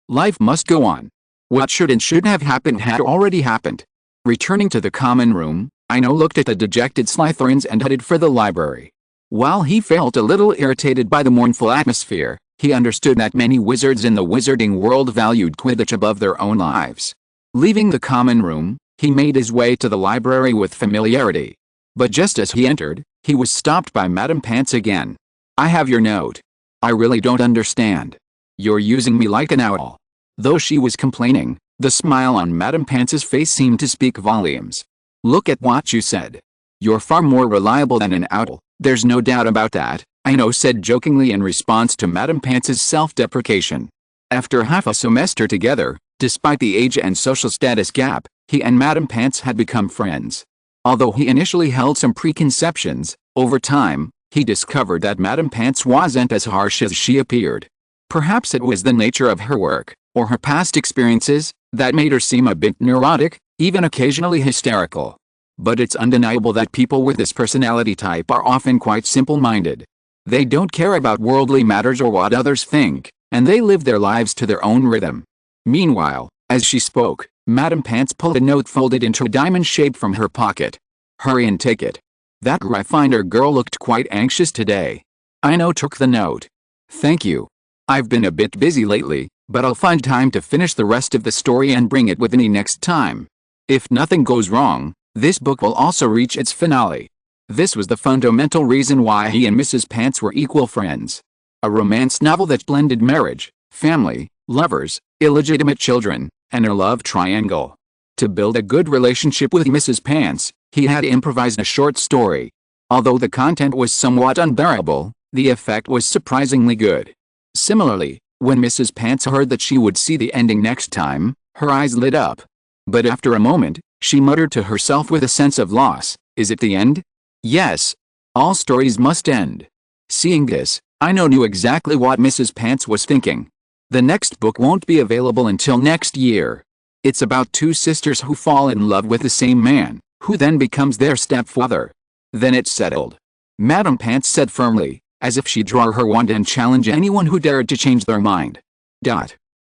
Life must go on. What should and shouldn't have happened had already happened. Returning to the common room, Ino looked at the dejected Slytherins and headed for the library. While he felt a little irritated by the mournful atmosphere, he understood that many wizards in the wizarding world valued Quidditch above their own lives. Leaving the common room, he made his way to the library with familiarity. But just as he entered, he was stopped by Madame Pants again. I have your note. I really don't understand. You're using me like an owl. Though she was complaining, the smile on Madame Pants's face seemed to speak volumes. Look at what you said. You're far more reliable than an owl. There's no doubt about that, Ino said jokingly in response to Madame Pants's self-deprecation. After half a semester together, despite the age and social status gap, he and Madame Pants had become friends. Although he initially held some preconceptions, over time, he discovered that Madame Pants wasn't as harsh as she appeared. Perhaps it was the nature of her work, or her past experiences, that made her seem a bit neurotic, even occasionally hysterical. But it's undeniable that people with this personality type are often quite simple-minded. They don't care about worldly matters or what others think, and they live their lives to their own rhythm. Meanwhile, as she spoke, Madame Pants pulled a note folded into a diamond shape from her pocket. Hurry and take it. That Gryffindor girl looked quite anxious today. Ino took the note. Thank you. I've been a bit busy lately, but I'll find time to finish the rest of the story and bring it with me next time. If nothing goes wrong, this book will also reach its finale. This was the fundamental reason why he and Mrs. Pants were equal friends. A romance novel that blended marriage, family, lovers, illegitimate children, and a love triangle. To build a good relationship with Mrs. Pants, he had improvised a short story. Although the content was somewhat unbearable, the effect was surprisingly good. Similarly, when Mrs. Pants heard that she would see the ending next time, her eyes lit up. But after a moment, she muttered to herself with a sense of loss, "Is it the end?" Yes. All stories must end. Seeing this, Ino knew exactly what Mrs. Pants was thinking. The next book won't be available until next year. It's about two sisters who fall in love with the same man, who then becomes their stepfather. Then it's settled. Madame Pants said firmly, as if she'd draw her wand and challenge anyone who dared to change their mind.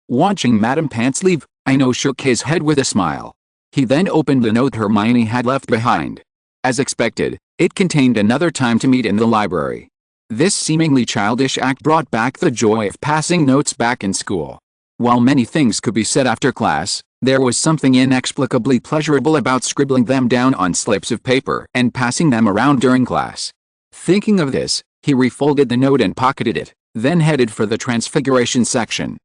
Watching Madame Pants leave, Ino shook his head with a smile. He then opened the note Hermione had left behind. As expected, it contained another time to meet in the library. This seemingly childish act brought back the joy of passing notes back in school. While many things could be said after class, there was something inexplicably pleasurable about scribbling them down on slips of paper and passing them around during class. Thinking of this, he refolded the note and pocketed it, then headed for the Transfiguration section.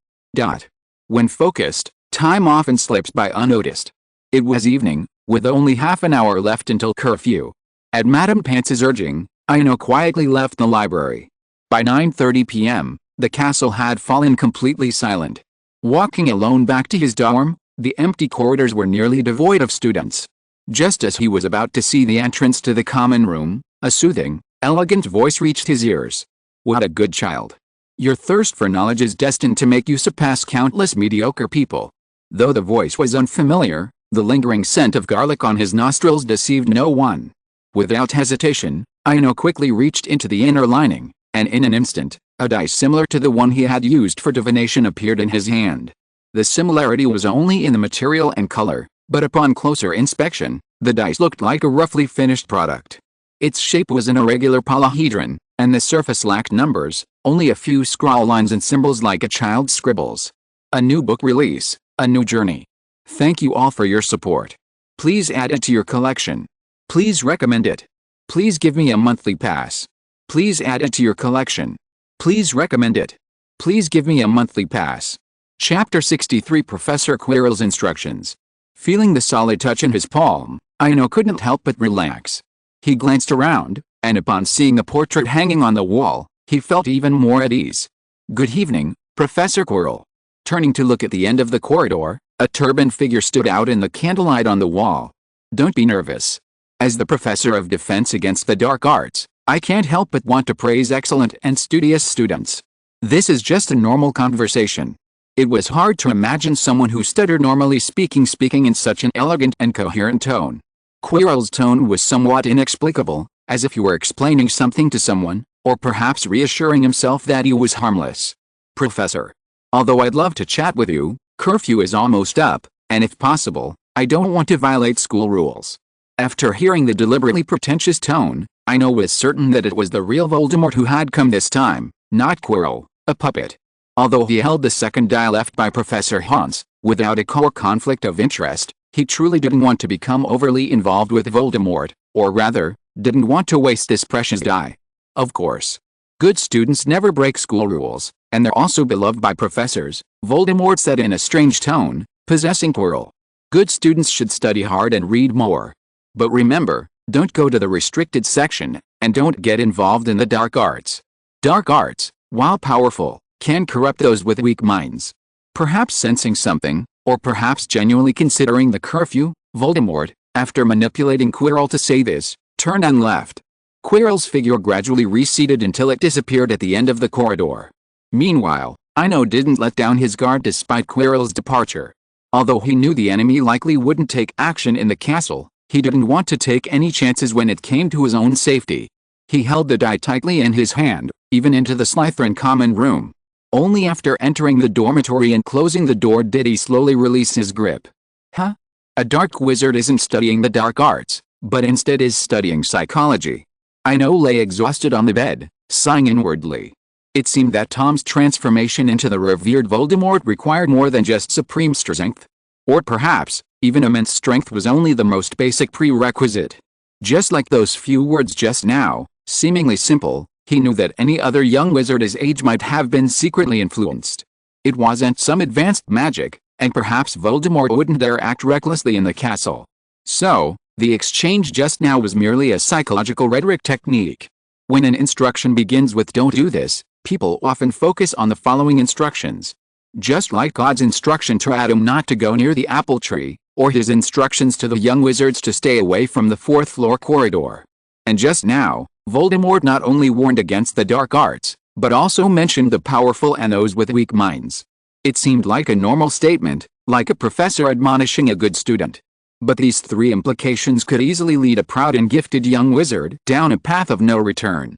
When focused, time often slips by unnoticed. It was evening, with only half an hour left until curfew. At Madame Pants's urging, Ino quietly left the library. By 9:30 p.m., the castle had fallen completely silent. Walking alone back to his dorm, the empty corridors were nearly devoid of students. Just as he was about to see the entrance to the common room, a soothing, elegant voice reached his ears. "What a good child. Your thirst for knowledge is destined to make you surpass countless mediocre people." Though the voice was unfamiliar, the lingering scent of garlic on his nostrils deceived no one. Without hesitation, Ino quickly reached into the inner lining, and in an instant, a dice similar to the one he had used for divination appeared in his hand. The similarity was only in the material and color, but upon closer inspection, the dice looked like a roughly finished product. Its shape was an irregular polyhedron, and the surface lacked numbers, only a few scrawl lines and symbols like a child scribbles. A new book release, a new journey. Thank you all for your support. Please add it to your collection. Please recommend it. Please give me a monthly pass. Please add it to your collection. Please recommend it. Please give me a monthly pass. Chapter 63 Professor Quirrell's Instructions. Feeling the solid touch in his palm, Ino couldn't help but relax. He glanced around, and upon seeing the portrait hanging on the wall, he felt even more at ease. "Good evening, Professor Quirrell." Turning to look at the end of the corridor, a turbaned figure stood out in the candlelight on the wall. "Don't be nervous. As the professor of defense against the dark arts, I can't help but want to praise excellent and studious students. This is just a normal conversation." It was hard to imagine someone who stuttered normally speaking in such an elegant and coherent tone. Quirrell's tone was somewhat inexplicable, as if he were explaining something to someone, or perhaps reassuring himself that he was harmless. "Professor. Although I'd love to chat with you, curfew is almost up, and if possible, I don't want to violate school rules." After hearing the deliberately pretentious tone, Ino was certain that it was the real Voldemort who had come this time, not Quirrell, a puppet. Although he held the second die left by Professor Hans, without a core conflict of interest, he truly didn't want to become overly involved with Voldemort, or rather, didn't want to waste this precious die. Of course. Good students never break school rules, and they're also beloved by professors, Voldemort said in a strange tone, possessing Quirrell. Good students should study hard and read more. But remember, don't go to the restricted section, and don't get involved in the dark arts. Dark arts, while powerful, can corrupt those with weak minds. Perhaps sensing something, or perhaps genuinely considering the curfew, Voldemort, after manipulating Quirrell to say this, turned and left. Quirrell's figure gradually receded until it disappeared at the end of the corridor. Meanwhile, Ino didn't let down his guard despite Quirrell's departure. Although he knew the enemy likely wouldn't take action in the castle, he didn't want to take any chances when it came to his own safety. He held the die tightly in his hand, even into the Slytherin common room. Only after entering the dormitory and closing the door did he slowly release his grip. Huh? A dark wizard isn't studying the dark arts, but instead is studying psychology. Ino lay exhausted on the bed, sighing inwardly. It seemed that Tom's transformation into the revered Voldemort required more than just supreme strength. Or perhaps, even immense strength was only the most basic prerequisite. Just like those few words just now, seemingly simple, he knew that any other young wizard his age might have been secretly influenced. It wasn't some advanced magic, and perhaps Voldemort wouldn't dare act recklessly in the castle. So, the exchange just now was merely a psychological rhetoric technique. When an instruction begins with "don't do this," people often focus on the following instructions. Just like God's instruction to Adam not to go near the apple tree, or his instructions to the young wizards to stay away from the fourth-floor corridor. And just now, Voldemort not only warned against the dark arts, but also mentioned the powerful and those with weak minds. It seemed like a normal statement, like a professor admonishing a good student. But these three implications could easily lead a proud and gifted young wizard down a path of no return.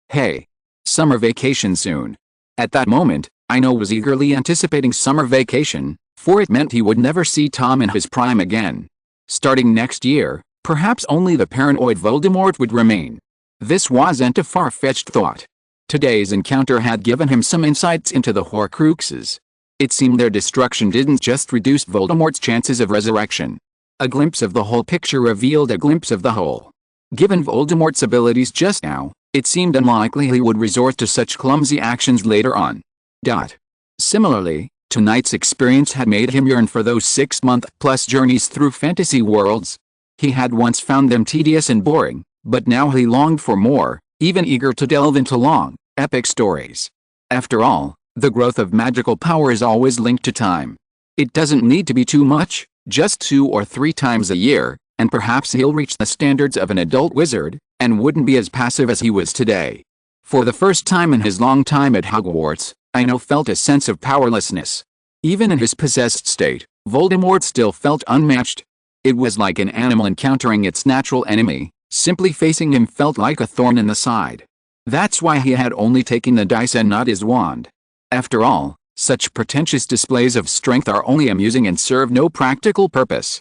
Hey! Summer vacation soon. At that moment, Ino was eagerly anticipating summer vacation, for it meant he would never see Tom in his prime again. Starting next year, perhaps only the paranoid Voldemort would remain. This wasn't a far-fetched thought. Today's encounter had given him some insights into the Horcruxes. It seemed their destruction didn't just reduce Voldemort's chances of resurrection. A glimpse of the whole picture revealed a glimpse of the whole. Given Voldemort's abilities just now, it seemed unlikely he would resort to such clumsy actions later on. Similarly, tonight's experience had made him yearn for those 6-month-plus journeys through fantasy worlds. He had once found them tedious and boring, but now he longed for more, even eager to delve into long, epic stories. After all, the growth of magical power is always linked to time. It doesn't need to be too much, just 2 or 3 times a year, and perhaps he'll reach the standards of an adult wizard, and wouldn't be as passive as he was today. For the first time in his long time at Hogwarts, Ino felt a sense of powerlessness. Even in his possessed state, Voldemort still felt unmatched. It was like an animal encountering its natural enemy. Simply facing him felt like a thorn in the side. That's why he had only taken the dice and not his wand. After all, such pretentious displays of strength are only amusing and serve no practical purpose.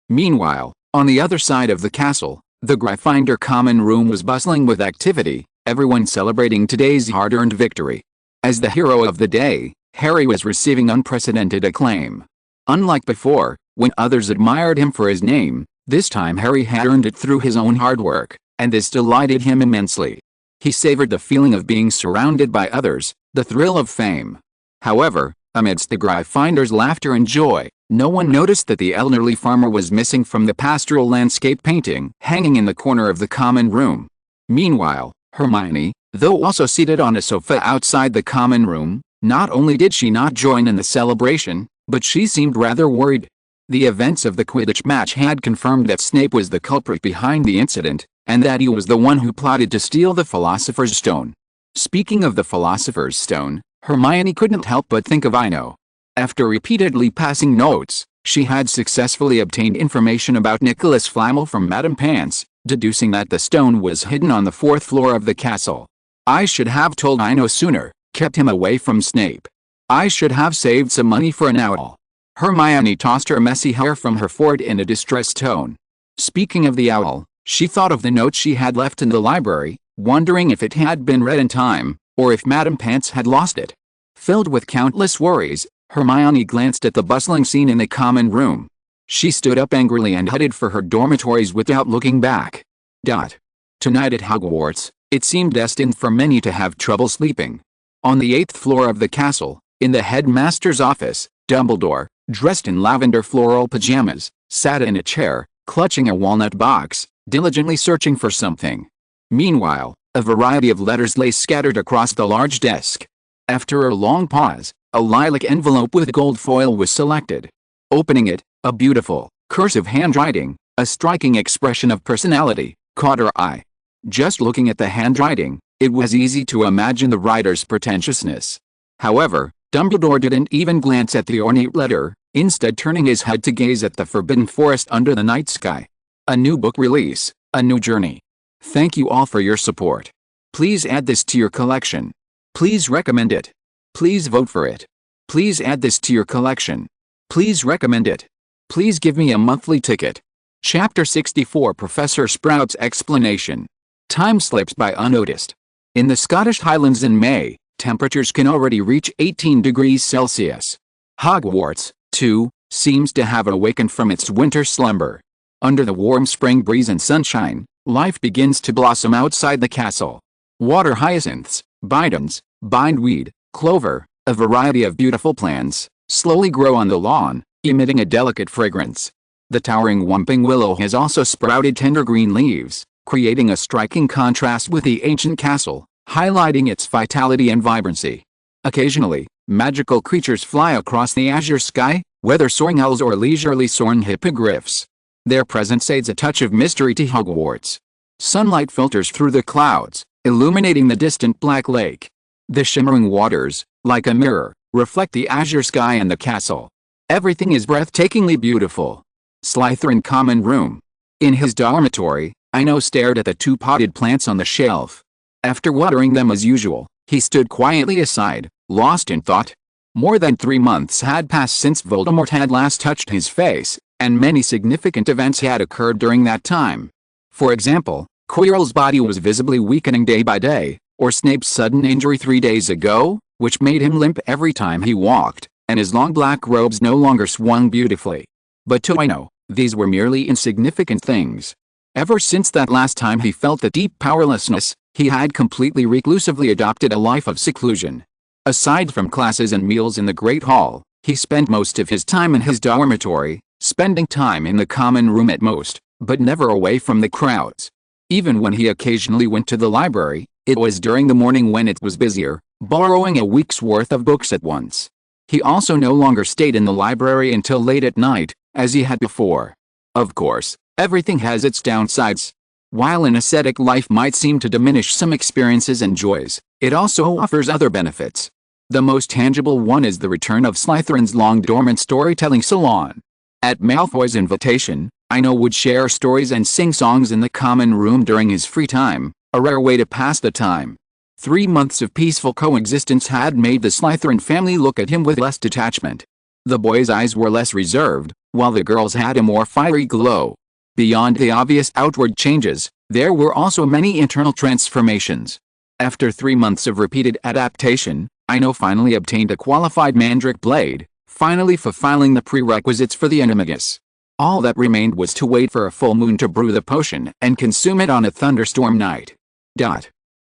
Meanwhile, on the other side of the castle, the Gryffindor common room was bustling with activity, everyone celebrating today's hard-earned victory. As the hero of the day, Harry was receiving unprecedented acclaim. Unlike before, when others admired him for his name, this time Harry had earned it through his own hard work, and this delighted him immensely. He savored the feeling of being surrounded by others, the thrill of fame. However, amidst the Gryffindors' laughter and joy, no one noticed that the elderly farmer was missing from the pastoral landscape painting hanging in the corner of the common room. Meanwhile, Hermione, though also seated on a sofa outside the common room, not only did she not join in the celebration, but she seemed rather worried. The events of the Quidditch match had confirmed that Snape was the culprit behind the incident, and that he was the one who plotted to steal the Philosopher's Stone. Speaking of the Philosopher's Stone, Hermione couldn't help but think of Ino. After repeatedly passing notes, she had successfully obtained information about Nicholas Flamel from Madame Pants, deducing that the stone was hidden on the 4th floor of the castle. I should have told Ino sooner, kept him away from Snape. I should have saved some money for an owl. Hermione tossed her messy hair from her forehead in a distressed tone. Speaking of the owl, she thought of the note she had left in the library, wondering if it had been read in time, or if Madame Pants had lost it. Filled with countless worries, Hermione glanced at the bustling scene in the common room. She stood up angrily and headed for her dormitories without looking back. Tonight at Hogwarts, it seemed destined for many to have trouble sleeping. On the 8th floor of the castle, in the headmaster's office, Dumbledore, dressed in lavender floral pajamas, sat in a chair, clutching a walnut box, diligently searching for something. Meanwhile, a variety of letters lay scattered across the large desk. After a long pause, a lilac envelope with gold foil was selected. Opening it, a beautiful, cursive handwriting, a striking expression of personality, caught her eye. Just looking at the handwriting, it was easy to imagine the writer's pretentiousness. However, Dumbledore didn't even glance at the ornate letter, instead turning his head to gaze at the forbidden forest under the night sky. A new book release, a new journey. Thank you all for your support. Please add this to your collection. Please recommend it. Please vote for it. Please add this to your collection. Please recommend it. Please give me a monthly ticket. Chapter 64 Professor Sprout's Explanation. Time slips by unnoticed. In the Scottish Highlands in May, temperatures can already reach 18 degrees Celsius. Hogwarts, too, seems to have awakened from its winter slumber. Under the warm spring breeze and sunshine, life begins to blossom outside the castle. Water hyacinths, bidens, bindweed, clover, a variety of beautiful plants, slowly grow on the lawn, emitting a delicate fragrance. The towering whomping willow has also sprouted tender green leaves, creating a striking contrast with the ancient castle, highlighting its vitality and vibrancy. Occasionally, magical creatures fly across the azure sky, whether soaring owls or leisurely soaring hippogriffs. Their presence adds a touch of mystery to Hogwarts. Sunlight filters through the clouds, illuminating the distant black lake. The shimmering waters, like a mirror, reflect the azure sky and the castle. Everything is breathtakingly beautiful. Slytherin Common Room. In his dormitory, Ino stared at the two potted plants on the shelf. After watering them as usual, he stood quietly aside, lost in thought. More than 3 months had passed since Voldemort had last touched his face, and many significant events had occurred during that time. For example, Quirrell's body was visibly weakening day by day, or Snape's sudden injury 3 days ago, which made him limp every time he walked, and his long black robes no longer swung beautifully. But to Ino, these were merely insignificant things. Ever since that last time he felt the deep powerlessness, he had completely reclusively adopted a life of seclusion. Aside from classes and meals in the Great Hall, he spent most of his time in his dormitory, spending time in the common room at most, but never away from the crowds. Even when he occasionally went to the library, it was during the morning when it was busier, borrowing a week's worth of books at once. He also no longer stayed in the library until late at night, as he had before. Of course, everything has its downsides. While an ascetic life might seem to diminish some experiences and joys, it also offers other benefits. The most tangible one is the return of Slytherin's long-dormant storytelling salon. At Malfoy's invitation, Ino would share stories and sing songs in the common room during his free time, a rare way to pass the time. 3 months of peaceful coexistence had made the Slytherin family look at him with less detachment. The boy's eyes were less reserved, while the girls had a more fiery glow. Beyond the obvious outward changes, there were also many internal transformations. After 3 months of repeated adaptation, Ino finally obtained a qualified mandrake blade, finally fulfilling the prerequisites for the animagus. All that remained was to wait for a full moon to brew the potion and consume it on a thunderstorm night.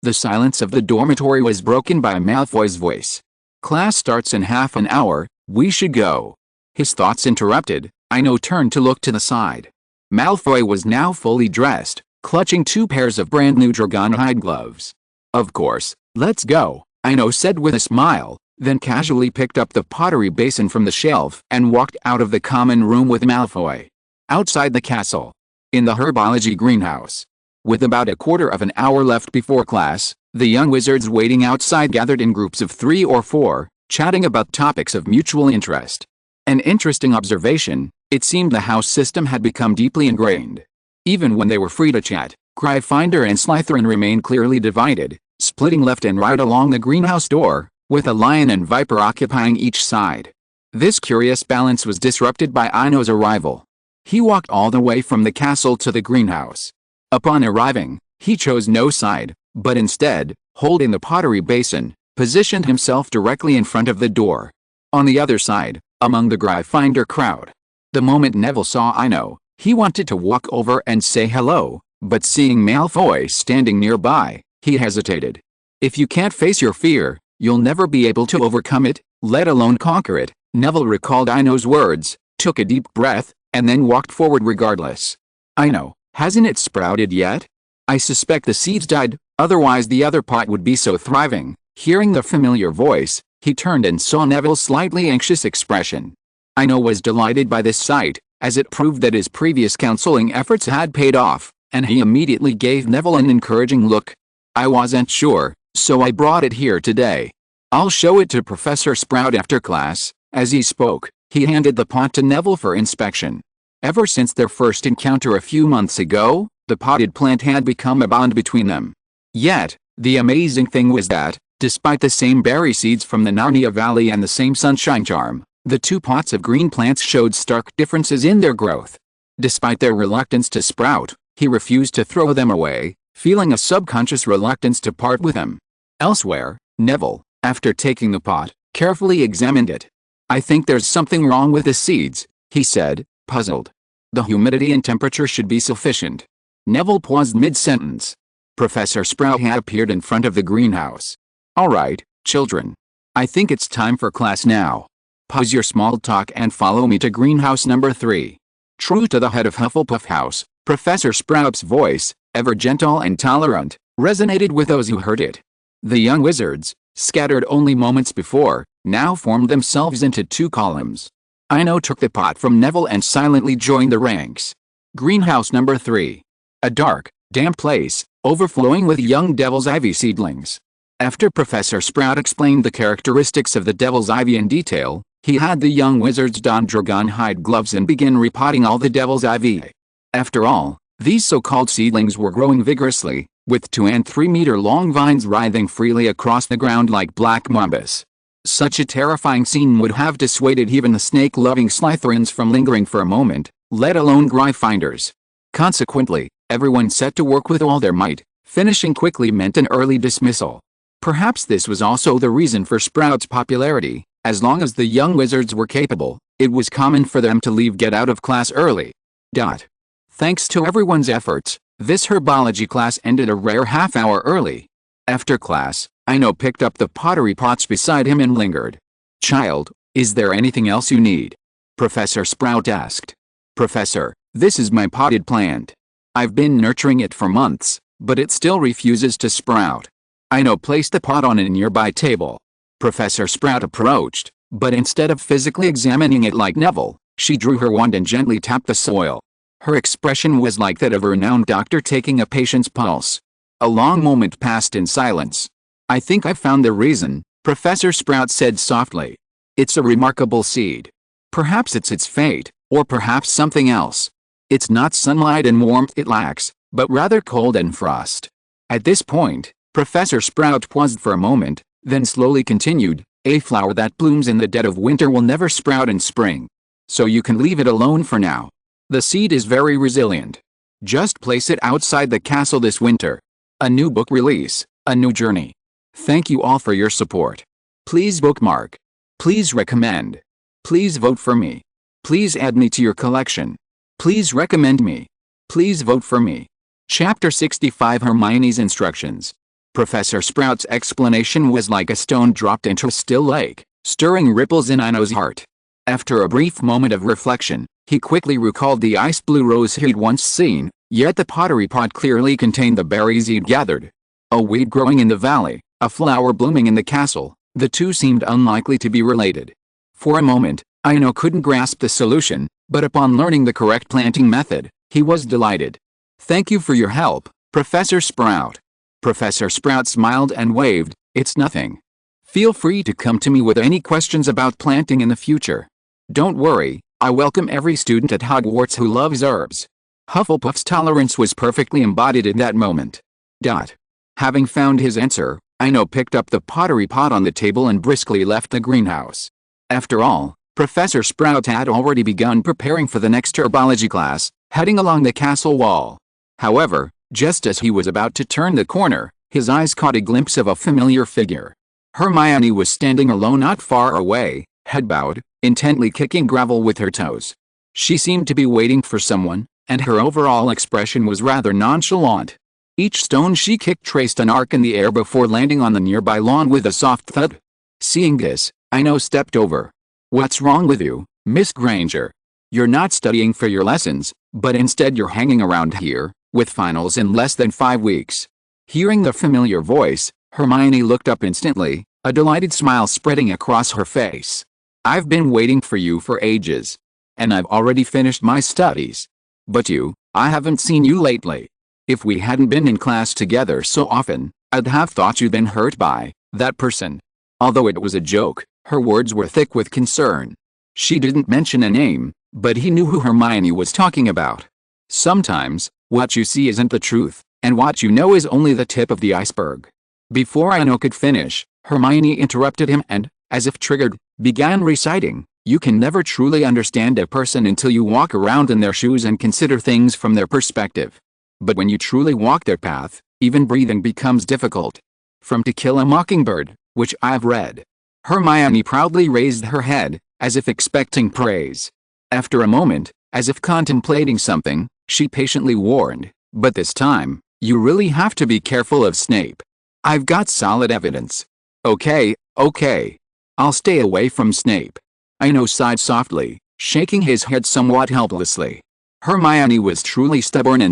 The silence of the dormitory was broken by Malfoy's voice. "Class starts in half an hour, we should go." His thoughts interrupted, Ino turned to look to the side. Malfoy was now fully dressed, clutching 2 pairs of brand new dragon hide gloves. "Of course, let's go," Ino said with a smile, then casually picked up the pottery basin from the shelf and walked out of the common room with Malfoy. Outside the castle, in the herbology greenhouse. With about a quarter of an hour left before class, the young wizards waiting outside gathered in groups of 3 or 4, chatting about topics of mutual interest. An interesting observation, it seemed the house system had become deeply ingrained. Even when they were free to chat, Gryffindor and Slytherin remained clearly divided, splitting left and right along the greenhouse door, with a lion and viper occupying each side. This curious balance was disrupted by Ino's arrival. He walked all the way from the castle to the greenhouse. Upon arriving, he chose no side, but instead, holding the pottery basin, positioned himself directly in front of the door. On the other side, among the Gryffindor crowd. The moment Neville saw Ino, he wanted to walk over and say hello, but seeing Malfoy standing nearby, he hesitated. "If you can't face your fear, you'll never be able to overcome it, let alone conquer it," Neville recalled Ino's words, took a deep breath, and then walked forward regardless. "Ino, hasn't it sprouted yet? I suspect the seeds died, otherwise the other pot would be so thriving." Hearing the familiar voice, he turned and saw Neville's slightly anxious expression. Ino was delighted by this sight, as it proved that his previous counseling efforts had paid off, and he immediately gave Neville an encouraging look. "I wasn't sure, so I brought it here today. I'll show it to Professor Sprout after class." As he spoke, he handed the pot to Neville for inspection. Ever since their first encounter a few months ago, the potted plant had become a bond between them. Yet, the amazing thing was that, despite the same berry seeds from the Narnia Valley and the same sunshine charm, the 2 pots of green plants showed stark differences in their growth. Despite their reluctance to sprout, he refused to throw them away, feeling a subconscious reluctance to part with them. Elsewhere, Neville, after taking the pot, carefully examined it. "I think there's something wrong with the seeds," he said, puzzled. "The humidity and temperature should be sufficient." Neville paused mid-sentence. Professor Sprout had appeared in front of the greenhouse. "All right, children. I think it's time for class now. Pause your small talk and follow me to greenhouse number 3. True to the head of Hufflepuff House, Professor Sprout's voice, ever gentle and tolerant, resonated with those who heard it. The young wizards, scattered only moments before, now formed themselves into 2 columns. Ino took the pot from Neville and silently joined the ranks. Greenhouse number 3. A dark, damp place, overflowing with young devil's ivy seedlings. After Professor Sprout explained the characteristics of the devil's ivy in detail, he had the young wizards don dragon hide gloves and begin repotting all the devil's ivy. After all, these so-called seedlings were growing vigorously, with 2 and 3 meter long vines writhing freely across the ground like black mambas. Such a terrifying scene would have dissuaded even the snake-loving Slytherins from lingering for a moment, let alone Gryffindors. Consequently, everyone set to work with all their might. Finishing quickly meant an early dismissal. Perhaps this was also the reason for Sprout's popularity. As long as the young wizards were capable, it was common for them to get out of class early. Thanks to everyone's efforts, this herbology class ended a rare half-hour early. After class, Ino picked up the pottery pots beside him and lingered. "Child, is there anything else you need?" Professor Sprout asked. "Professor, this is my potted plant. I've been nurturing it for months, but it still refuses to sprout." Ino placed the pot on a nearby table. Professor Sprout approached, but instead of physically examining it like Neville, she drew her wand and gently tapped the soil. Her expression was like that of a renowned doctor taking a patient's pulse. A long moment passed in silence. "I think I've found the reason," Professor Sprout said softly. "It's a remarkable seed. Perhaps it's its fate, or perhaps something else. It's not sunlight and warmth it lacks, but rather cold and frost." At this point, Professor Sprout paused for a moment, then slowly continued, "A flower that blooms in the dead of winter will never sprout in spring. So you can leave it alone for now. The seed is very resilient. Just place it outside the castle this winter. A new book release, a new journey. Thank you all for your support. Please bookmark. Please recommend. Please vote for me. Please add me to your collection. Please recommend me. Please vote for me." Chapter 65 Hermione's Instructions. Professor Sprout's explanation was like a stone dropped into a still lake, stirring ripples in Ino's heart. After a brief moment of reflection, he quickly recalled the ice-blue rose he'd once seen, yet the pottery pot clearly contained the berries he'd gathered. A weed growing in the valley, a flower blooming in the castle, the two seemed unlikely to be related. For a moment, Ino couldn't grasp the solution, but upon learning the correct planting method, he was delighted. "Thank you for your help, Professor Sprout." Professor Sprout smiled and waved. "It's nothing. Feel free to come to me with any questions about planting in the future. Don't worry, I welcome every student at Hogwarts who loves herbs." Hufflepuff's tolerance was perfectly embodied in that moment. Having found his answer, Ino picked up the pottery pot on the table and briskly left the greenhouse. After all, Professor Sprout had already begun preparing for the next herbology class, heading along the castle wall. However, just as he was about to turn the corner, his eyes caught a glimpse of a familiar figure. Hermione was standing alone not far away, head bowed, intently kicking gravel with her toes. She seemed to be waiting for someone, and her overall expression was rather nonchalant. Each stone she kicked traced an arc in the air before landing on the nearby lawn with a soft thud. Seeing this, Ino stepped over. "What's wrong with you, Miss Granger? You're not studying for your lessons, but instead you're hanging around here, with finals in less than 5 weeks." Hearing the familiar voice, Hermione looked up instantly, a delighted smile spreading across her face. "I've been waiting for you for ages. And I've already finished my studies. But I haven't seen you lately. If we hadn't been in class together so often, I'd have thought you'd been hurt by that person." Although it was a joke, her words were thick with concern. She didn't mention a name, but he knew who Hermione was talking about. Sometimes, what you see isn't the truth, and what you know is only the tip of the iceberg. Before Ino could finish, Hermione interrupted him and, as if triggered, began reciting, "You can never truly understand a person until you walk around in their shoes and consider things from their perspective. But when you truly walk their path, even breathing becomes difficult. From To Kill a Mockingbird, which I've read. Hermione proudly raised her head, as if expecting praise. After a moment, as if contemplating something, she patiently warned, "But this time, you really have to be careful of Snape. I've got solid evidence." Okay. I'll stay away from Snape." Ino sighed softly, shaking his head somewhat helplessly. Hermione was truly stubborn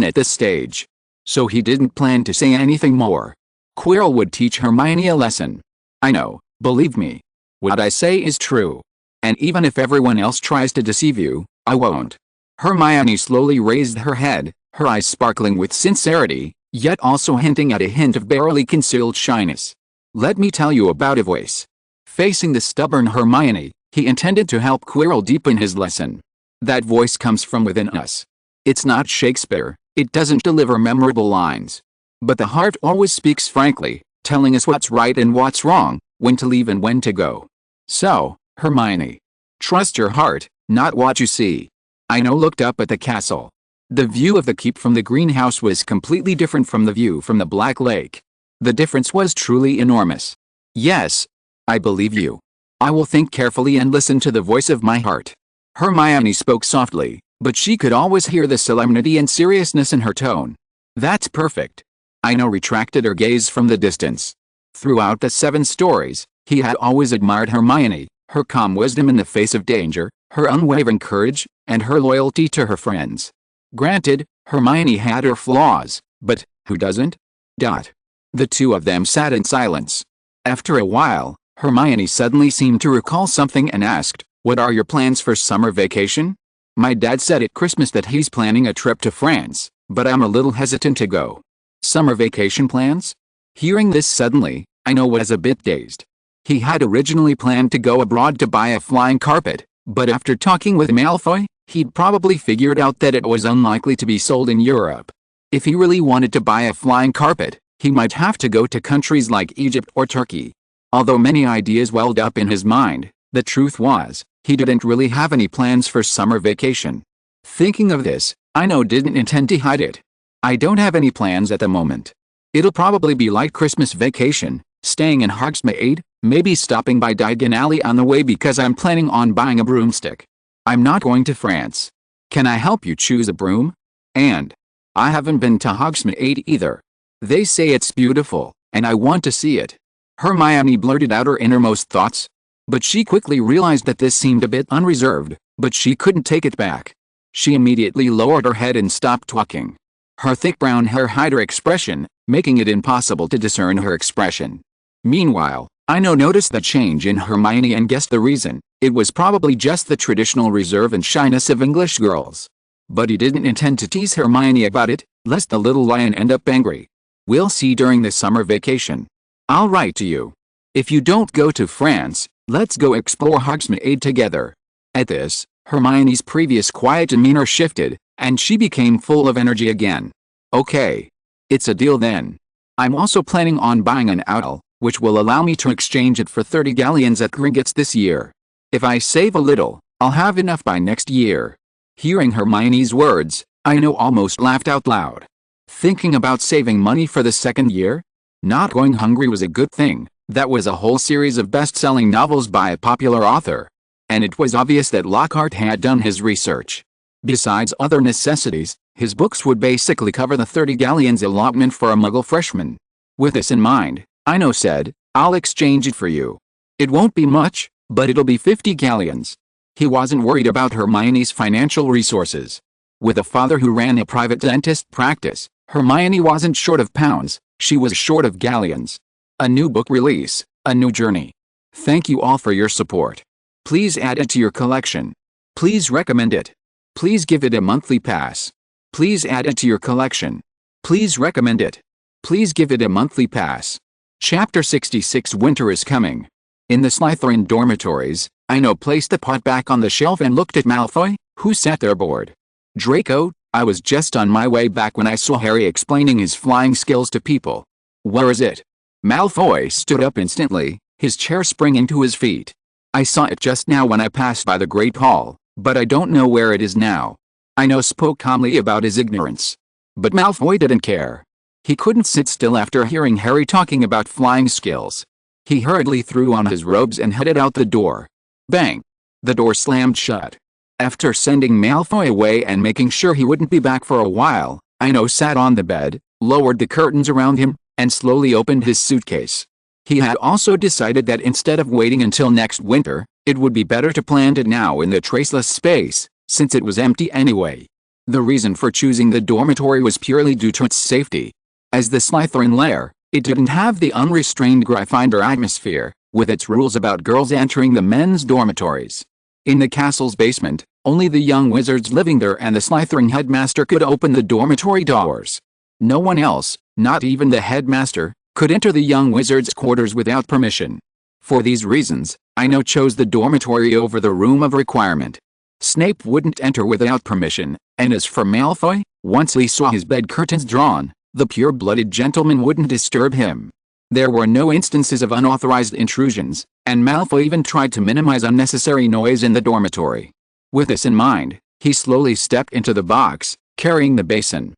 at this stage. So he didn't plan to say anything more. Quirrell would teach Hermione a lesson. "I know, believe me. What I say is true. And even if everyone else tries to deceive you, I won't." Hermione slowly raised her head, her eyes sparkling with sincerity, yet also hinting at a hint of barely concealed shyness. "Let me tell you about a voice." Facing the stubborn Hermione, he intended to help Quirrell deepen his lesson. "That voice comes from within us. It's not Shakespeare, it doesn't deliver memorable lines. But the heart always speaks frankly, telling us what's right and what's wrong, when to leave and when to go. So, Hermione, trust your heart, not what you see." Ino looked up at the castle. The view of the keep from the greenhouse was completely different from the view from the Black Lake. The difference was truly enormous. "Yes, I believe you. I will think carefully and listen to the voice of my heart." Hermione spoke softly, but she could always hear the solemnity and seriousness in her tone. "That's perfect." Ino retracted her gaze from the distance. Throughout the 7 stories, he had always admired Hermione, her calm wisdom in the face of danger, her unwavering courage, and her loyalty to her friends. Granted, Hermione had her flaws, but who doesn't? The two of them sat in silence. After a while, Hermione suddenly seemed to recall something and asked, "What are your plans for summer vacation?" "My dad said at Christmas that he's planning a trip to France, but I'm a little hesitant to go." "Summer vacation plans?" Hearing this suddenly, Ino was a bit dazed. He had originally planned to go abroad to buy a flying carpet, but after talking with Malfoy, he'd probably figured out that it was unlikely to be sold in Europe. If he really wanted to buy a flying carpet, he might have to go to countries like Egypt or Turkey. Although many ideas welled up in his mind, the truth was, he didn't really have any plans for summer vacation. Thinking of this, Ino didn't intend to hide it. "I don't have any plans at the moment. It'll probably be like Christmas vacation, staying in Hogsmeade, maybe stopping by Diagon Alley on the way because I'm planning on buying a broomstick. I'm not going to France. Can I help you choose a broom? And I haven't been to Hogsmeade either. They say it's beautiful, and I want to see it." Hermione blurted out her innermost thoughts. But she quickly realized that this seemed a bit unreserved, but she couldn't take it back. She immediately lowered her head and stopped talking. Her thick brown hair hid her expression, making it impossible to discern her expression. Meanwhile, Ino noticed the change in Hermione and guessed the reason. It was probably just the traditional reserve and shyness of English girls. But he didn't intend to tease Hermione about it, lest the little lion end up angry. "We'll see during the summer vacation. I'll write to you. If you don't go to France, let's go explore Hogsmeade together." At this, Hermione's previous quiet demeanor shifted, and she became full of energy again. "Okay. It's a deal then. I'm also planning on buying an owl, which will allow me to exchange it for 30 galleons at Gringotts this year. If I save a little, I'll have enough by next year." Hearing Hermione's words, Ino almost laughed out loud. Thinking about saving money for the 2nd year? Not going hungry was a good thing. That was a whole series of best-selling novels by a popular author. And it was obvious that Lockhart had done his research. Besides other necessities, his books would basically cover the 30 galleons allotment for a Muggle freshman. With this in mind, Ino said, "I'll exchange it for you. It won't be much, but it'll be 50 galleons." He wasn't worried about Hermione's financial resources. With a father who ran a private dentist practice, Hermione wasn't short of pounds, she was short of galleons. A new book release, a new journey. Thank you all for your support. Please add it to your collection. Please recommend it. Please give it a monthly pass. Please add it to your collection. Please recommend it. Please give it a monthly pass. Chapter 66 Winter is Coming. In the Slytherin dormitories, Ino placed the pot back on the shelf and looked at Malfoy, who sat there bored. "Draco, I was just on my way back when I saw Harry explaining his flying skills to people." "Where is it?" Malfoy stood up instantly, his chair springing to his feet. "I saw it just now when I passed by the Great Hall, but I don't know where it is now." Ino spoke calmly about his ignorance. But Malfoy didn't care. He couldn't sit still after hearing Harry talking about flying skills. He hurriedly threw on his robes and headed out the door. Bang! The door slammed shut. After sending Malfoy away and making sure he wouldn't be back for a while, Ino sat on the bed, lowered the curtains around him, and slowly opened his suitcase. He had also decided that instead of waiting until next winter, it would be better to plant it now in the traceless space, since it was empty anyway. The reason for choosing the dormitory was purely due to its safety. As the Slytherin lair, it didn't have the unrestrained Gryffindor atmosphere, with its rules about girls entering the men's dormitories. In the castle's basement, only the young wizards living there and the Slytherin headmaster could open the dormitory doors. No one else, not even the headmaster, could enter the young wizards' quarters without permission. For these reasons, Ino chose the dormitory over the room of requirement. Snape wouldn't enter without permission, and as for Malfoy, once he saw his bed curtains drawn, the pure-blooded gentleman wouldn't disturb him. There were no instances of unauthorized intrusions, and Malfoy even tried to minimize unnecessary noise in the dormitory. With this in mind, he slowly stepped into the box, carrying the basin.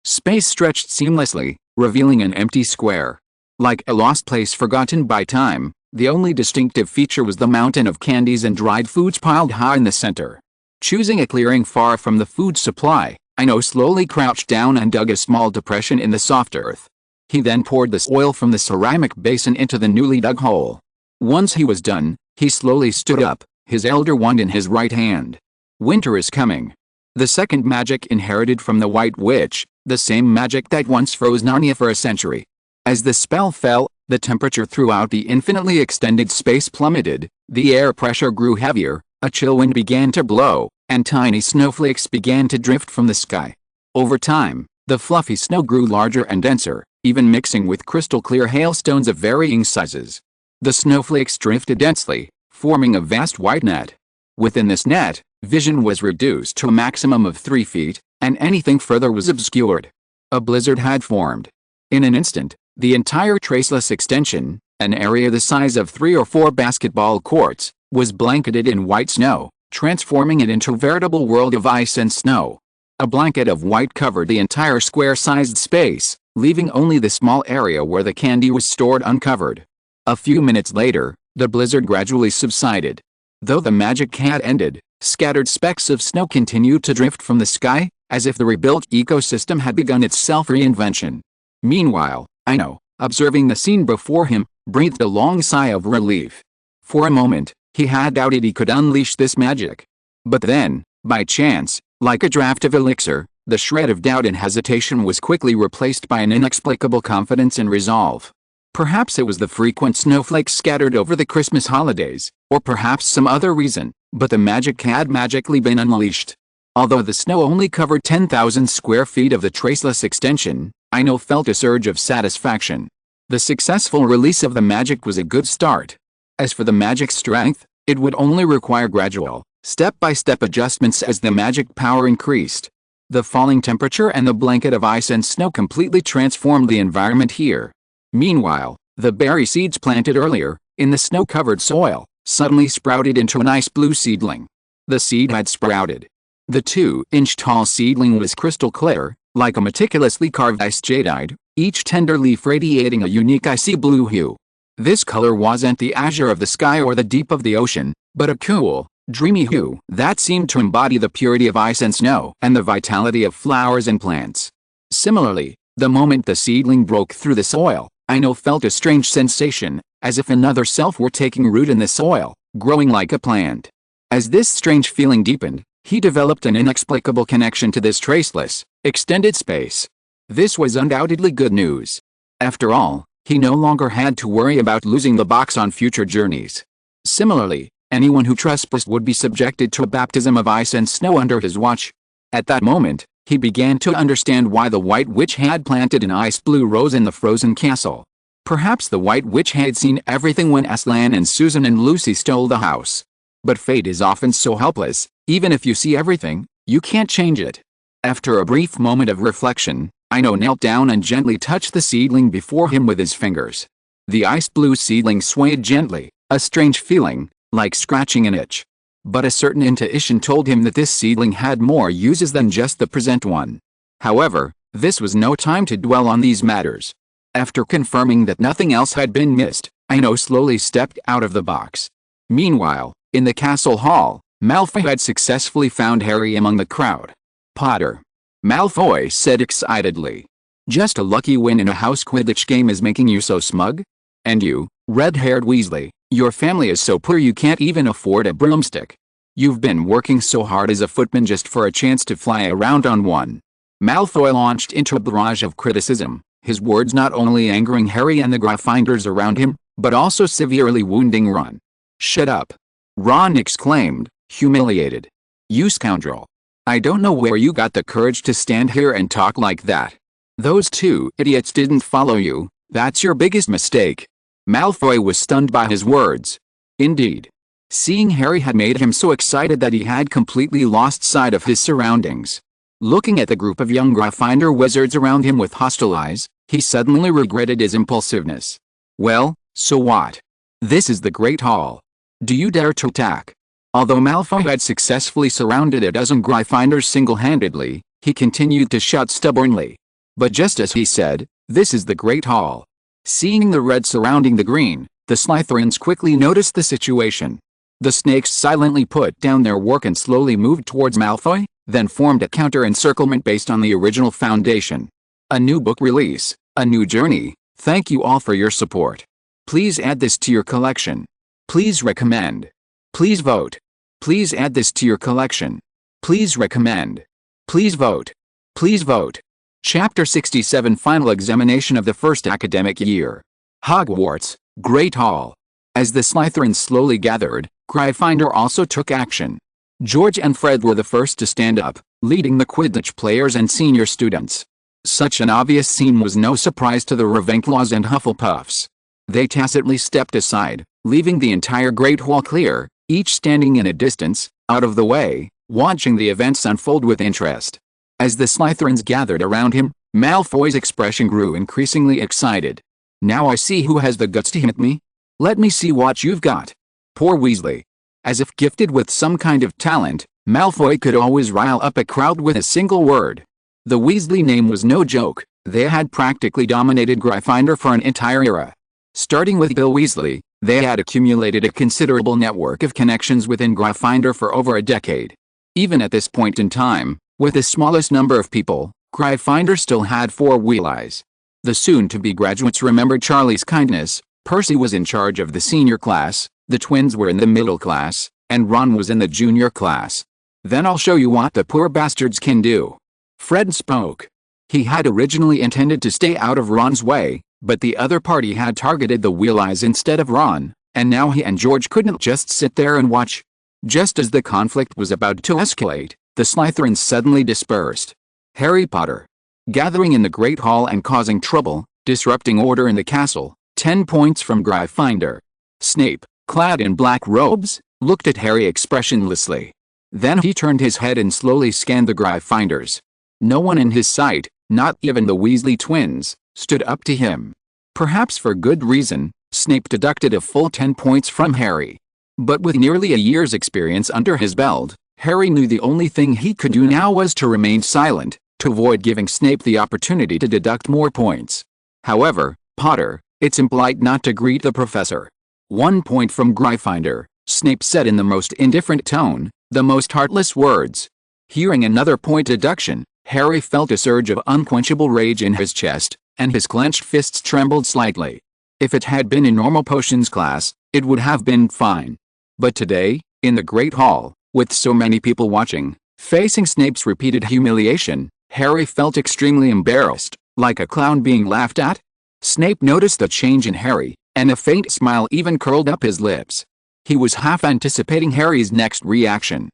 Space stretched seamlessly, revealing an empty square. Like a lost place forgotten by time, the only distinctive feature was the mountain of candies and dried foods piled high in the center. Choosing a clearing far from the food supply, Ino slowly crouched down and dug a small depression in the soft earth. He then poured the oil from the ceramic basin into the newly dug hole. Once he was done, he slowly stood up, his elder wand in his right hand. Winter is coming. The second magic inherited from the White Witch, the same magic that once froze Narnia for a century. As the spell fell, the temperature throughout the infinitely extended space plummeted, the air pressure grew heavier, a chill wind began to blow, and tiny snowflakes began to drift from the sky. Over time, the fluffy snow grew larger and denser, even mixing with crystal-clear hailstones of varying sizes. The snowflakes drifted densely, forming a vast white net. Within this net, vision was reduced to a maximum of 3 feet, and anything further was obscured. A blizzard had formed. In an instant, the entire traceless extension, an area the size of 3 or 4 basketball courts, was blanketed in white snow, transforming it into a veritable world of ice and snow. A blanket of white covered the entire square-sized space, leaving only the small area where the candy was stored uncovered. A few minutes later, the blizzard gradually subsided. Though the magic had ended, scattered specks of snow continued to drift from the sky, as if the rebuilt ecosystem had begun its self-reinvention. Meanwhile, Ino, observing the scene before him, breathed a long sigh of relief. For a moment, he had doubted he could unleash this magic. But then, by chance, like a draught of elixir, the shred of doubt and hesitation was quickly replaced by an inexplicable confidence and resolve. Perhaps it was the frequent snowflakes scattered over the Christmas holidays, or perhaps some other reason, but the magic had magically been unleashed. Although the snow only covered 10,000 square feet of the traceless extension, Ino felt a surge of satisfaction. The successful release of the magic was a good start. As for the magic's strength, it would only require gradual, step-by-step adjustments as the magic power increased. The falling temperature and the blanket of ice and snow completely transformed the environment here. Meanwhile, the berry seeds planted earlier, in the snow-covered soil, suddenly sprouted into an ice-blue seedling. The seed had sprouted. The 2-inch-tall seedling was crystal clear, like a meticulously carved ice jadeite, each tender leaf radiating a unique icy blue hue. This color wasn't the azure of the sky or the deep of the ocean, but a cool, dreamy hue that seemed to embody the purity of ice and snow and the vitality of flowers and plants. Similarly, the moment the seedling broke through the soil, Ino felt a strange sensation, as if another self were taking root in the soil, growing like a plant. As this strange feeling deepened, he developed an inexplicable connection to this traceless, extended space. This was undoubtedly good news. After all, he no longer had to worry about losing the box on future journeys. Similarly, anyone who trespassed would be subjected to a baptism of ice and snow under his watch. At that moment, he began to understand why the White Witch had planted an ice-blue rose in the frozen castle. Perhaps the White Witch had seen everything when Aslan and Susan and Lucy stole the house. But fate is often so helpless, even if you see everything, you can't change it. After a brief moment of reflection, Ino knelt down and gently touched the seedling before him with his fingers. The ice-blue seedling swayed gently, a strange feeling, like scratching an itch. But a certain intuition told him that this seedling had more uses than just the present one. However, this was no time to dwell on these matters. After confirming that nothing else had been missed, Ino slowly stepped out of the box. Meanwhile, in the castle hall, Malfoy had successfully found Harry among the crowd. "Potter," Malfoy said excitedly. "Just a lucky win in a house Quidditch game is making you so smug? And you, red-haired Weasley, your family is so poor you can't even afford a broomstick. You've been working so hard as a footman just for a chance to fly around on one." Malfoy launched into a barrage of criticism, his words not only angering Harry and the Gryffindors around him, but also severely wounding Ron. "Shut up!" Ron exclaimed, humiliated. "You scoundrel. I don't know where you got the courage to stand here and talk like that. Those two idiots didn't follow you, that's your biggest mistake." Malfoy was stunned by his words. Indeed. Seeing Harry had made him so excited that he had completely lost sight of his surroundings. Looking at the group of young Gryffindor wizards around him with hostile eyes, he suddenly regretted his impulsiveness. "Well, so what? This is the Great Hall. Do you dare to attack?" Although Malfoy had successfully surrounded a dozen Gryffindors single-handedly, he continued to shout stubbornly. But just as he said, "This is the Great Hall." Seeing the red surrounding the green, the Slytherins quickly noticed the situation. The snakes silently put down their work and slowly moved towards Malfoy, then formed a counter-encirclement based on the original foundation. A new book release, a new journey. Thank you all for your support. Please add this to your collection. Please recommend. Please vote. Please add this to your collection. Please recommend. Please vote. Please vote. Chapter 67 Final Examination of the First Academic Year. Hogwarts, Great Hall. As the Slytherins slowly gathered, Gryffindor also took action. George and Fred were the first to stand up, leading the Quidditch players and senior students. Such an obvious scene was no surprise to the Ravenclaws and Hufflepuffs. They tacitly stepped aside, leaving the entire Great Hall clear, each standing in a distance, out of the way, watching the events unfold with interest. As the Slytherins gathered around him, Malfoy's expression grew increasingly excited. "Now I see who has the guts to hit me. Let me see what you've got." Poor Weasley. As if gifted with some kind of talent, Malfoy could always rile up a crowd with a single word. The Weasley name was no joke, they had practically dominated Gryffindor for an entire era. Starting with Bill Weasley, they had accumulated a considerable network of connections within Gryffindor for over a decade. Even at this point in time, with the smallest number of people, Gryffindor still had 4 Weasleys. The soon-to-be graduates remembered Charlie's kindness. Percy was in charge of the senior class, the twins were in the middle class, and Ron was in the junior class. "Then I'll show you what the poor bastards can do." Fred spoke. He had originally intended to stay out of Ron's way, but the other party had targeted the Weasleys instead of Ron, and now he and George couldn't just sit there and watch. Just as the conflict was about to escalate, the Slytherins suddenly dispersed. Harry Potter. Gathering in the Great Hall and causing trouble, disrupting order in the castle, 10 points from Gryffindor. Snape, clad in black robes, looked at Harry expressionlessly. Then he turned his head and slowly scanned the Gryffindors. No one in his sight, not even the Weasley twins, stood up to him. Perhaps for good reason, Snape deducted a full 10 points from Harry. But with nearly a year's experience under his belt, Harry knew the only thing he could do now was to remain silent, to avoid giving Snape the opportunity to deduct more points. However, Potter, it's impolite not to greet the professor. 1 point from Gryffindor, Snape said in the most indifferent tone, the most heartless words. Hearing another point deduction, Harry felt a surge of unquenchable rage in his chest, and his clenched fists trembled slightly. If it had been in normal potions class, it would have been fine. But today, in the Great Hall, with so many people watching, facing Snape's repeated humiliation, Harry felt extremely embarrassed, like a clown being laughed at. Snape noticed the change in Harry, and a faint smile even curled up his lips. He was half anticipating Harry's next reaction.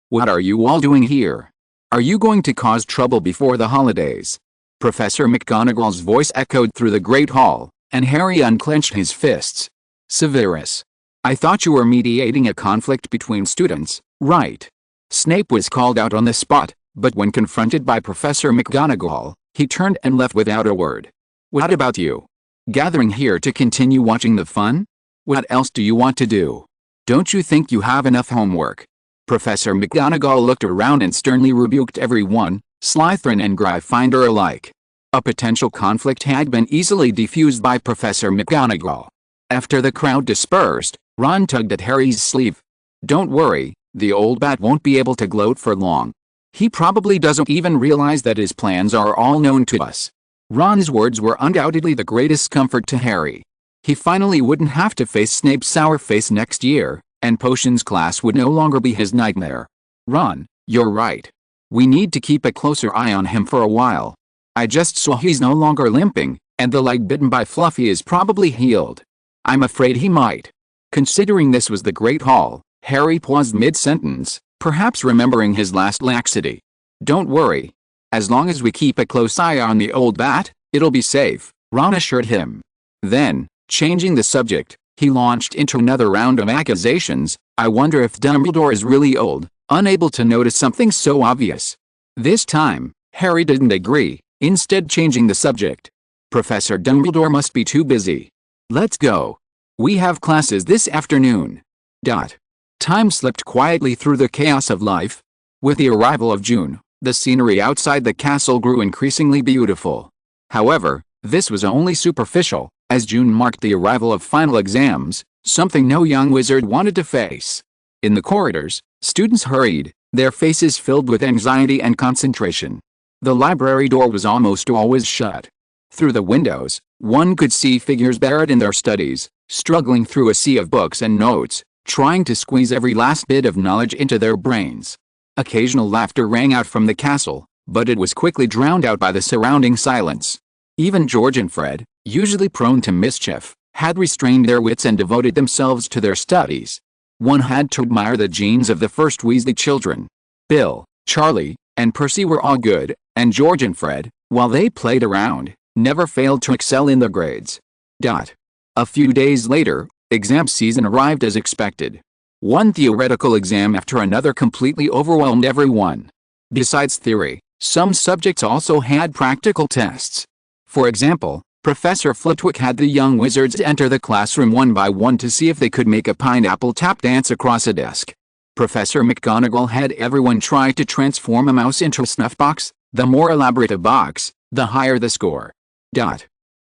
"What are you all doing here? Are you going to cause trouble before the holidays?" Professor McGonagall's voice echoed through the Great Hall, and Harry unclenched his fists. "Severus. I thought you were mediating a conflict between students, right?" Snape was called out on the spot, but when confronted by Professor McGonagall, he turned and left without a word. "What about you? Gathering here to continue watching the fun? What else do you want to do? Don't you think you have enough homework?" Professor McGonagall looked around and sternly rebuked everyone, Slytherin and Gryffindor alike. A potential conflict had been easily defused by Professor McGonagall. After the crowd dispersed, Ron tugged at Harry's sleeve. "Don't worry, the old bat won't be able to gloat for long. He probably doesn't even realize that his plans are all known to us." Ron's words were undoubtedly the greatest comfort to Harry. He finally wouldn't have to face Snape's sour face next year, and potions class would no longer be his nightmare. "Ron, you're right. We need to keep a closer eye on him for a while. I just saw he's no longer limping, and the leg bitten by Fluffy is probably healed. I'm afraid he might." Considering this was the Great Hall, Harry paused mid-sentence, perhaps remembering his last laxity. "Don't worry. As long as we keep a close eye on the old bat, it'll be safe," Ron assured him. Then, changing the subject, he launched into another round of accusations. "I wonder if Dumbledore is really old, unable to notice something so obvious." This time, Harry didn't agree, instead changing the subject. "Professor Dumbledore must be too busy. Let's go. We have classes this afternoon." Time slipped quietly through the chaos of life. With the arrival of June, the scenery outside the castle grew increasingly beautiful. However, this was only superficial, as June marked the arrival of final exams, something no young wizard wanted to face. In the corridors, students hurried, their faces filled with anxiety and concentration. The library door was almost always shut. Through the windows, one could see figures buried in their studies, struggling through a sea of books and notes, trying to squeeze every last bit of knowledge into their brains. Occasional laughter rang out from the castle, but it was quickly drowned out by the surrounding silence. Even George and Fred, usually prone to mischief, had restrained their wits and devoted themselves to their studies. One had to admire the genes of the first Weasley children. Bill, Charlie, and Percy were all good, and George and Fred, while they played around, never failed to excel in their grades. A few days later, exam season arrived as expected. One theoretical exam after another completely overwhelmed everyone. Besides theory, some subjects also had practical tests. For example, Professor Flitwick had the young wizards enter the classroom one by one to see if they could make a pineapple tap dance across a desk. Professor McGonagall had everyone try to transform a mouse into a snuff box. The more elaborate a box, the higher the score.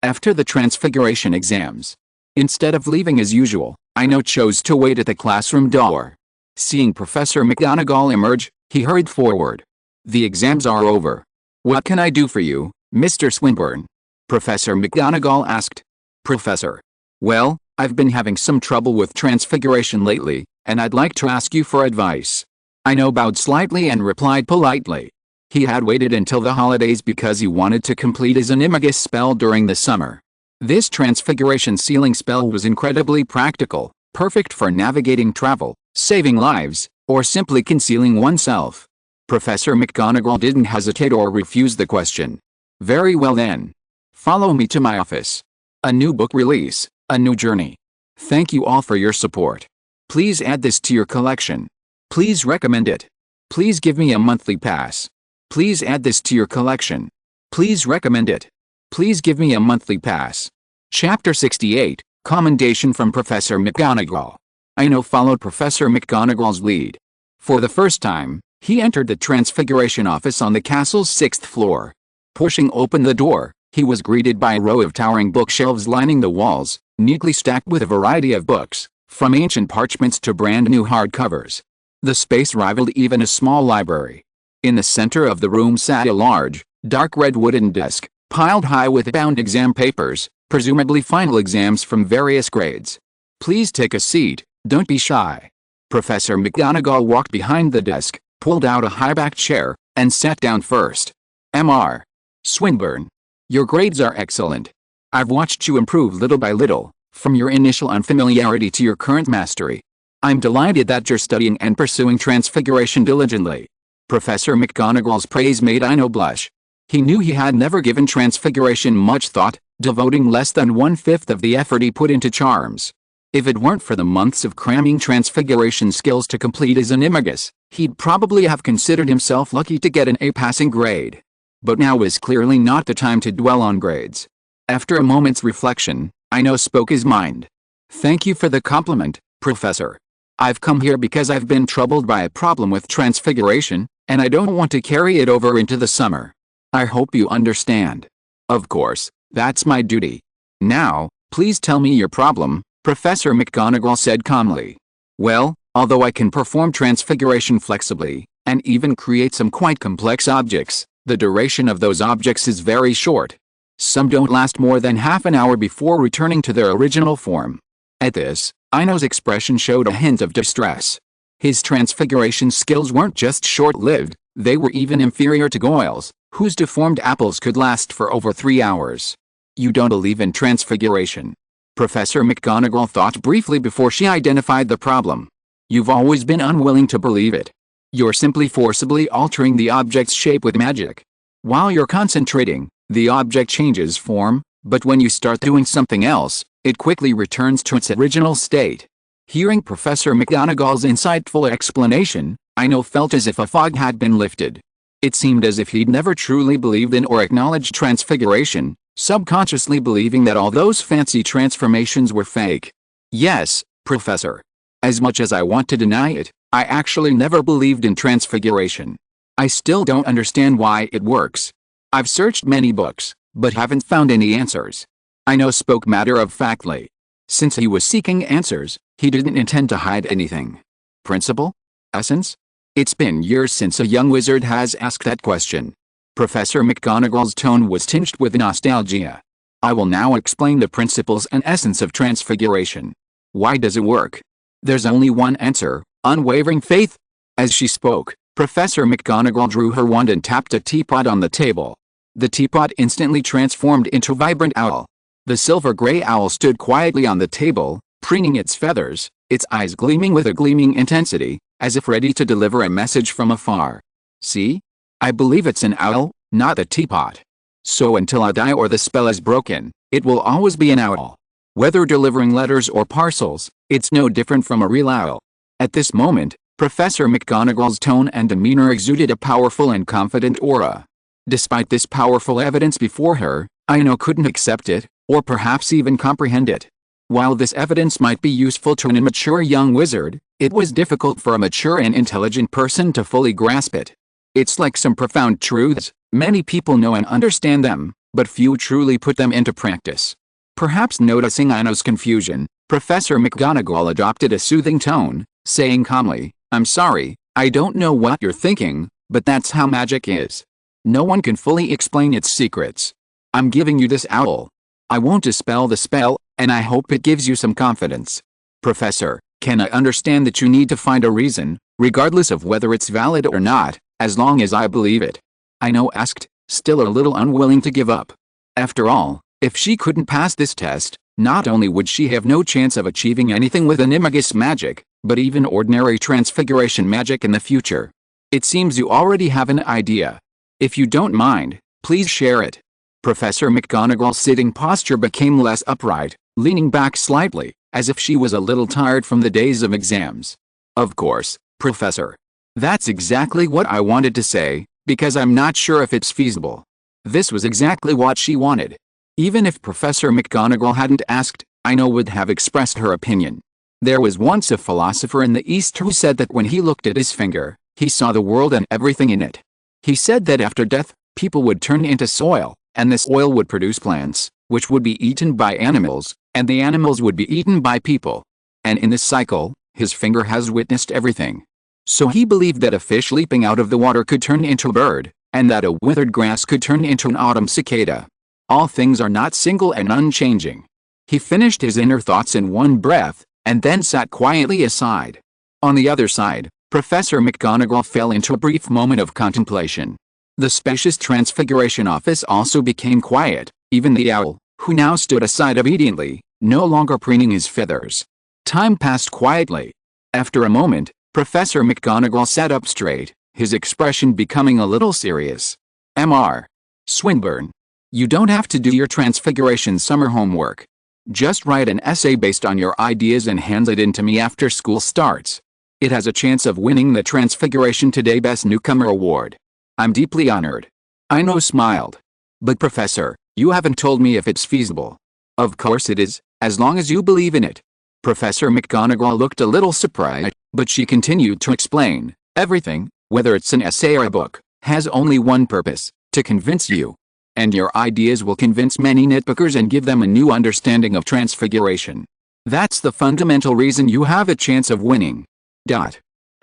After the transfiguration exams, instead of leaving as usual, Ino chose to wait at the classroom door. Seeing Professor McGonagall emerge, he hurried forward. "The exams are over. What can I do for you, Mr. Swinburne?" Professor McGonagall asked. "Professor. Well, I've been having some trouble with transfiguration lately, and I'd like to ask you for advice." Ino bowed slightly and replied politely. He had waited until the holidays because he wanted to complete his animagus spell during the summer. This transfiguration sealing spell was incredibly practical, perfect for navigating travel, saving lives, or simply concealing oneself. Professor McGonagall didn't hesitate or refuse the question. "Very well then. Follow me to my office. A new book release, a new journey. Thank you all for your support. Please add this to your collection. Please recommend it. Please give me a monthly pass. Please add this to your collection. Please recommend it. Please give me a monthly pass." Chapter 68, Commendation from Professor McGonagall. Ino followed Professor McGonagall's lead. For the first time, he entered the Transfiguration office on the castle's 6th floor. Pushing open the door, he was greeted by a row of towering bookshelves lining the walls, neatly stacked with a variety of books, from ancient parchments to brand new hardcovers. The space rivaled even a small library. In the center of the room sat a large, dark red wooden desk, piled high with bound exam papers, presumably final exams from various grades. "Please take a seat, don't be shy." Professor McGonagall walked behind the desk, pulled out a high-backed chair, and sat down first. "Mr. Swinburne, your grades are excellent. I've watched you improve little by little, from your initial unfamiliarity to your current mastery. I'm delighted that you're studying and pursuing transfiguration diligently." Professor McGonagall's praise made Ino blush. He knew he had never given transfiguration much thought, devoting less than 1/5 of the effort he put into charms. If it weren't for the months of cramming transfiguration skills to complete his animagus, he'd probably have considered himself lucky to get an A passing grade. But now was clearly not the time to dwell on grades. After a moment's reflection, Ino spoke his mind. "Thank you for the compliment, Professor. I've come here because I've been troubled by a problem with transfiguration, and I don't want to carry it over into the summer. I hope you understand. Of course, that's my duty. Now, please tell me your problem, Professor McGonagall said calmly. Well, although I can perform transfiguration flexibly, and even create some quite complex objects, the duration of those objects is very short. Some don't last more than half an hour before returning to their original form. At this, Ino's expression showed a hint of distress. His transfiguration skills weren't just short-lived, they were even inferior to Goyle's, whose deformed apples could last for over 3 hours. You don't believe in transfiguration? Professor McGonagall thought briefly before she identified the problem. You've always been unwilling to believe it. You're simply forcibly altering the object's shape with magic. While you're concentrating, the object changes form, but when you start doing something else, it quickly returns to its original state. Hearing Professor McGonagall's insightful explanation, Ino felt as if a fog had been lifted. It seemed as if he'd never truly believed in or acknowledged transfiguration, subconsciously believing that all those fancy transformations were fake. Yes, Professor. As much as I want to deny it, I actually never believed in transfiguration. I still don't understand why it works. I've searched many books, but haven't found any answers. Ino spoke matter-of-factly. Since he was seeking answers, he didn't intend to hide anything. Principle? Essence? It's been years since a young wizard has asked that question. Professor McGonagall's tone was tinged with nostalgia. I will now explain the principles and essence of transfiguration. Why does it work? There's only one answer, unwavering faith. As she spoke, Professor McGonagall drew her wand and tapped a teapot on the table. The teapot instantly transformed into a vibrant owl. The silver-gray owl stood quietly on the table, preening its feathers, its eyes gleaming with a gleaming intensity, as if ready to deliver a message from afar. See? I believe it's an owl, not a teapot. So until I die or the spell is broken, it will always be an owl. Whether delivering letters or parcels, it's no different from a real owl. At this moment, Professor McGonagall's tone and demeanor exuded a powerful and confident aura. Despite this powerful evidence before her, Ino couldn't accept it, or perhaps even comprehend it. While this evidence might be useful to an immature young wizard, it was difficult for a mature and intelligent person to fully grasp it. It's like some profound truths, many people know and understand them, but few truly put them into practice. Perhaps noticing Ino's confusion, Professor McGonagall adopted a soothing tone, saying calmly, I'm sorry, I don't know what you're thinking, but that's how magic is. No one can fully explain its secrets. I'm giving you this owl. I won't dispel the spell, and I hope it gives you some confidence. Professor, can I understand that you need to find a reason, regardless of whether it's valid or not, as long as I believe it? Ino asked, still a little unwilling to give up. After all, if she couldn't pass this test, not only would she have no chance of achieving anything with animagus magic, but even ordinary transfiguration magic in the future. It seems you already have an idea. If you don't mind, please share it. Professor McGonagall's sitting posture became less upright, leaning back slightly, as if she was a little tired from the days of exams. Of course, Professor. That's exactly what I wanted to say, because I'm not sure if it's feasible. This was exactly what she wanted. Even if Professor McGonagall hadn't asked, Ino would have expressed her opinion. There was once a philosopher in the East who said that when he looked at his finger, he saw the world and everything in it. He said that after death, people would turn into soil, and the soil would produce plants, which would be eaten by animals, and the animals would be eaten by people. And in this cycle, his finger has witnessed everything. So he believed that a fish leaping out of the water could turn into a bird, and that a withered grass could turn into an autumn cicada. All things are not single and unchanging. He finished his inner thoughts in one breath, and then sat quietly aside. On the other side, Professor McGonagall fell into a brief moment of contemplation. The spacious Transfiguration office also became quiet, even the owl, who now stood aside obediently, no longer preening his feathers. Time passed quietly. After a moment, Professor McGonagall sat up straight, his expression becoming a little serious. Mr. Swinburne. You don't have to do your Transfiguration summer homework. Just write an essay based on your ideas and hand it in to me after school starts. It has a chance of winning the Transfiguration Today Best Newcomer Award. I'm deeply honored. Ino smiled. But Professor, you haven't told me if it's feasible. Of course it is, as long as you believe in it. Professor McGonagall looked a little surprised, but she continued to explain. Everything, whether it's an essay or a book, has only one purpose: to convince you. And your ideas will convince many nitpickers and give them a new understanding of transfiguration. That's the fundamental reason you have a chance of winning.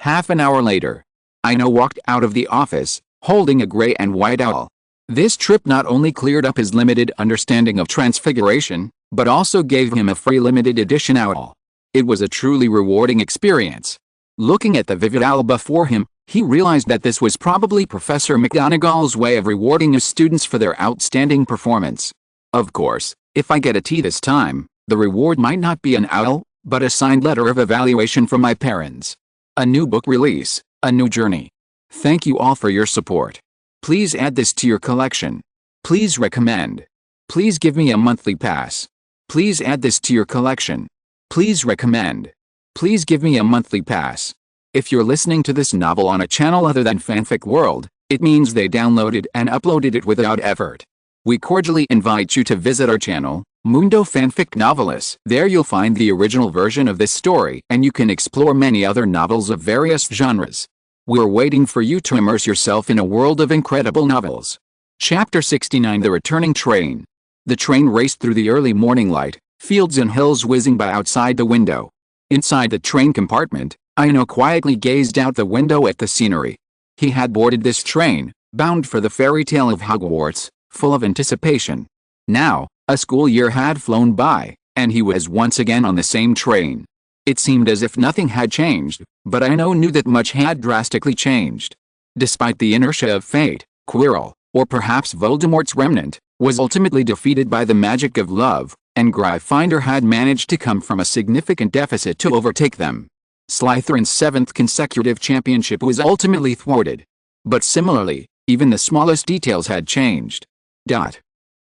Half an hour later, Ino walked out of the office, holding a gray and white owl. This trip not only cleared up his limited understanding of transfiguration, but also gave him a free limited edition owl. It was a truly rewarding experience. Looking at the vivid owl before him, he realized that this was probably Professor McGonagall's way of rewarding his students for their outstanding performance. Of course, if I get a T this time, the reward might not be an owl, but a signed letter of evaluation from my parents. A new book release, a new journey. Thank you all for your support. Please add this to your collection. Please recommend. Please give me a monthly pass. Please add this to your collection. Please recommend. Please give me a monthly pass. If you're listening to this novel on a channel other than Fanfic World, it means they downloaded and uploaded it without effort. We cordially invite you to visit our channel, Mundo Fanfic Novelis. There you'll find the original version of this story, and you can explore many other novels of various genres. We're waiting for you to immerse yourself in a world of incredible novels. Chapter 69: The Returning Train. The train raced through the early morning light, fields and hills whizzing by outside the window. Inside the train compartment, Ino quietly gazed out the window at the scenery. He had boarded this train, bound for the fairy tale of Hogwarts, full of anticipation. Now, a school year had flown by, and he was once again on the same train. It seemed as if nothing had changed, but Ino knew that much had drastically changed. Despite the inertia of fate, Quirrell, or perhaps Voldemort's remnant, was ultimately defeated by the magic of love, and Gryffindor had managed to come from a significant deficit to overtake them. Slytherin's 7th consecutive championship was ultimately thwarted. But similarly, even the smallest details had changed.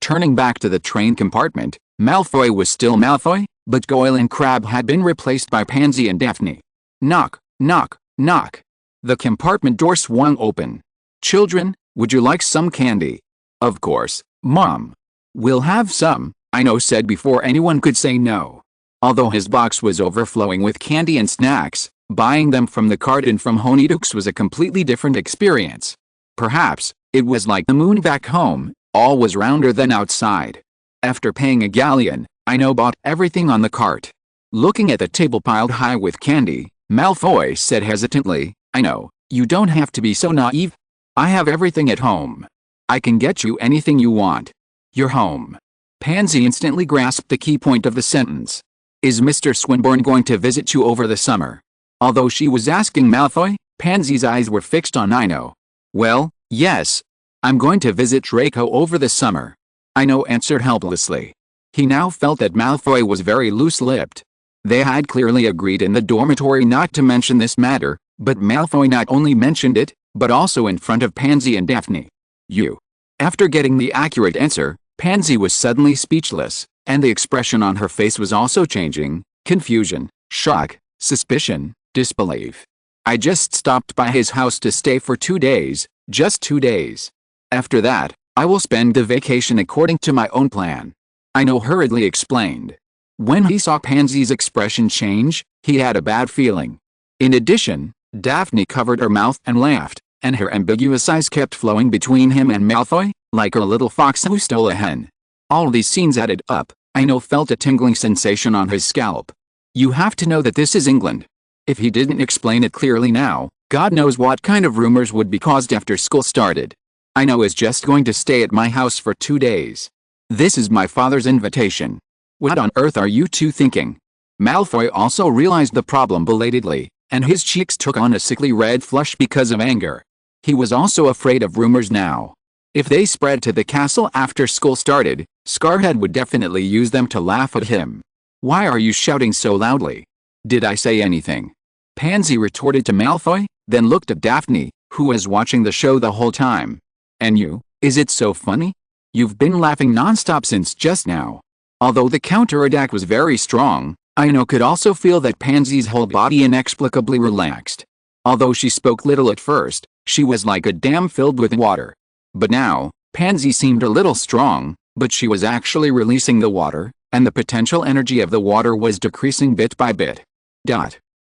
Turning back to the train compartment, Malfoy was still Malfoy, but Goyle and Crabbe had been replaced by Pansy and Daphne. Knock, knock, knock. The compartment door swung open. "Children, would you like some candy?" "Of course, Mom. We'll have some," Ino said before anyone could say no. Although his box was overflowing with candy and snacks, buying them from the carton from Honeydukes was a completely different experience. Perhaps, it was like the moon back home, all was rounder than outside. After paying a galleon, Ino bought everything on the cart. Looking at the table piled high with candy, Malfoy said hesitantly, "Ino, you don't have to be so naive. I have everything at home. I can get you anything you want. You're home." Pansy instantly grasped the key point of the sentence. "Is Mr. Swinburne going to visit you over the summer?" Although she was asking Malfoy, Pansy's eyes were fixed on Ino. "Well, yes. I'm going to visit Draco over the summer," Ino answered helplessly. He now felt that Malfoy was very loose-lipped. They had clearly agreed in the dormitory not to mention this matter, but Malfoy not only mentioned it, but also in front of Pansy and Daphne. "You." After getting the accurate answer, Pansy was suddenly speechless, and the expression on her face was also changing: confusion, shock, suspicion, disbelief. "I just stopped by his house to stay for 2 days, just 2 days. After that, I will spend the vacation according to my own plan," Ino hurriedly explained. When he saw Pansy's expression change, he had a bad feeling. In addition, Daphne covered her mouth and laughed, and her ambiguous eyes kept flowing between him and Malfoy, like a little fox who stole a hen. All these scenes added up. Ino felt a tingling sensation on his scalp. "You have to know that this is England." If he didn't explain it clearly now, God knows what kind of rumors would be caused after school started. "Ino is just going to stay at my house for 2 days. This is my father's invitation. What on earth are you two thinking?" Malfoy also realized the problem belatedly, and his cheeks took on a sickly red flush because of anger. He was also afraid of rumors now. If they spread to the castle after school started, Scarhead would definitely use them to laugh at him. "Why are you shouting so loudly? Did I say anything?" Pansy retorted to Malfoy, then looked at Daphne, who was watching the show the whole time. "And you, is it so funny? You've been laughing nonstop since just now." Although the counterattack was very strong, Ino could also feel that Pansy's whole body inexplicably relaxed. Although she spoke little at first, she was like a dam filled with water. But now, Pansy seemed a little strong, but she was actually releasing the water, and the potential energy of the water was decreasing bit by bit.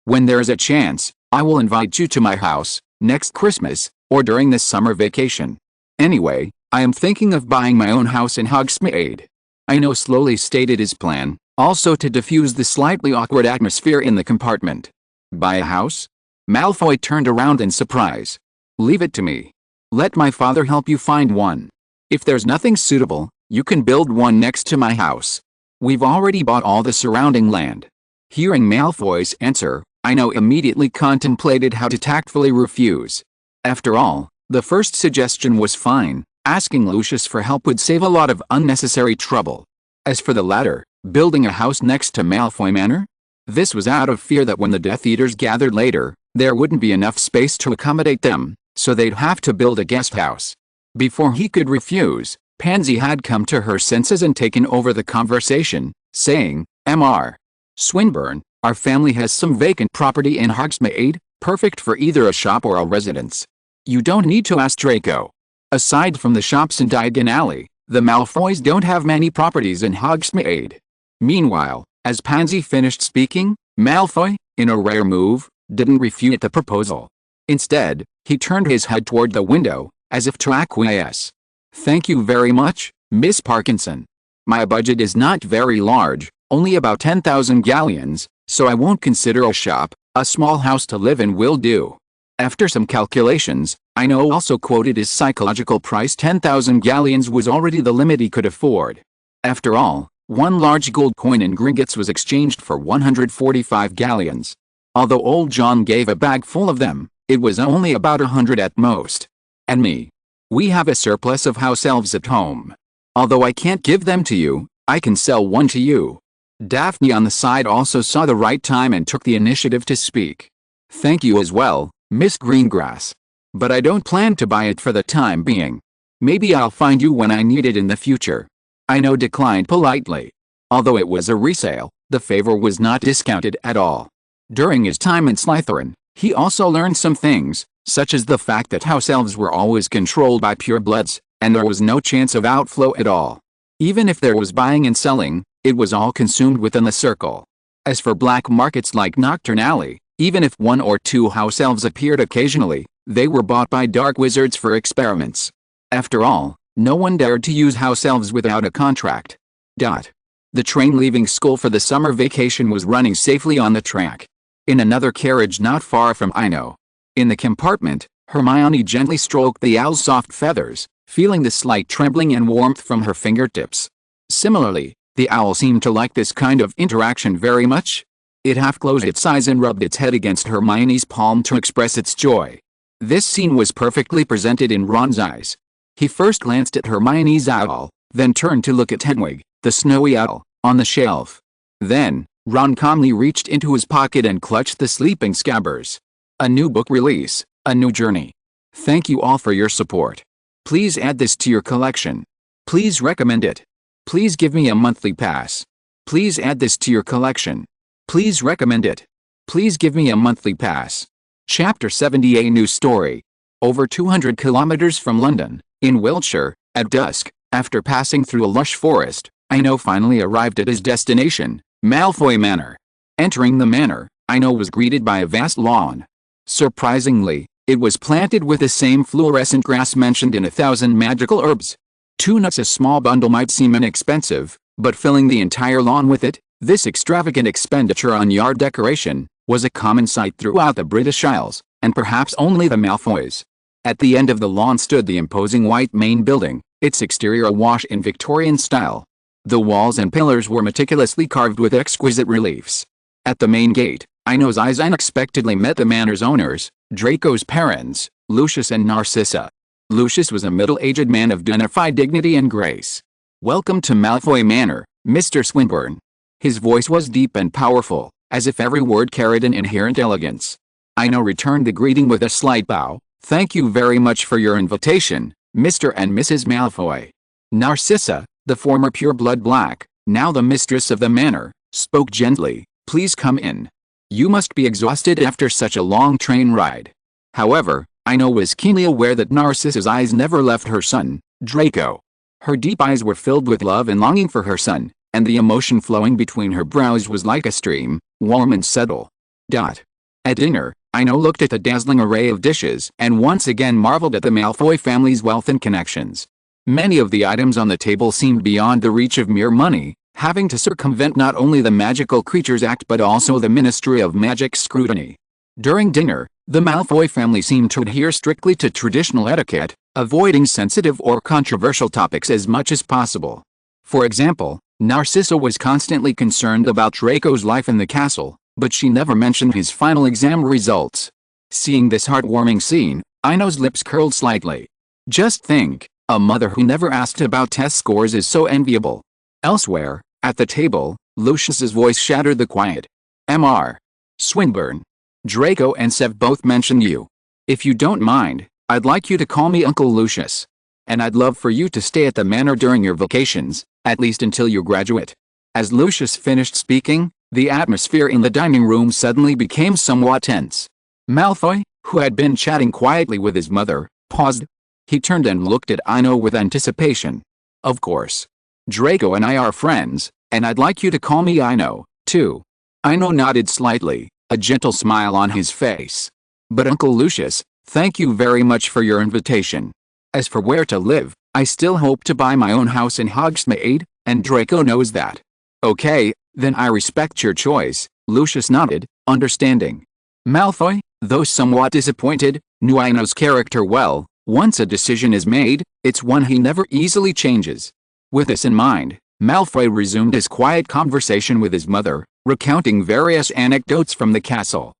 "When there's a chance, I will invite you to my house," next Christmas, or during this summer vacation. Anyway, I am thinking of buying my own house in Hogsmeade. Ino slowly stated his plan, also to diffuse the slightly awkward atmosphere in the compartment. Buy a house? Malfoy turned around in surprise. Leave it to me. Let my father help you find one. If there's nothing suitable, you can build one next to my house. We've already bought all the surrounding land. Hearing Malfoy's answer, Ino immediately contemplated how to tactfully refuse. After all, the first suggestion was fine. Asking Lucius for help would save a lot of unnecessary trouble. As for the latter, building a house next to Malfoy Manor? This was out of fear that when the Death Eaters gathered later, there wouldn't be enough space to accommodate them, so they'd have to build a guest house. Before he could refuse, Pansy had come to her senses and taken over the conversation, saying, Mr. Swinburne, our family has some vacant property in Hogsmeade, perfect for either a shop or a residence. You don't need to ask Draco. Aside from the shops in Diagon Alley, the Malfoys don't have many properties in Hogsmeade. Meanwhile, as Pansy finished speaking, Malfoy, in a rare move, didn't refute the proposal. Instead, he turned his head toward the window, as if to acquiesce. Thank you very much, Miss Parkinson. My budget is not very large, only about 10,000 galleons, so I won't consider a shop. A small house to live in will do. After some calculations, Ino also quoted his psychological price. 10,000 galleons was already the limit he could afford. After all, one large gold coin in Gringotts was exchanged for 145 galleons. Although old John gave a bag full of them, it was only about 100 at most. And me. We have a surplus of house elves at home. Although I can't give them to you, I can sell one to you. Daphne on the side also saw the right time and took the initiative to speak. Thank you as well, Miss Greengrass. But I don't plan to buy it for the time being. Maybe I'll find you when I need it in the future. Ino declined politely. Although it was a resale, the favor was not discounted at all. During his time in Slytherin, he also learned some things, such as the fact that house elves were always controlled by purebloods, and there was no chance of outflow at all. Even if there was buying and selling, it was all consumed within the circle. As for black markets like Nocturne Alley, even if one or two house elves appeared occasionally, they were bought by dark wizards for experiments. After all, no one dared to use house elves without a contract. The train leaving school for the summer vacation was running safely on the track. In another carriage not far from Ino. In the compartment, Hermione gently stroked the owl's soft feathers, feeling the slight trembling and warmth from her fingertips. Similarly, the owl seemed to like this kind of interaction very much. It half closed its eyes and rubbed its head against Hermione's palm to express its joy. This scene was perfectly presented in Ron's eyes. He first glanced at Hermione's owl, then turned to look at Hedwig, the snowy owl, on the shelf. Then, Ron calmly reached into his pocket and clutched the sleeping Scabbers. A new book release, a new journey. Thank you all for your support. Please add this to your collection. Please recommend it. Please give me a monthly pass. Please add this to your collection. Please recommend it. Please give me a monthly pass. Chapter 70. A new story. Over 200 kilometers from London, in Wiltshire, at dusk, after passing through a lush forest, Ino finally arrived at his destination, Malfoy Manor. Entering the manor, Ino was greeted by a vast lawn. Surprisingly, it was planted with the same fluorescent grass mentioned in 1,000 magical herbs. 2 nuts a small bundle might seem inexpensive, but filling the entire lawn with it, this extravagant expenditure on yard decoration, was a common sight throughout the British Isles, and perhaps only the Malfoys. At the end of the lawn stood the imposing white main building, its exterior awash in Victorian style. The walls and pillars were meticulously carved with exquisite reliefs. At the main gate, Ino's eyes unexpectedly met the manor's owners, Draco's parents, Lucius and Narcissa. Lucius was a middle-aged man of dignified dignity and grace. Welcome to Malfoy Manor, Mr. Swinburne. His voice was deep and powerful, as if every word carried an inherent elegance. Ino returned the greeting with a slight bow. Thank you very much for your invitation, Mr. and Mrs. Malfoy. Narcissa, the former pureblood black, now the mistress of the manor, spoke gently. Please come in. You must be exhausted after such a long train ride. However, Ino was keenly aware that Narcissa's eyes never left her son, Draco. Her deep eyes were filled with love and longing for her son, and the emotion flowing between her brows was like a stream, warm and subtle. At dinner, Ino looked at the dazzling array of dishes and once again marveled at the Malfoy family's wealth and connections. Many of the items on the table seemed beyond the reach of mere money, having to circumvent not only the Magical Creatures Act but also the Ministry of Magic scrutiny. During dinner, the Malfoy family seemed to adhere strictly to traditional etiquette, avoiding sensitive or controversial topics as much as possible. For example, Narcissa was constantly concerned about Draco's life in the castle, but she never mentioned his final exam results. Seeing this heartwarming scene, Ino's lips curled slightly. Just think, a mother who never asked about test scores is so enviable. Elsewhere, at the table, Lucius's voice shattered the quiet. Mr. Swinburne. Draco and Sev both mention you. If you don't mind, I'd like you to call me Uncle Lucius. And I'd love for you to stay at the manor during your vacations, at least until you graduate. As Lucius finished speaking, the atmosphere in the dining room suddenly became somewhat tense. Malfoy, who had been chatting quietly with his mother, paused. He turned and looked at Ino with anticipation. Of course. Draco and I are friends, and I'd like you to call me Ino, too. Ino nodded slightly, a gentle smile on his face. But Uncle Lucius, thank you very much for your invitation. As for where to live, I still hope to buy my own house in Hogsmeade, and Draco knows that. Okay, then I respect your choice, Lucius nodded, understanding. Malfoy, though somewhat disappointed, knew Ino's character well. Once a decision is made, it's one he never easily changes. With this in mind, Malfoy resumed his quiet conversation with his mother, recounting various anecdotes from the castle.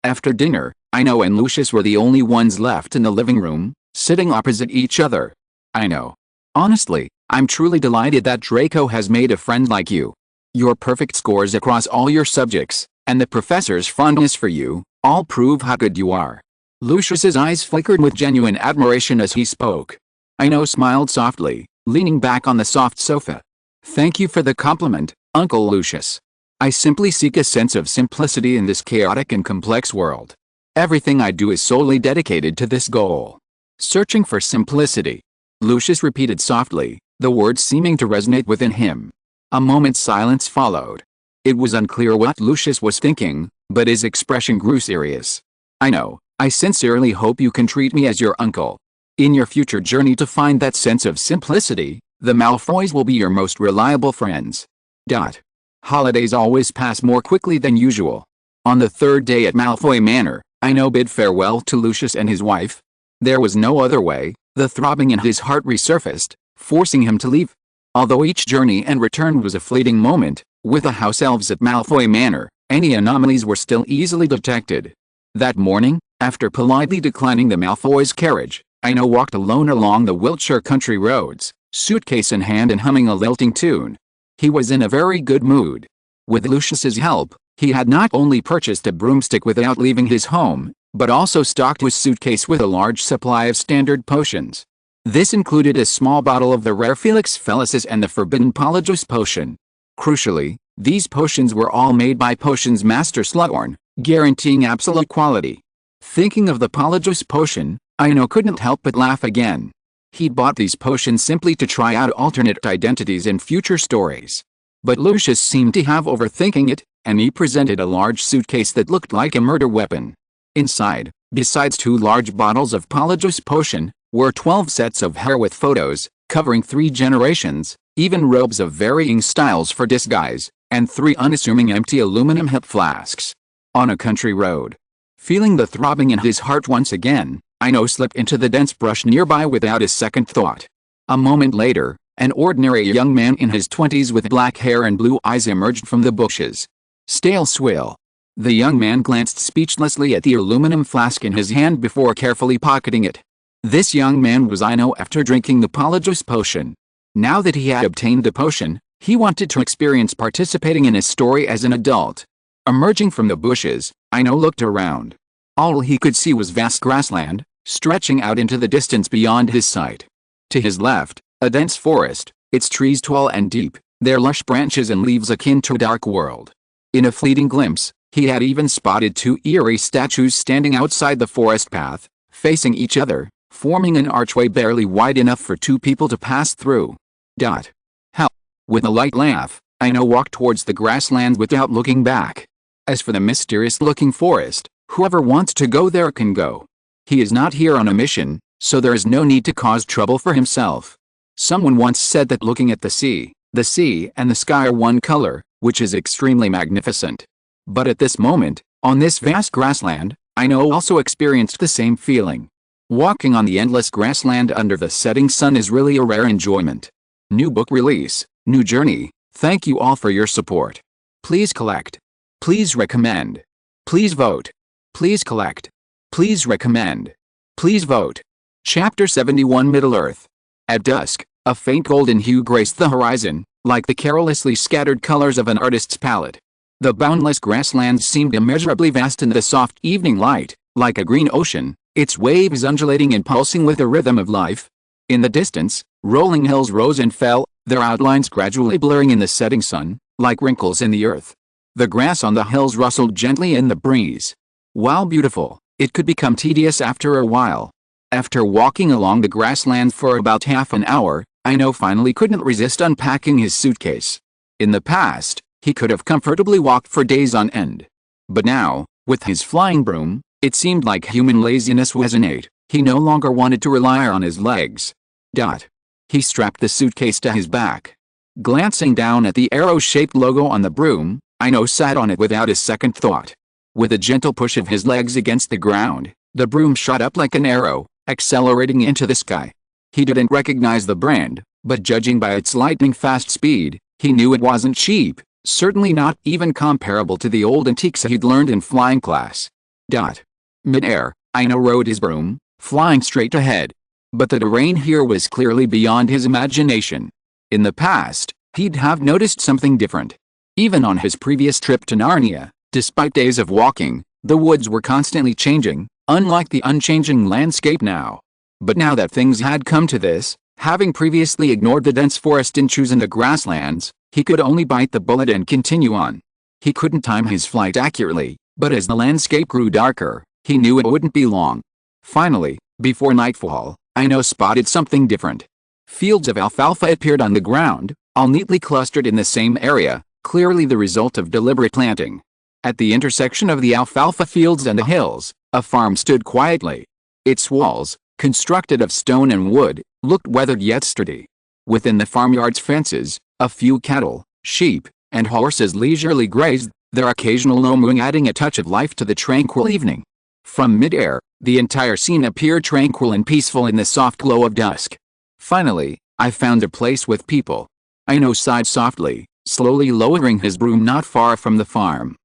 After dinner, Ino and Lucius were the only ones left in the living room, sitting opposite each other. Ino. Honestly, I'm truly delighted that Draco has made a friend like you. Your perfect scores across all your subjects, and the professor's fondness for you, all prove how good you are. Lucius's eyes flickered with genuine admiration as he spoke. Ino smiled softly, leaning back on the soft sofa. Thank you for the compliment, Uncle Lucius. I simply seek a sense of simplicity in this chaotic and complex world. Everything I do is solely dedicated to this goal. Searching for simplicity. Lucius repeated softly, the words seeming to resonate within him. A moment's silence followed. It was unclear what Lucius was thinking, but his expression grew serious. I sincerely hope you can treat me as your uncle. In your future journey to find that sense of simplicity, the Malfoys will be your most reliable friends. Holidays always pass more quickly than usual. On the third day at Malfoy Manor, Ino bid farewell to Lucius and his wife. There was no other way, the throbbing in his heart resurfaced, forcing him to leave. Although each journey and return was a fleeting moment, with the house elves at Malfoy Manor, any anomalies were still easily detected. That morning, after politely declining the Malfoys' carriage, Ino walked alone along the Wiltshire country roads, suitcase in hand and humming a lilting tune. He was in a very good mood. With Lucius's help, he had not only purchased a broomstick without leaving his home, but also stocked his suitcase with a large supply of standard potions. This included a small bottle of the rare Felix Felicis and the forbidden Polyjuice potion. Crucially, these potions were all made by potions master Slughorn, guaranteeing absolute quality. Thinking of the Polyjuice potion, Ino couldn't help but laugh again. He'd bought these potions simply to try out alternate identities in future stories. But Lucius seemed to have overthinking it, and he presented a large suitcase that looked like a murder weapon. Inside, besides 2 large bottles of Polyjuice potion, were 12 sets of hair with photos, covering 3 generations, even robes of varying styles for disguise, and 3 unassuming empty aluminum hip flasks. On a country road. Feeling the throbbing in his heart once again, Ino slipped into the dense brush nearby without a second thought. A moment later, an ordinary young man in his 20s with black hair and blue eyes emerged from the bushes. Stale swill. The young man glanced speechlessly at the aluminum flask in his hand before carefully pocketing it. This young man was Ino after drinking the Polyjuice potion. Now that he had obtained the potion, he wanted to experience participating in a story as an adult. Emerging from the bushes, Ino looked around. All he could see was vast grassland, stretching out into the distance beyond his sight. To his left, a dense forest, its trees tall and deep, their lush branches and leaves akin to a dark world. In a fleeting glimpse, he had even spotted 2 eerie statues standing outside the forest path, facing each other, forming an archway barely wide enough for 2 people to pass through. Hell! With a light laugh, Ino walked towards the grasslands without looking back. As for the mysterious-looking forest, Whoever wants to go there can go. He is not here on a mission, so there is no need to cause trouble for himself. Someone once said that looking at the sea and the sky are one color, which is extremely magnificent. But at this moment, on this vast grassland, Ino also experienced the same feeling. Walking on the endless grassland under the setting sun is really a rare enjoyment. New book release, new journey. Thank you all for your support. Please collect. Please recommend. Please vote. Please collect. Please recommend. Please vote. Chapter 71 Middle-earth. At dusk, a faint golden hue graced the horizon, like the carelessly scattered colors of an artist's palette. The boundless grasslands seemed immeasurably vast in the soft evening light, like a green ocean, its waves undulating and pulsing with the rhythm of life. In the distance, rolling hills rose and fell, their outlines gradually blurring in the setting sun, like wrinkles in the earth. The grass on the hills rustled gently in the breeze. While beautiful, it could become tedious after a while. After walking along the grassland for about half an hour, Ino finally couldn't resist unpacking his suitcase. In the past, he could have comfortably walked for days on end. But now, with his flying broom, it seemed like human laziness was innate. He no longer wanted to rely on his legs. He strapped the suitcase to his back. Glancing down at the arrow-shaped logo on the broom, Ino sat on it without a second thought. With a gentle push of his legs against the ground, the broom shot up like an arrow, accelerating into the sky. He didn't recognize the brand, but judging by its lightning-fast speed, he knew it wasn't cheap, certainly not even comparable to the old antiques he'd learned in flying class. Mid-air, Ino rode his broom, flying straight ahead. But the terrain here was clearly beyond his imagination. In the past, he'd have noticed something different. Even on his previous trip to Narnia, despite days of walking, the woods were constantly changing, unlike the unchanging landscape now. But now that things had come to this, having previously ignored the dense forest and chosen the grasslands, he could only bite the bullet and continue on. He couldn't time his flight accurately, but as the landscape grew darker, he knew it wouldn't be long. Finally, before nightfall, Ino spotted something different. Fields of alfalfa appeared on the ground, all neatly clustered in the same area, clearly the result of deliberate planting. At the intersection of the alfalfa fields and the hills, a farm stood quietly. Its walls, constructed of stone and wood, looked weathered yet sturdy. Within the farmyard's fences, a few cattle, sheep, and horses leisurely grazed, their occasional low mooing adding a touch of life to the tranquil evening. From mid-air, the entire scene appeared tranquil and peaceful in the soft glow of dusk. Finally, I found a place with people. Ino sighed softly, slowly lowering his broom not far from the farm.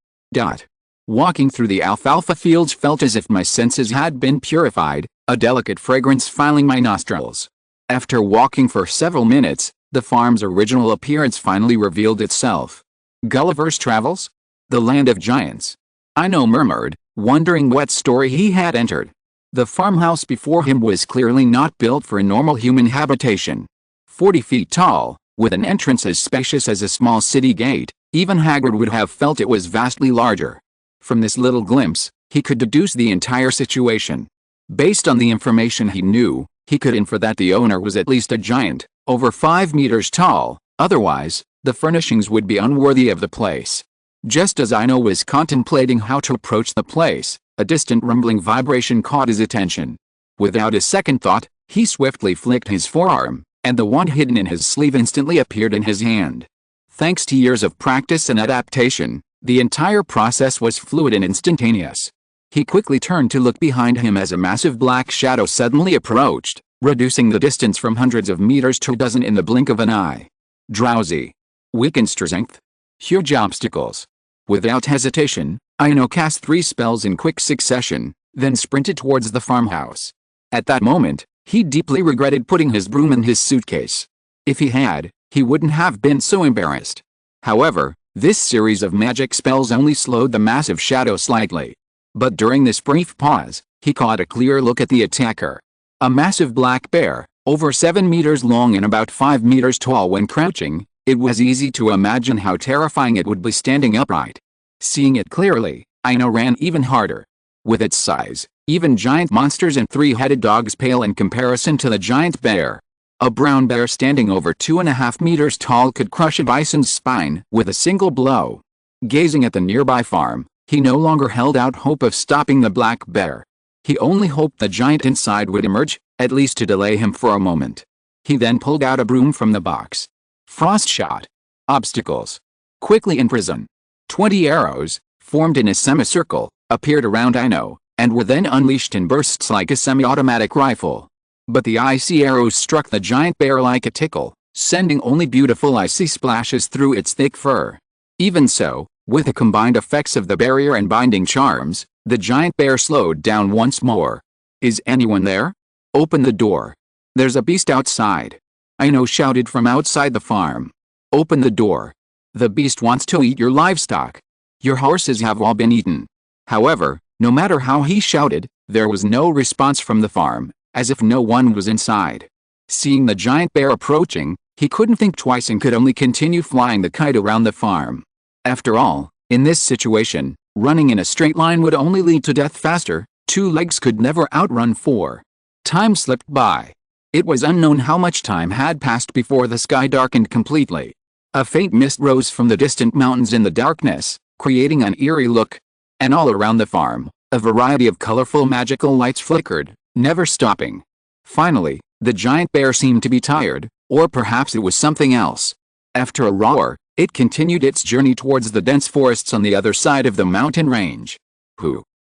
Walking through the alfalfa fields felt as if my senses had been purified, a delicate fragrance filling my nostrils. After walking for several minutes, the farm's original appearance finally revealed itself. Gulliver's Travels? The land of giants. Ino murmured, wondering what story he had entered. The farmhouse before him was clearly not built for a normal human habitation. 40 feet tall, with an entrance as spacious as a small city gate, even Hagrid would have felt it was vastly larger. From this little glimpse, he could deduce the entire situation. Based on the information he knew, he could infer that the owner was at least a giant, over 5 meters tall, otherwise, the furnishings would be unworthy of the place. Just as Ino was contemplating how to approach the place, a distant rumbling vibration caught his attention. Without a second thought, he swiftly flicked his forearm, and the wand hidden in his sleeve instantly appeared in his hand. Thanks to years of practice and adaptation, the entire process was fluid and instantaneous. He quickly turned to look behind him as a massive black shadow suddenly approached, reducing the distance from hundreds of meters to a dozen in the blink of an eye. Drowsy. Weakened strength. Huge obstacles. Without hesitation, Ino cast 3 spells in quick succession, then sprinted towards the farmhouse. At that moment, he deeply regretted putting his broom in his suitcase. If he had, he wouldn't have been so embarrassed. However, this series of magic spells only slowed the massive shadow slightly. But during this brief pause, he caught a clear look at the attacker. A massive black bear, over 7 meters long and about 5 meters tall when crouching, it was easy to imagine how terrifying it would be standing upright. Seeing it clearly, Ino ran even harder. With its size, even giant monsters and 3-headed dogs pale in comparison to the giant bear. A brown bear standing over 2.5 meters tall could crush a bison's spine with a single blow. Gazing at the nearby farm, He no longer held out hope of stopping the black bear. He only hoped the giant inside would emerge, at least to delay him for a moment. He then pulled out a broom from the box. Frost shot. Obstacles. Quickly in prison. 20 arrows, formed in a semicircle, appeared around Ino, and were then unleashed in bursts like a semi-automatic rifle. But the icy arrows struck the giant bear like a tickle, sending only beautiful icy splashes through its thick fur. Even so, with the combined effects of the barrier and binding charms, the giant bear slowed down once more. Is anyone there? Open the door. There's a beast outside. Ino shouted from outside the farm. Open the door. The beast wants to eat your livestock. Your horses have all been eaten. However, no matter how he shouted, there was no response from the farm, as if no one was inside. Seeing the giant bear approaching, he couldn't think twice and could only continue flying the kite around the farm. After all, in this situation, running in a straight line would only lead to death faster. 2 legs could never outrun 4. Time slipped by. It was unknown how much time had passed before the sky darkened completely. A faint mist rose from the distant mountains in the darkness, creating an eerie look. And all around the farm, a variety of colorful magical lights flickered, never stopping. Finally, the giant bear seemed to be tired, or perhaps it was something else. After a roar, it continued its journey towards the dense forests on the other side of the mountain range.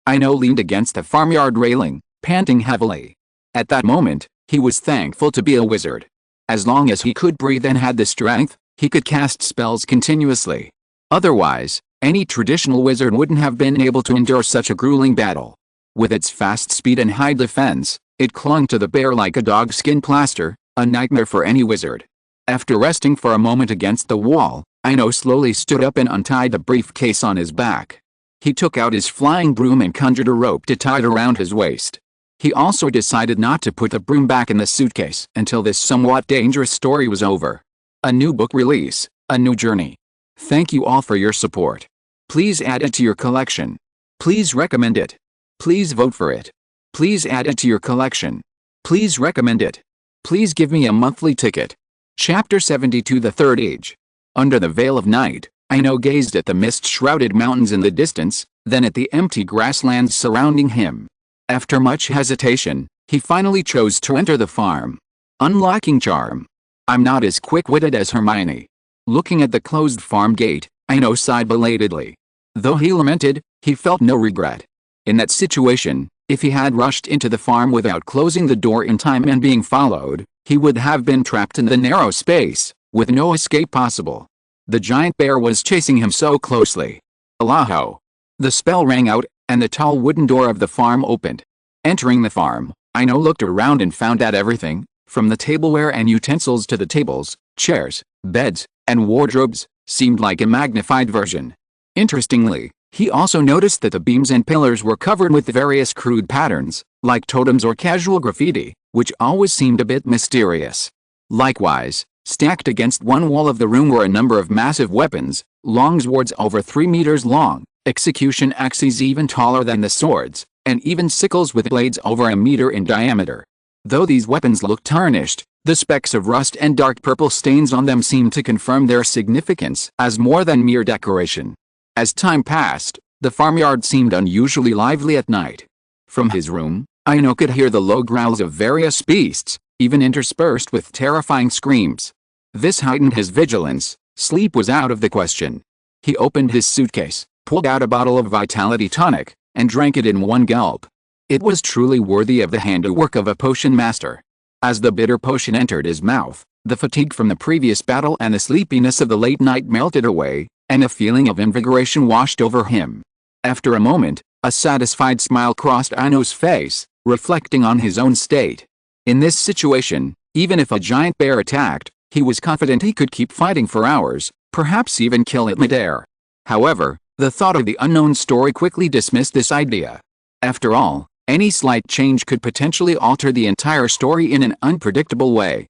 Ino leaned against the farmyard railing, panting heavily. At that moment, he was thankful to be a wizard. As long as he could breathe and had the strength, he could cast spells continuously. Otherwise, any traditional wizard wouldn't have been able to endure such a grueling battle. With its fast speed and high defense, it clung to the bear like a dogskin plaster, a nightmare for any wizard. After resting for a moment against the wall, Ino slowly stood up and untied the briefcase on his back. He took out his flying broom and conjured a rope to tie it around his waist. He also decided not to put the broom back in the suitcase until this somewhat dangerous story was over. A new book release, a new journey. Thank you all for your support. Please add it to your collection. Please recommend it. Please vote for it. Please add it to your collection. Please recommend it. Please give me a monthly ticket. Chapter 72 The Third Age. Under the veil of night, Ino gazed at the mist-shrouded mountains in the distance, then at the empty grasslands surrounding him. After much hesitation, he finally chose to enter the farm. Unlocking charm. I'm not as quick-witted as Hermione. Looking at the closed farm gate, Ino sighed belatedly. Though he lamented, he felt no regret. In that situation, if he had rushed into the farm without closing the door in time and being followed, he would have been trapped in the narrow space, with no escape possible. The giant bear was chasing him so closely. Alaho! The spell rang out, and the tall wooden door of the farm opened. Entering the farm, Ino looked around and found that everything, from the tableware and utensils to the tables, chairs, beds, and wardrobes, seemed like a magnified version. Interestingly, he also noticed that the beams and pillars were covered with various crude patterns, like totems or casual graffiti, which always seemed a bit mysterious. Likewise, stacked against one wall of the room were a number of massive weapons, long swords over 3 meters long, execution axes even taller than the swords, and even sickles with blades over a meter in diameter. Though these weapons looked tarnished, the specks of rust and dark purple stains on them seemed to confirm their significance as more than mere decoration. As time passed, the farmyard seemed unusually lively at night. From his room, Ino could hear the low growls of various beasts, even interspersed with terrifying screams. This heightened his vigilance. Sleep was out of the question. He opened his suitcase, pulled out a bottle of vitality tonic, and drank it in one gulp. It was truly worthy of the handiwork of a potion master. As the bitter potion entered his mouth, the fatigue from the previous battle and the sleepiness of the late night melted away, and a feeling of invigoration washed over him. After a moment, a satisfied smile crossed Ino's face, reflecting on his own state. In this situation, even if a giant bear attacked, he was confident he could keep fighting for hours, perhaps even kill it midair. However, the thought of the unknown story quickly dismissed this idea. After all, any slight change could potentially alter the entire story in an unpredictable way.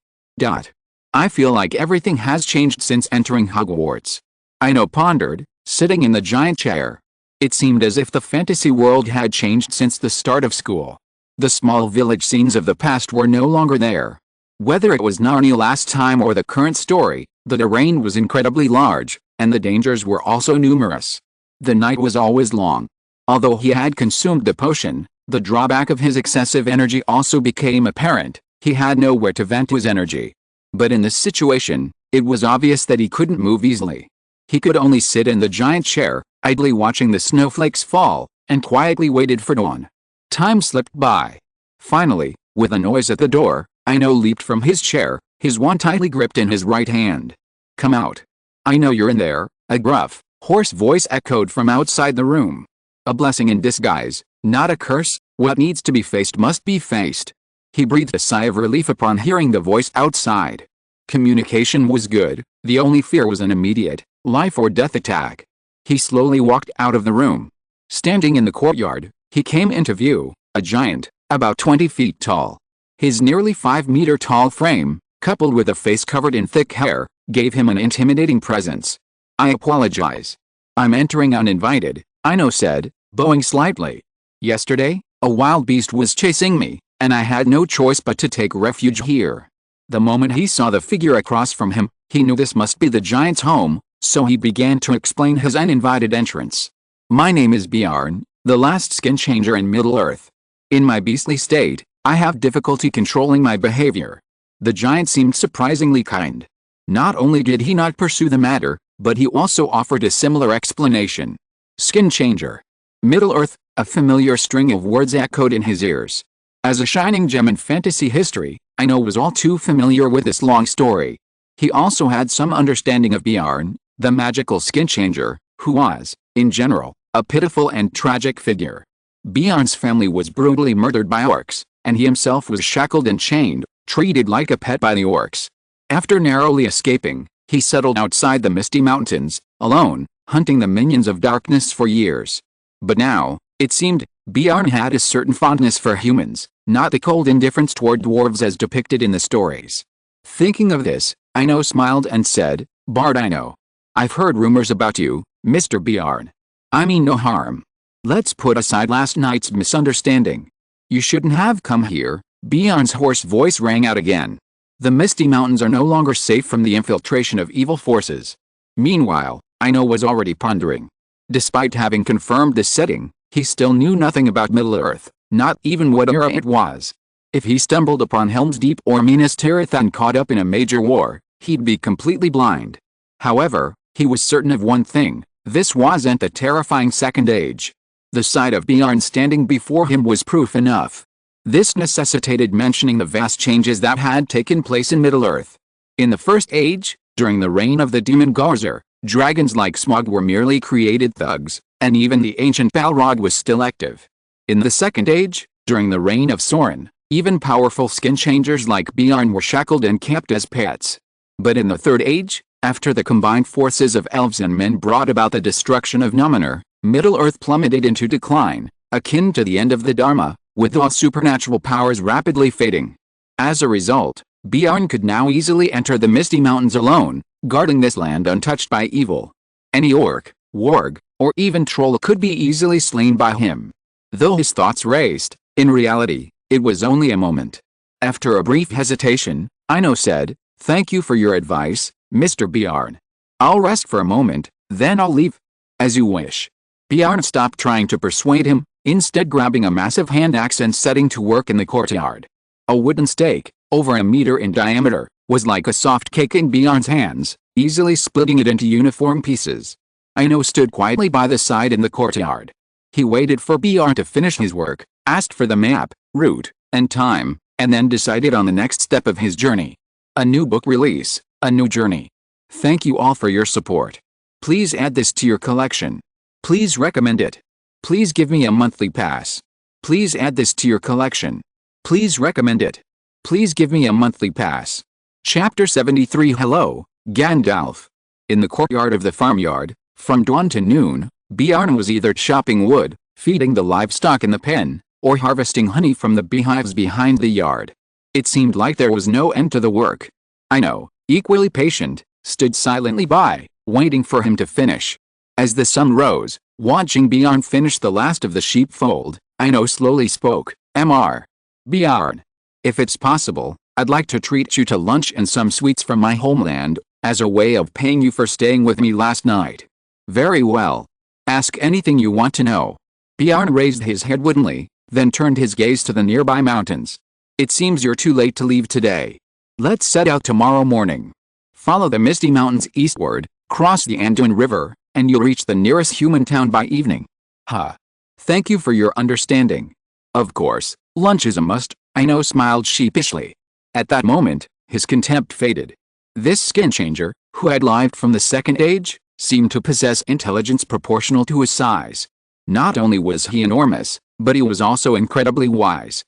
I feel like everything has changed since entering Hogwarts. Ino pondered, sitting in the giant chair. It seemed as if the fantasy world had changed since the start of school. The small village scenes of the past were no longer there. Whether it was Narnia last time or the current story, the terrain was incredibly large, and the dangers were also numerous. The night was always long. Although he had consumed the potion, the drawback of his excessive energy also became apparent. He had nowhere to vent his energy. But in this situation, it was obvious that he couldn't move easily. He could only sit in the giant chair, idly watching the snowflakes fall, and quietly waited for dawn. Time slipped by. Finally, with a noise at the door, Ino leaped from his chair, his wand tightly gripped in his right hand. "Come out. I know you're in there," a gruff, hoarse voice echoed from outside the room. A blessing in disguise, not a curse. What needs to be faced must be faced. He breathed a sigh of relief upon hearing the voice outside. Communication was good, the only fear was an immediate, life-or-death attack. He slowly walked out of the room. Standing in the courtyard, he came into view, a giant, about 20 feet tall. His nearly 5-meter tall frame, coupled with a face covered in thick hair, gave him an intimidating presence. "I apologize. I'm entering uninvited," Ino said, bowing slightly. "Yesterday, a wild beast was chasing me, and I had no choice but to take refuge here." The moment he saw the figure across from him, he knew this must be the giant's home, so he began to explain his uninvited entrance. "My name is Bjarn, the last skin changer in Middle-earth. In my beastly state, I have difficulty controlling my behavior." The giant seemed surprisingly kind. Not only did he not pursue the matter, but he also offered a similar explanation. "Skin changer. Middle-earth," a familiar string of words echoed in his ears. As a shining gem in fantasy history, Ino was all too familiar with this long story. He also had some understanding of Bjarn, the magical skin changer, who was, in general, a pitiful and tragic figure. Bjarn's family was brutally murdered by orcs, and he himself was shackled and chained, treated like a pet by the orcs. After narrowly escaping, he settled outside the Misty Mountains, alone, hunting the minions of darkness for years. But now, it seemed, Bjarn had a certain fondness for humans, not the cold indifference toward dwarves as depicted in the stories. Thinking of this, Ino smiled and said, "Bard Ino. I've heard rumors about you, Mr. Bjarn. I mean no harm. Let's put aside last night's misunderstanding. You shouldn't have come here." Bjarn's hoarse voice rang out again. "The Misty Mountains are no longer safe from the infiltration of evil forces." Meanwhile, Ino was already pondering. Despite having confirmed the setting, he still knew nothing about Middle-earth, not even what era it was. If he stumbled upon Helm's Deep or Minas Tirith and caught up in a major war, he'd be completely blind. However, he was certain of one thing: this wasn't the terrifying Second Age. The sight of Bjarn standing before him was proof enough. This necessitated mentioning the vast changes that had taken place in Middle-earth. In the First Age, during the reign of the demon Garzer, dragons like Smog were merely created thugs, and even the ancient Balrog was still active. In the Second Age, during the reign of Soren, even powerful skin changers like Bjarn were shackled and kept as pets. But in the Third Age, after the combined forces of elves and men brought about the destruction of Numenor, Middle-earth plummeted into decline, akin to the end of the Dharma, with all supernatural powers rapidly fading. As a result, Bjarn could now easily enter the Misty Mountains alone, guarding this land untouched by evil. Any orc, warg, or even troll could be easily slain by him. Though his thoughts raced, in reality, it was only a moment. After a brief hesitation, Ino said, "Thank you for your advice, Mr. Bjarn. I'll rest for a moment, then I'll leave." "As you wish." Bjarn stopped trying to persuade him, instead grabbing a massive hand axe and setting to work in the courtyard. A wooden stake, over a meter in diameter, was like a soft cake in Bjarn's hands, easily splitting it into uniform pieces. Ino stood quietly by the side in the courtyard. He waited for Bjarn to finish his work, asked for the map, route, and time, and then decided on the next step of his journey. A new book release, a new journey. Thank you all for your support. Please add this to your collection. Please recommend it. Please give me a monthly pass. Please add this to your collection. Please recommend it. Please give me a monthly pass. Chapter 73. Hello, Gandalf. In the courtyard of the farmyard, from dawn to noon, Bjarn was either chopping wood, feeding the livestock in the pen, or harvesting honey from the beehives behind the yard. It seemed like there was no end to the work. Ino, equally patient, stood silently by, waiting for him to finish. As the sun rose, watching Bjarn finish the last of the sheepfold, Ino slowly spoke, "Mr. Bjarn. If it's possible, I'd like to treat you to lunch and some sweets from my homeland, as a way of paying you for staying with me last night." "Very well. Ask anything you want to know. Bjarn raised his head woodenly, then turned his gaze to the nearby mountains. It seems you're too late to leave today. Let's set out tomorrow morning. Follow the misty mountains eastward, cross the Anduin River, and you'll reach the nearest human town by evening. Ha. Thank you for your understanding. Of course, lunch is a must, Ino smiled sheepishly. At that moment, his contempt faded. This skin changer, who had lived from the second age, seemed to possess intelligence proportional to his size. Not only was he enormous, but he was also incredibly wise.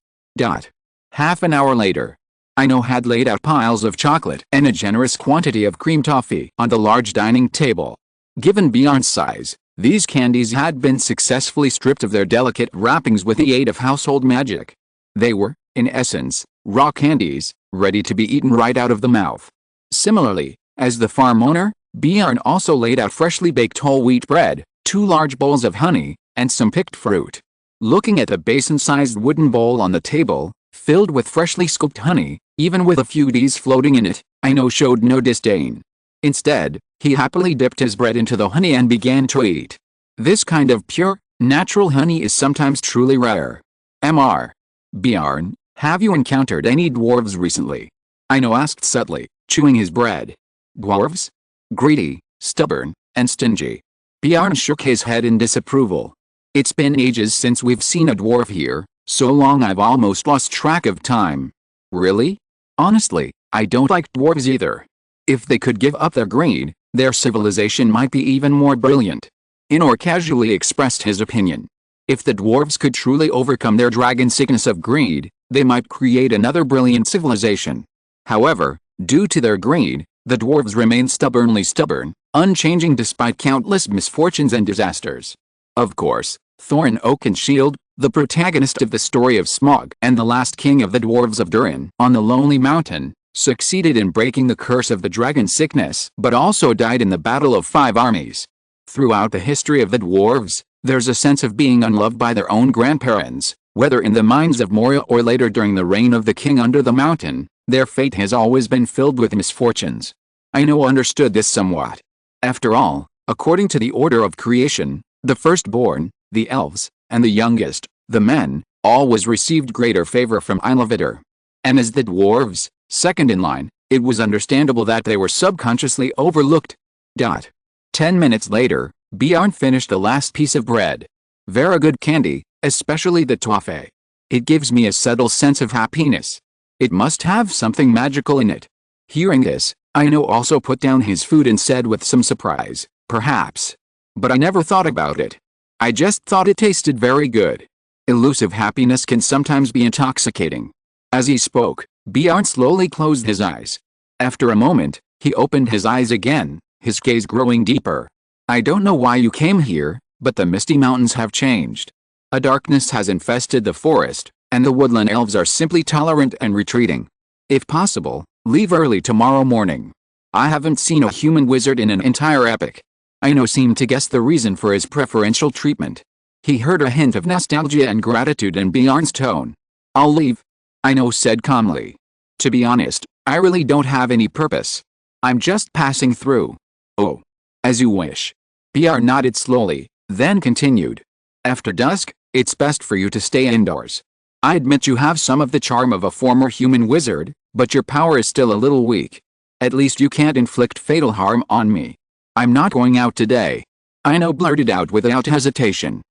Half an hour later, Ino had laid out piles of chocolate and a generous quantity of cream toffee on the large dining table. Given Bjarn's size, these candies had been successfully stripped of their delicate wrappings with the aid of household magic. They were, in essence, raw candies, ready to be eaten right out of the mouth. Similarly, as the farm owner, Bjarn also laid out freshly baked whole wheat bread, 2 large bowls of honey, and some picked fruit. Looking at the basin-sized wooden bowl on the table, filled with freshly scooped honey, even with a few bees floating in it, Ino showed no disdain. Instead, he happily dipped his bread into the honey and began to eat. This kind of pure, natural honey is sometimes truly rare. Bjarn, have you encountered any dwarves recently? Ino asked subtly, chewing his bread. Dwarves? Greedy, stubborn, and stingy. Bjarn shook his head in disapproval. It's been ages since we've seen a dwarf here, so long I've almost lost track of time. Really? Honestly, I don't like dwarves either. If they could give up their greed, their civilization might be even more brilliant. Ino casually expressed his opinion. If the dwarves could truly overcome their dragon sickness of greed, they might create another brilliant civilization. However, due to their greed, the dwarves remain stubbornly stubborn, unchanging despite countless misfortunes and disasters. Of course, Thorin Oakenshield, the protagonist of the story of Smaug and the last king of the dwarves of Durin on the Lonely Mountain, succeeded in breaking the curse of the dragon sickness but also died in the Battle of 5 Armies. Throughout the history of the dwarves, there's a sense of being unloved by their own grandparents, whether in the mines of Moria or later during the reign of the king under the mountain. Their fate has always been filled with misfortunes. Ino understood this somewhat. After all, according to the order of creation, the firstborn, the elves, and the youngest, the men, always received greater favor from Ollivander. And as the dwarves, second in line, it was understandable that they were subconsciously overlooked. 10 minutes later, Bjarn finished the last piece of bread. Very good candy, especially the toffee. It gives me a subtle sense of happiness. It must have something magical in it. Hearing this, Ino also put down his food and said with some surprise, perhaps. But I never thought about it. I just thought it tasted very good. Elusive happiness can sometimes be intoxicating. As he spoke, Bjarn slowly closed his eyes. After a moment, he opened his eyes again, his gaze growing deeper. I don't know why you came here, but the Misty Mountains have changed. A darkness has infested the forest, and the woodland elves are simply tolerant and retreating. If possible, leave early tomorrow morning. I haven't seen a human wizard in an entire epoch. Ino seemed to guess the reason for his preferential treatment. He heard a hint of nostalgia and gratitude in Bjarn's tone. I'll leave, Ino said calmly. To be honest, I really don't have any purpose. I'm just passing through. Oh. As you wish. Bjarn nodded slowly, then continued. After dusk, it's best for you to stay indoors. I admit you have some of the charm of a former human wizard, but your power is still a little weak. At least you can't inflict fatal harm on me. I'm not going out today. Ino blurted out without hesitation.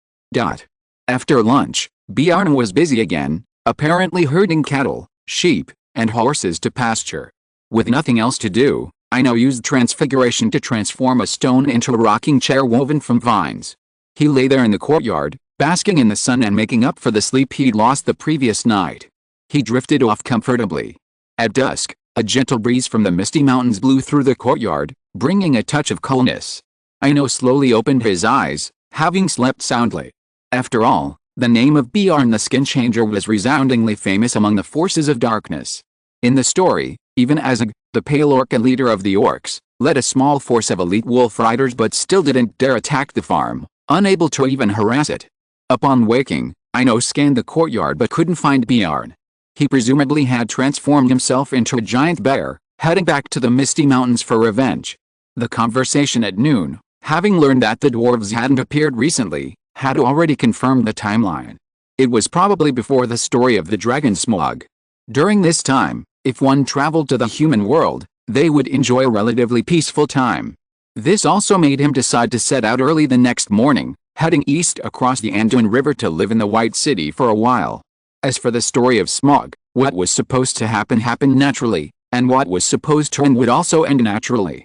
After lunch, Bjarn was busy again, apparently herding cattle, sheep, and horses to pasture. With nothing else to do, Ino used transfiguration to transform a stone into a rocking chair woven from vines. He lay there in the courtyard, basking in the sun and making up for the sleep he'd lost the previous night. He drifted off comfortably. At dusk, a gentle breeze from the Misty Mountains blew through the courtyard, bringing a touch of coolness. Ino slowly opened his eyes, having slept soundly. After all, the name of Bjarn the Skin Changer was resoundingly famous among the forces of darkness. In the story, even Azog, the pale orc and leader of the orcs, led a small force of elite wolf riders but still didn't dare attack the farm, unable to even harass it. Upon waking, Ino scanned the courtyard but couldn't find Bjarn. He presumably had transformed himself into a giant bear, heading back to the Misty Mountains for revenge. The conversation at noon, Having learned that the dwarves hadn't appeared recently, had already confirmed the timeline. It was probably before the story of the dragon Smaug. During this time, if one traveled to the human world, they would enjoy a relatively peaceful time. This also made him decide to set out early the next morning, heading east across the Anduin River to live in the White City for a while. As for the story of Smaug, what was supposed to happen happened naturally, and what was supposed to end would also end naturally.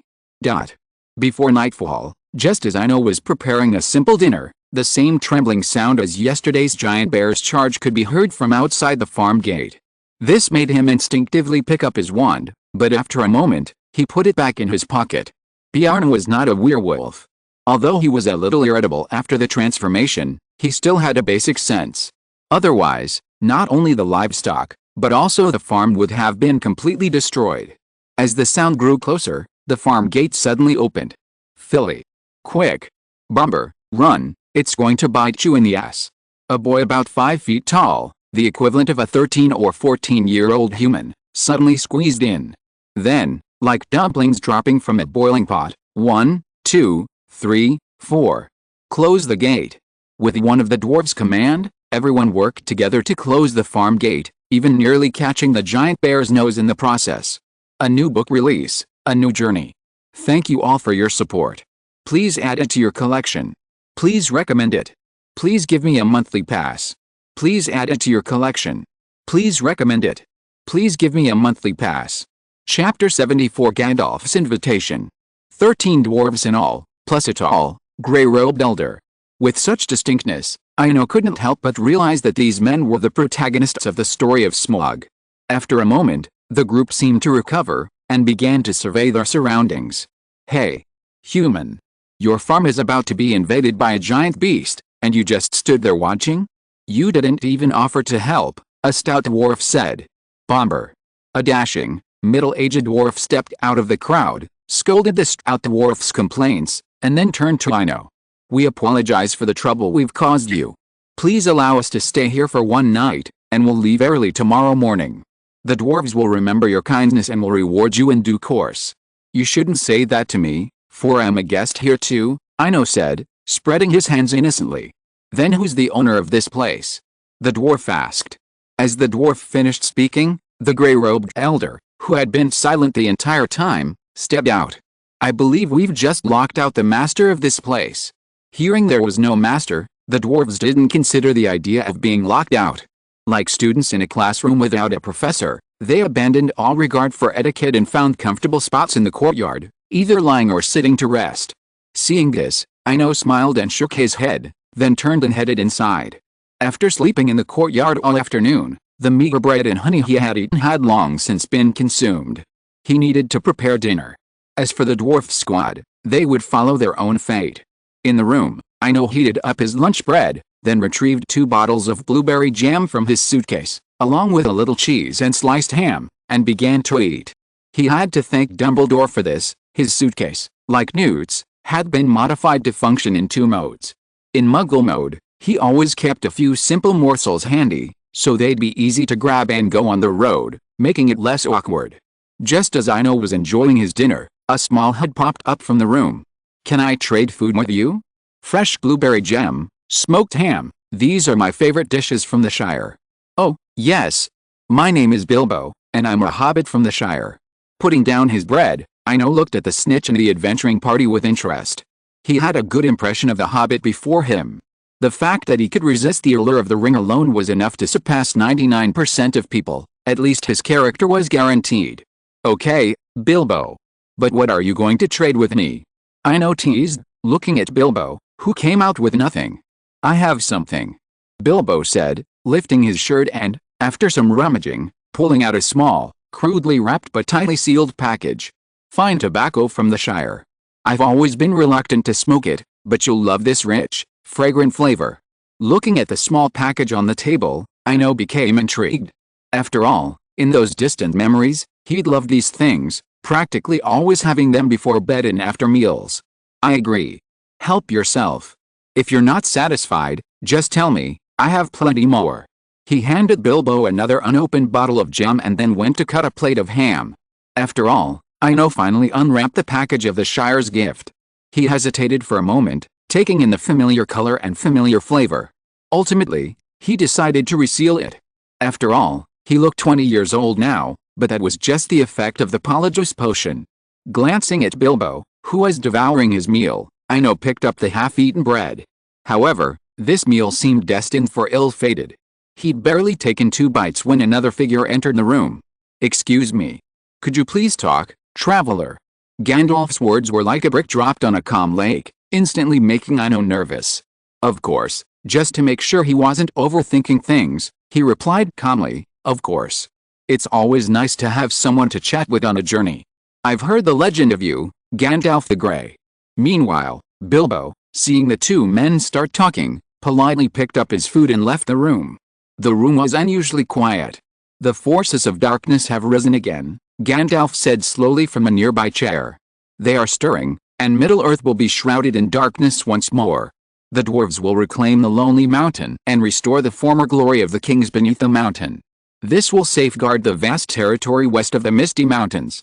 Before nightfall, just as Ino was preparing a simple dinner, the same trembling sound as yesterday's giant bear's charge could be heard from outside the farm gate. This made him instinctively pick up his wand, but after a moment, he put it back in his pocket. Bjarne was not a werewolf. Although he was a little irritable after the transformation, he still had a basic sense. Otherwise, not only the livestock, but also the farm would have been completely destroyed. As the sound grew closer, the farm gate suddenly opened. Filly. Quick. Bumper, run, it's going to bite you in the ass. A boy about 5 feet tall, the equivalent of a 13 or 14-year-old human, suddenly squeezed in. Then, like dumplings dropping from a boiling pot, 1, 2, 3, 4. Close the gate. With one of the dwarves' command, everyone worked together to close the farm gate, even nearly catching the giant bear's nose in the process. A new book release, a new journey. Thank you all for your support. Please add it to your collection. Please recommend it. Please give me a monthly pass. Please add it to your collection. Please recommend it. Please give me a monthly pass. Chapter 74 Gandalf's Invitation. 13 dwarves in all, plus a tall, grey-robed elder. With such distinctness, Ino couldn't help but realize that these men were the protagonists of the story of Smaug. After a moment, the group seemed to recover, and began to survey their surroundings. Hey, human. Your farm is about to be invaded by a giant beast, and you just stood there watching? You didn't even offer to help, a stout dwarf said. Bomber. A dashing, middle-aged dwarf stepped out of the crowd, scolded the stout dwarf's complaints, and then turned to Ino. We apologize for the trouble we've caused you. Please allow us to stay here for one night, and we'll leave early tomorrow morning. The dwarves will remember your kindness and will reward you in due course. You shouldn't say that to me, for I'm a guest here too, Ino said, spreading his hands innocently. Then who's the owner of this place? The dwarf asked. As the dwarf finished speaking, the grey-robed elder, who had been silent the entire time, stepped out. I believe we've just locked out the master of this place. Hearing there was no master, the dwarves didn't consider the idea of being locked out. Like students in a classroom without a professor, they abandoned all regard for etiquette and found comfortable spots in the courtyard, either lying or sitting to rest. Seeing this, Ino smiled and shook his head, then turned and headed inside. After sleeping in the courtyard all afternoon, the meager bread and honey he had eaten had long since been consumed. He needed to prepare dinner. As for the dwarf squad, they would follow their own fate. In the room, Ino heated up his lunch bread, then retrieved 2 bottles of blueberry jam from his suitcase, along with a little cheese and sliced ham, and began to eat. He had to thank Dumbledore for this. His suitcase, like Newt's, had been modified to function in 2 modes. In Muggle mode, he always kept a few simple morsels handy, so they'd be easy to grab and go on the road, making it less awkward. Just as Ino was enjoying his dinner, a small head popped up from the room. Can I trade food with you? Fresh blueberry jam, smoked ham, these are my favorite dishes from the Shire. Oh, yes. My name is Bilbo, and I'm a hobbit from the Shire. Putting down his bread, Ino looked at the snitch and the adventuring party with interest. He had a good impression of the hobbit before him. The fact that he could resist the allure of the ring alone was enough to surpass 99% of people, at least his character was guaranteed. Okay, Bilbo. But what are you going to trade with me? Ino teased, looking at Bilbo, who came out with nothing. I have something. Bilbo said, lifting his shirt and, after some rummaging, pulling out a small, crudely wrapped but tightly sealed package. Fine tobacco from the Shire. I've always been reluctant to smoke it, but you'll love this rich, fragrant flavor. Looking at the small package on the table, Ino became intrigued. After all, in those distant memories, he'd loved these things, practically always having them before bed and after meals. I agree. Help yourself. If you're not satisfied, just tell me, I have plenty more. He handed Bilbo another unopened bottle of jam and then went to cut a plate of ham. After all, Ino finally unwrapped the package of the Shire's gift. He hesitated for a moment, taking in the familiar color and familiar flavor. Ultimately, he decided to reseal it. After all, he looked 20 years old now, but that was just the effect of the polyjuice potion. Glancing at Bilbo, who was devouring his meal, Ino picked up the half-eaten bread. However, this meal seemed destined for ill-fated. He'd barely taken 2 bites when another figure entered the room. "Excuse me. Could you please talk, traveler?" Gandalf's words were like a brick dropped on a calm lake, instantly making Ino nervous. Of course, just to make sure he wasn't overthinking things, he replied calmly, "Of course. It's always nice to have someone to chat with on a journey. I've heard the legend of you, Gandalf the Grey." Meanwhile, Bilbo, seeing the 2 men start talking, politely picked up his food and left the room. The room was unusually quiet. "The forces of darkness have risen again," Gandalf said slowly from a nearby chair. "They are stirring, and Middle-earth will be shrouded in darkness once more. The dwarves will reclaim the Lonely Mountain and restore the former glory of the kings beneath the mountain. This will safeguard the vast territory west of the Misty Mountains.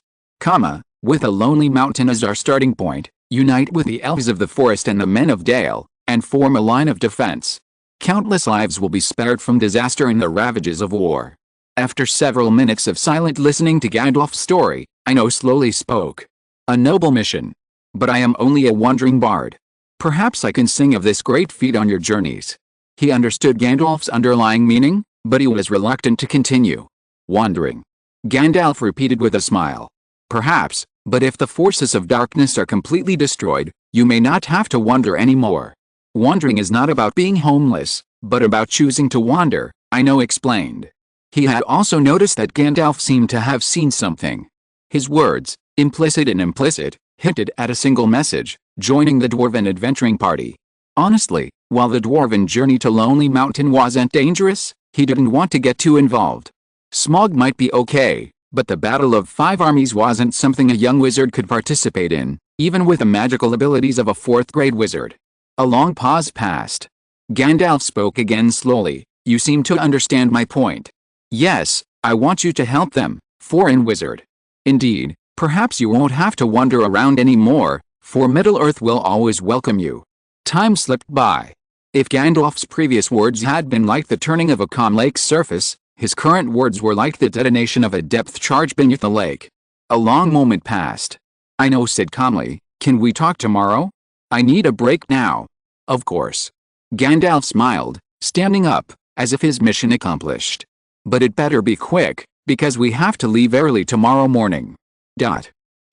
With a Lonely Mountain as our starting point, unite with the elves of the forest and the men of Dale, and form a line of defense. Countless lives will be spared from disaster and the ravages of war." After several minutes of silent listening to Gandalf's story, Ino slowly spoke. "A noble mission. But I am only a wandering bard. Perhaps I can sing of this great feat on your journeys." He understood Gandalf's underlying meaning, but he was reluctant to continue. "Wandering," Gandalf repeated with a smile. "Perhaps, but if the forces of darkness are completely destroyed, you may not have to wander anymore. Wandering is not about being homeless, but about choosing to wander," Ino explained. He had also noticed that Gandalf seemed to have seen something. His words, implicit and implicit, hinted at a single message: joining the dwarven adventuring party. Honestly, while the dwarven journey to Lonely Mountain wasn't dangerous, he didn't want to get too involved. Smaug might be okay, but the battle of 5 armies wasn't something a young wizard could participate in, even with the magical abilities of a 4th-grade wizard. A long pause passed. Gandalf spoke again slowly. "You seem to understand my point. Yes, I want you to help them, foreign wizard. Indeed, perhaps you won't have to wander around anymore, for Middle-earth will always welcome you." Time slipped by. If Gandalf's previous words had been like the turning of a calm lake's surface, his current words were like the detonation of a depth charge beneath the lake. A long moment passed. Ino said calmly, "Can we talk tomorrow? I need a break now." "Of course." Gandalf smiled, standing up, as if his mission accomplished. "But it better be quick, because we have to leave early tomorrow morning."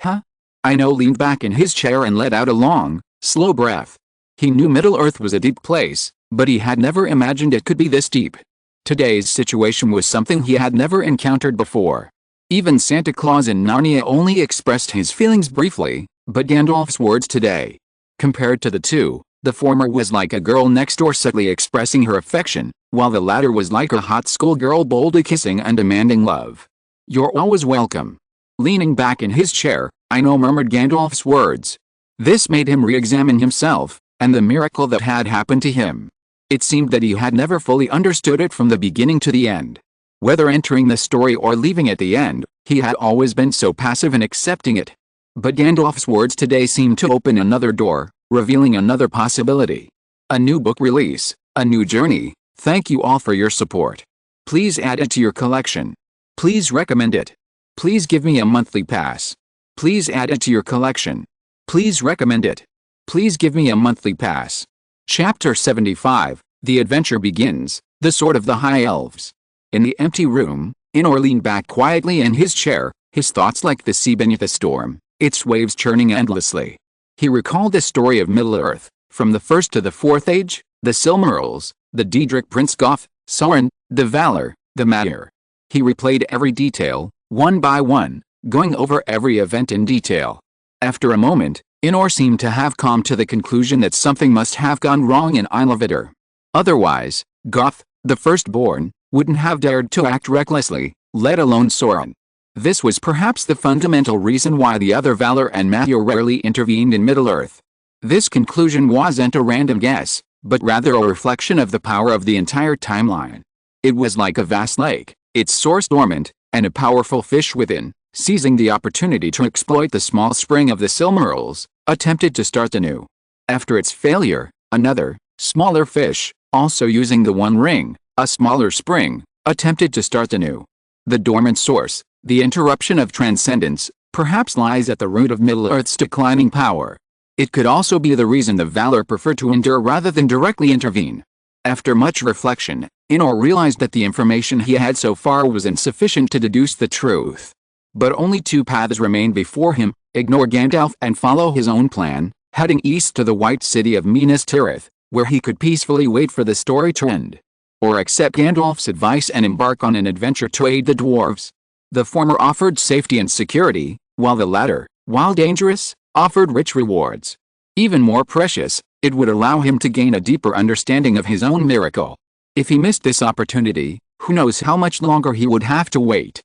Huh? Ino leaned back in his chair and let out a long, slow breath. He knew Middle-earth was a deep place, but he had never imagined it could be this deep. Today's situation was something he had never encountered before. Even Santa Claus in Narnia only expressed his feelings briefly, but Gandalf's words today. Compared to the two, the former was like a girl next door subtly expressing her affection, while the latter was like a hot schoolgirl boldly kissing and demanding love. "You're always welcome." Leaning back in his chair, Ino murmured Gandalf's words. This made him re-examine himself, and the miracle that had happened to him. It seemed that he had never fully understood it from the beginning to the end. Whether entering the story or leaving at the end, he had always been so passive in accepting it. But Gandalf's words today seemed to open another door, revealing another possibility. A new book release, a new journey. Thank you all for your support. Please add it to your collection. Please recommend it. Please give me a monthly pass. Please add it to your collection. Please recommend it. Please give me a monthly pass. Chapter 75, The Adventure Begins, The Sword of the High Elves. In the empty room, Ino leaned back quietly in his chair, his thoughts like the sea beneath a storm, its waves churning endlessly. He recalled the story of Middle-earth, from the First to the Fourth Age, the Silmarils, the Daedric Prince Goth, Sauron, the Valor, the Matter. He replayed every detail, one by one, going over every event in detail. After a moment, Ino seemed to have come to the conclusion that something must have gone wrong in Ollivander. Otherwise, Goth, the firstborn, wouldn't have dared to act recklessly, let alone Sauron. This was perhaps the fundamental reason why the other Valor and Matter rarely intervened in Middle-earth. This conclusion wasn't a random guess, but rather a reflection of the power of the entire timeline. It was like a vast lake, its source dormant, and a powerful fish within, seizing the opportunity to exploit the small spring of the Silmarils, attempted to start anew. After its failure, another, smaller fish, also using the one ring, a smaller spring, attempted to start anew. The dormant source, the interruption of transcendence, perhaps lies at the root of Middle-earth's declining power. It could also be the reason the Valor preferred to endure rather than directly intervene. After much reflection, Ino realized that the information he had so far was insufficient to deduce the truth. But only two paths remained before him: ignore Gandalf and follow his own plan, heading east to the White City of Minas Tirith, where he could peacefully wait for the story to end. Or accept Gandalf's advice and embark on an adventure to aid the dwarves. The former offered safety and security, while the latter, while dangerous, offered rich rewards. Even more precious, it would allow him to gain a deeper understanding of his own miracle. If he missed this opportunity, who knows how much longer he would have to wait.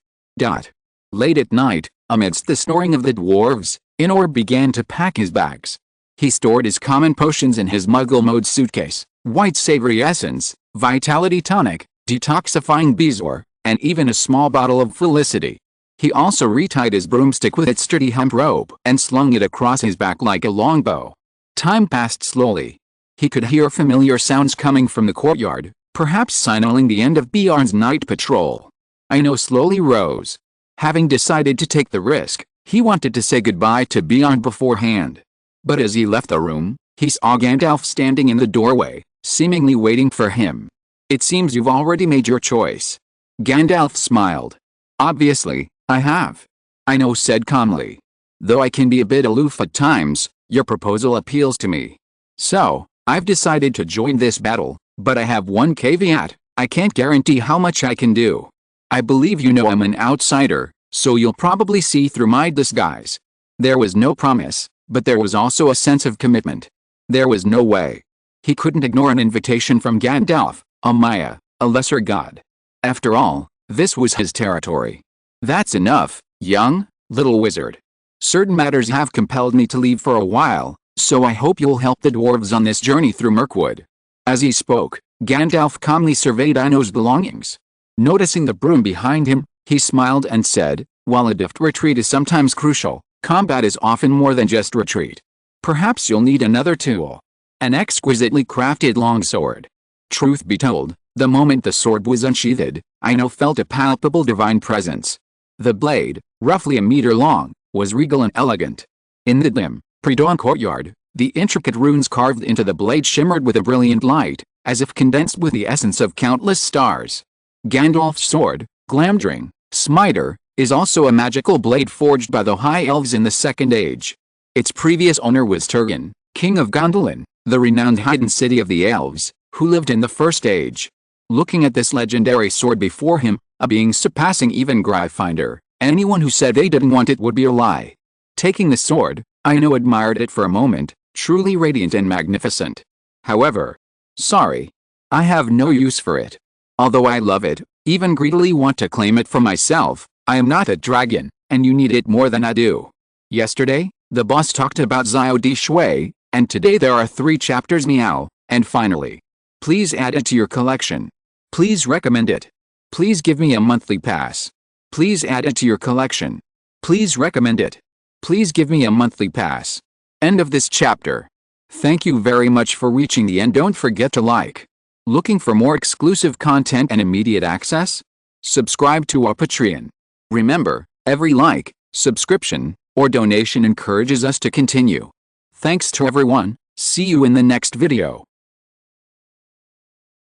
Late at night, amidst the snoring of the dwarves, Ino began to pack his bags. He stored his common potions in his Muggle mode suitcase: white savory essence, vitality tonic, detoxifying bezoar, and even a small bottle of felicity. He also retied his broomstick with its sturdy hemp rope and slung it across his back like a longbow. Time passed slowly. He could hear familiar sounds coming from the courtyard, perhaps signaling the end of Bjorn's night patrol. Ino slowly rose. Having decided to take the risk, he wanted to say goodbye to Bjorn beforehand. But as he left the room, he saw Gandalf standing in the doorway, seemingly waiting for him. "It seems you've already made your choice." Gandalf smiled. "Obviously, I have," Ino said calmly. "Though I can be a bit aloof at times, your proposal appeals to me. So, I've decided to join this battle, but I have one caveat: I can't guarantee how much I can do. I believe you know I'm an outsider, so you'll probably see through my disguise." There was no promise, but there was also a sense of commitment. There was no way. He couldn't ignore an invitation from Gandalf, a Maya, a lesser god. After all, this was his territory. "That's enough, young, little wizard. Certain matters have compelled me to leave for a while, so I hope you'll help the dwarves on this journey through Mirkwood." As he spoke, Gandalf calmly surveyed Ino's belongings. Noticing the broom behind him, he smiled and said, "While a deft retreat is sometimes crucial, combat is often more than just retreat. Perhaps you'll need another tool. An exquisitely crafted longsword." Truth be told, the moment the sword was unsheathed, Ino felt a palpable divine presence. The blade, roughly a meter long, was regal and elegant. In the dim, pre-dawn courtyard, the intricate runes carved into the blade shimmered with a brilliant light, as if condensed with the essence of countless stars. Gandalf's sword, Glamdring, Smiter, is also a magical blade forged by the High Elves in the Second Age. Its previous owner was Turgon, king of Gondolin, the renowned hidden city of the elves, who lived in the First Age. Looking at this legendary sword before him, a being surpassing even Gryffindor, anyone who said they didn't want it would be a lie. Taking the sword, Ino admired it for a moment, truly radiant and magnificent. However, sorry, I have no use for it. Although I love it, even greedily want to claim it for myself, I am not a dragon, and you need it more than I do. Yesterday, the boss talked about Zio di Shui, and today there are 3 chapters meow, and finally. Please add it to your collection. Please recommend it. Please give me a monthly pass. Please add it to your collection. Please recommend it. Please give me a monthly pass. End of this chapter. Thank you very much for reaching the end. Don't forget to like. Looking for more exclusive content and immediate access? Subscribe to our Patreon. Remember, every like, subscription, or donation encourages us to continue. Thanks to everyone. See you in the next video.